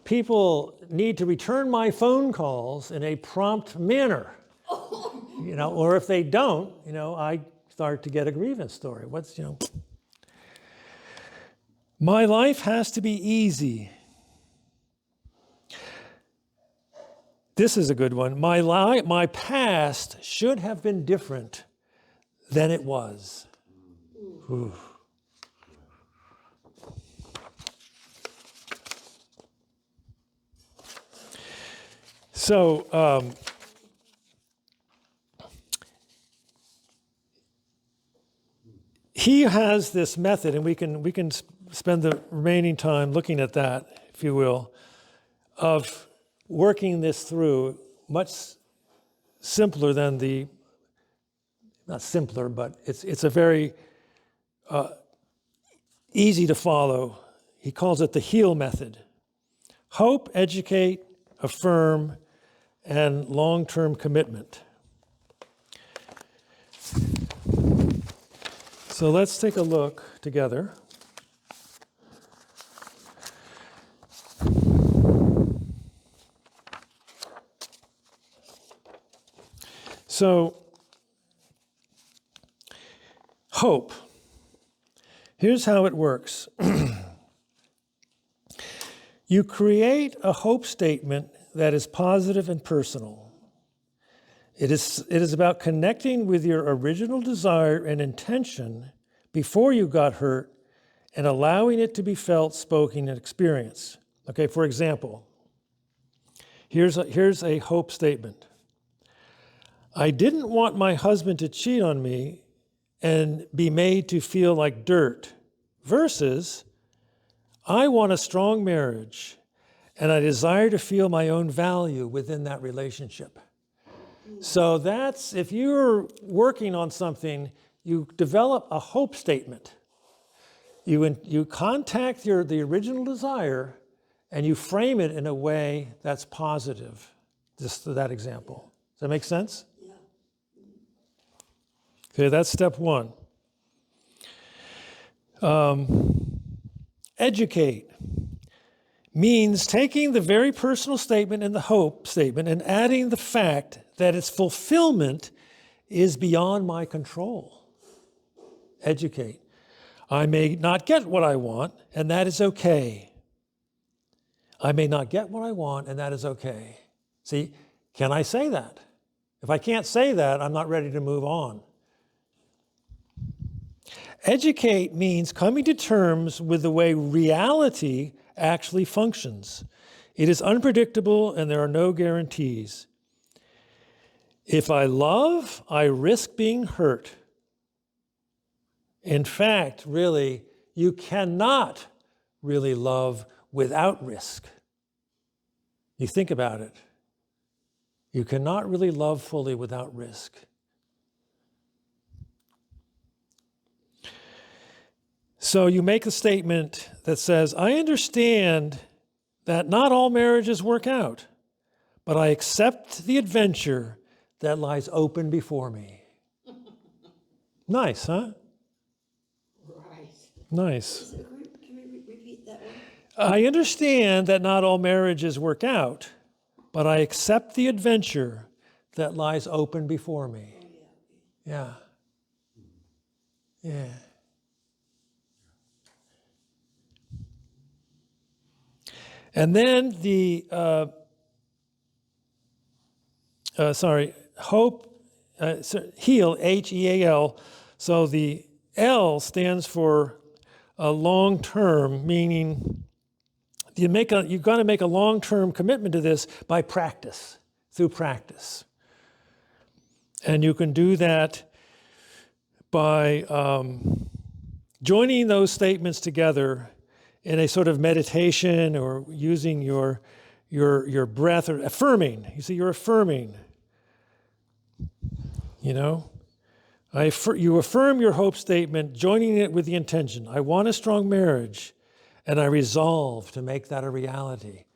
people need to return my phone calls in a prompt manner. Or if they don't, I start to get a grievance story. My life has to be easy. This is a good one. My past should have been different than it was. Ooh. So, he has this method, and we can spend the remaining time looking at that, if you will, of working this through much simpler than not simpler, but it's a very easy to follow. He calls it the HEAL method. Hope, educate, affirm, and long-term commitment. So let's take a look together. So, hope. Here's how it works. You create a hope statement that is positive and personal. It is about connecting with your original desire and intention before you got hurt and allowing it to be felt, spoken, and experienced. Okay, for example, here's a hope statement. I didn't want my husband to cheat on me and be made to feel like dirt, versus I want a strong marriage and I desire to feel my own value within that relationship. So that's, if you're working on something, you develop a hope statement. You contact the original desire and you frame it in a way that's positive. Just that example. Does that make sense? Yeah. Okay, that's step one. Educate means taking the very personal statement and the hope statement and adding the fact that its fulfillment is beyond my control. Educate. I may not get what I want, and that is okay. I may not get what I want, and that is okay. See, can I say that? If I can't say that, I'm not ready to move on. Educate means coming to terms with the way reality actually functions. It is unpredictable and there are no guarantees. If I love, I risk being hurt. In fact, really, you cannot really love without risk. You think about it. You cannot really love fully without risk. So you make a statement that says, I understand that not all marriages work out, but I accept the adventure that lies open before me. Nice, huh? Right. Nice. Can we repeat that one? I understand that not all marriages work out, but I accept the adventure that lies open before me. Yeah. Yeah. And then hope, heal, H-E-A-L. So the L stands for a long-term, meaning you've got to make a long-term commitment to this by practice, through practice. And you can do that by joining those statements together in a sort of meditation or using your breath or affirming. You see, you're affirming. You know? You affirm your hope statement, joining it with the intention. I want a strong marriage, and I resolve to make that a reality.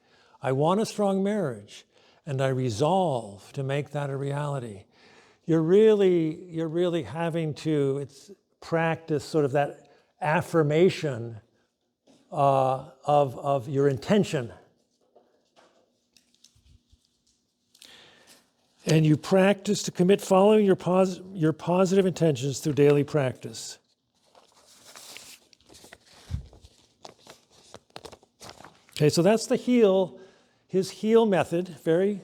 I want a strong marriage, and I resolve to make that a reality. You're really having to practice sort of that affirmation of your intention. And you practice to commit following your positive intentions through daily practice. Okay, so that's his HEAL method, very,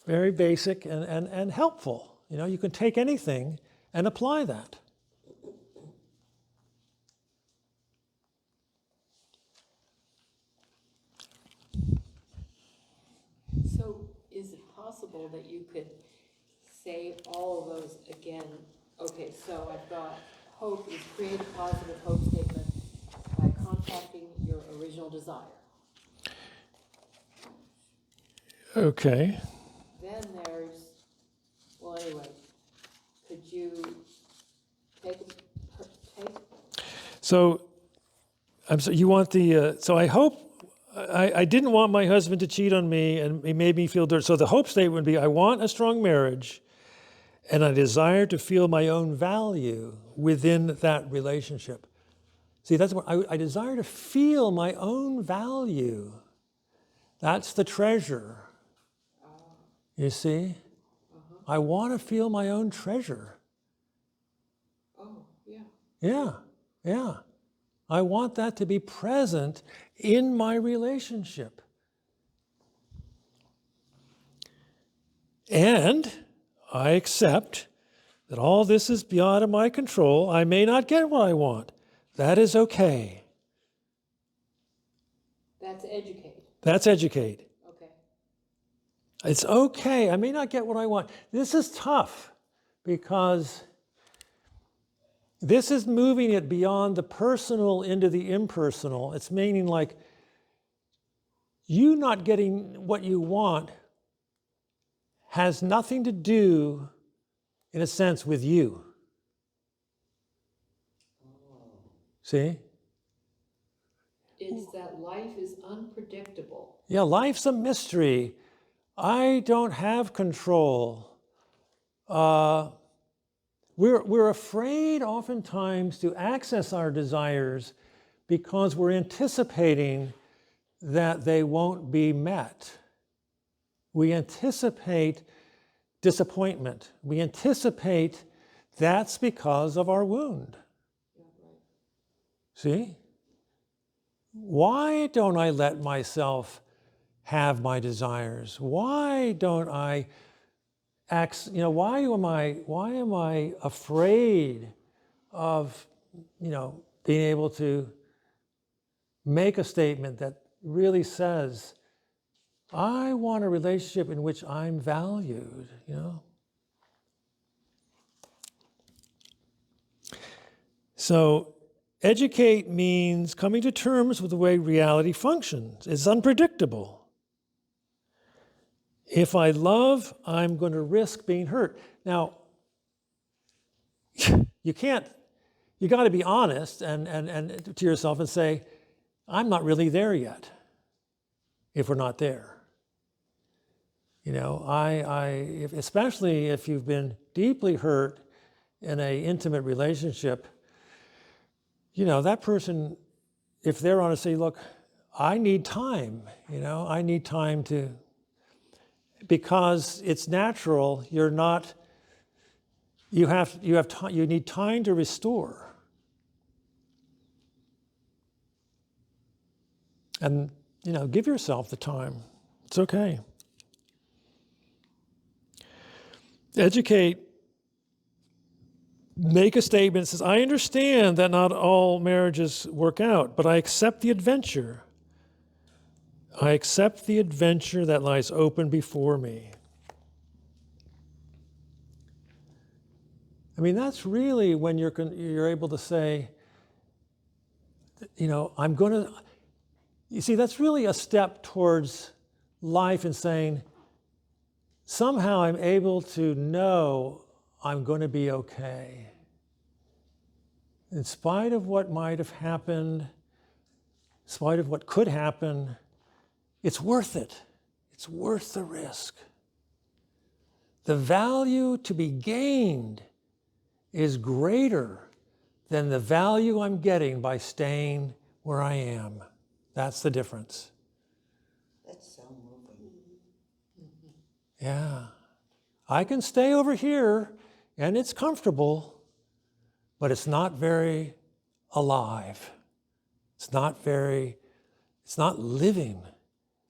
very basic and helpful. You know, you can take anything and apply that. So is it possible that you could say all of those again? Okay, so I've got hope is create a positive hope statement by contacting your original desire. Okay. Then there's So, you want the, so I hope, I didn't want my husband to cheat on me and it made me feel dirty. So the hope statement would be, I want a strong marriage and I desire to feel my own value within that relationship. See, that's what I desire to feel my own value. That's the treasure. You see? I want to feel my own treasure. Oh, yeah. Yeah, yeah. I want that to be present in my relationship. And I accept that all this is beyond my control. I may not get what I want. That is okay. That's educate. That's educate. Okay. It's okay. I may not get what I want. This is tough because this is moving it beyond the personal into the impersonal. It's meaning like you not getting what you want has nothing to do, in a sense, with you. See? It's that life is unpredictable. Yeah, life's a mystery. I don't have control. We're afraid oftentimes to access our desires because we're anticipating that they won't be met. We anticipate disappointment. We anticipate that's because of our wound. See? Why don't I let myself have my desires? Why don't I why am I afraid of, being able to make a statement that really says, I want a relationship in which I'm valued, So educate means coming to terms with the way reality functions. It's unpredictable. If I love, I'm going to risk being hurt. Now, you got to be honest and to yourself and say, I'm not really there yet, if we're not there. Especially if you've been deeply hurt in an intimate relationship, that person, if they're honest, say, look, I need time, I need time to, because it's natural, you need time to restore. And, give yourself the time. It's okay. Educate, make a statement that says, I understand that not all marriages work out, but I accept the adventure. I accept the adventure that lies open before me. I mean, that's really when you're able to say, I'm going to, you see, that's really a step towards life and saying, somehow I'm able to know I'm going to be okay. In spite of what might have happened, in spite of what could happen, it's worth it. It's worth the risk. The value to be gained is greater than the value I'm getting by staying where I am. That's the difference. That's so moving. Yeah. I can stay over here and it's comfortable, but it's not very alive. It's not living.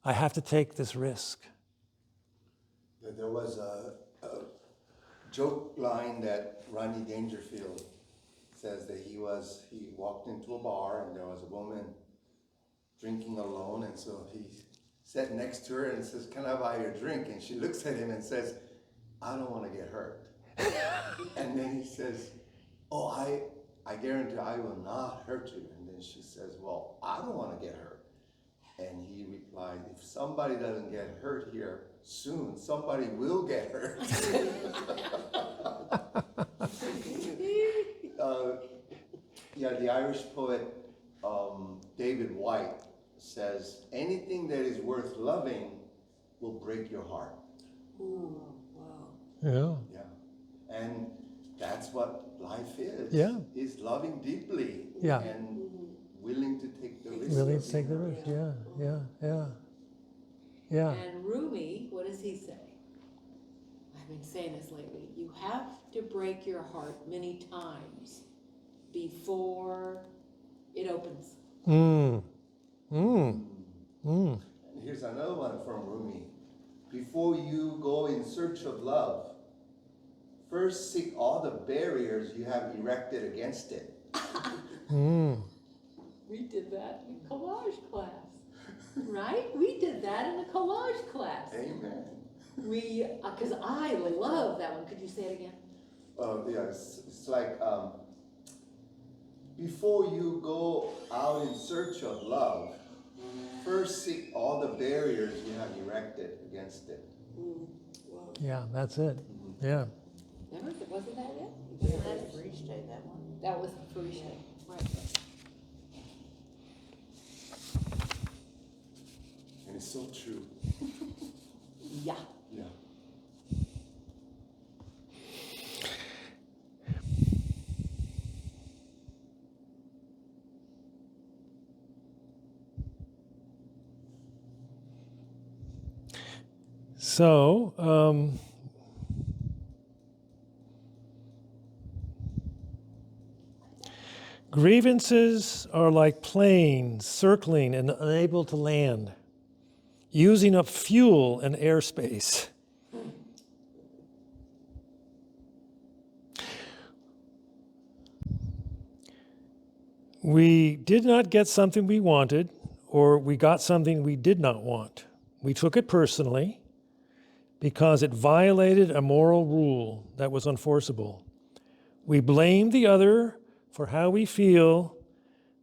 I have to take this risk. There was a joke line that Rodney Dangerfield says that he walked into a bar and there was a woman drinking alone, and so he sat next to her and says, can I buy you a drink? And she looks at him and says, I don't want to get hurt. And then he says, oh, I guarantee I will not hurt you. And then she says, well, I don't want to get hurt. And he replied, if somebody doesn't get hurt here soon, somebody will get hurt. the Irish poet David White says, anything that is worth loving will break your heart. Ooh, wow. Yeah. Yeah. And that's what life is. Yeah. Is loving deeply. Yeah. And willing to take the risk. Really of take the being risk. Yeah. And Rumi, what does he say? I've been saying this lately. You have to break your heart many times before it opens. Mm. And here's another one from Rumi. Before you go in search of love, first seek all the barriers you have erected against it. We did that in collage class, right? We did that in the collage class. Amen. We, because I love that one. Could you say it again? It's like before you go out in search of love, first seek all the barriers you have erected against it. Wow. Yeah, that's it. Yeah. Remember, wasn't that it? Wasn't that a free state, that one? That was Farisha, right? And it's so true. Yeah. Yeah. So, grievances are like planes circling and unable to land, using up fuel and airspace. We did not get something we wanted, or we got something we did not want. We took it personally because it violated a moral rule that was unforceable. We blame the other for how we feel,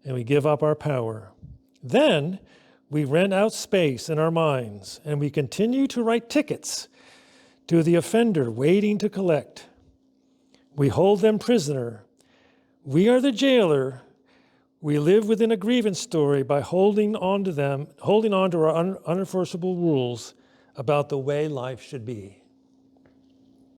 and we give up our power. Then we rent out space in our minds, and we continue to write tickets to the offender waiting to collect. We hold them prisoner. We are the jailer. We live within a grievance story by holding on to our unenforceable rules about the way life should be.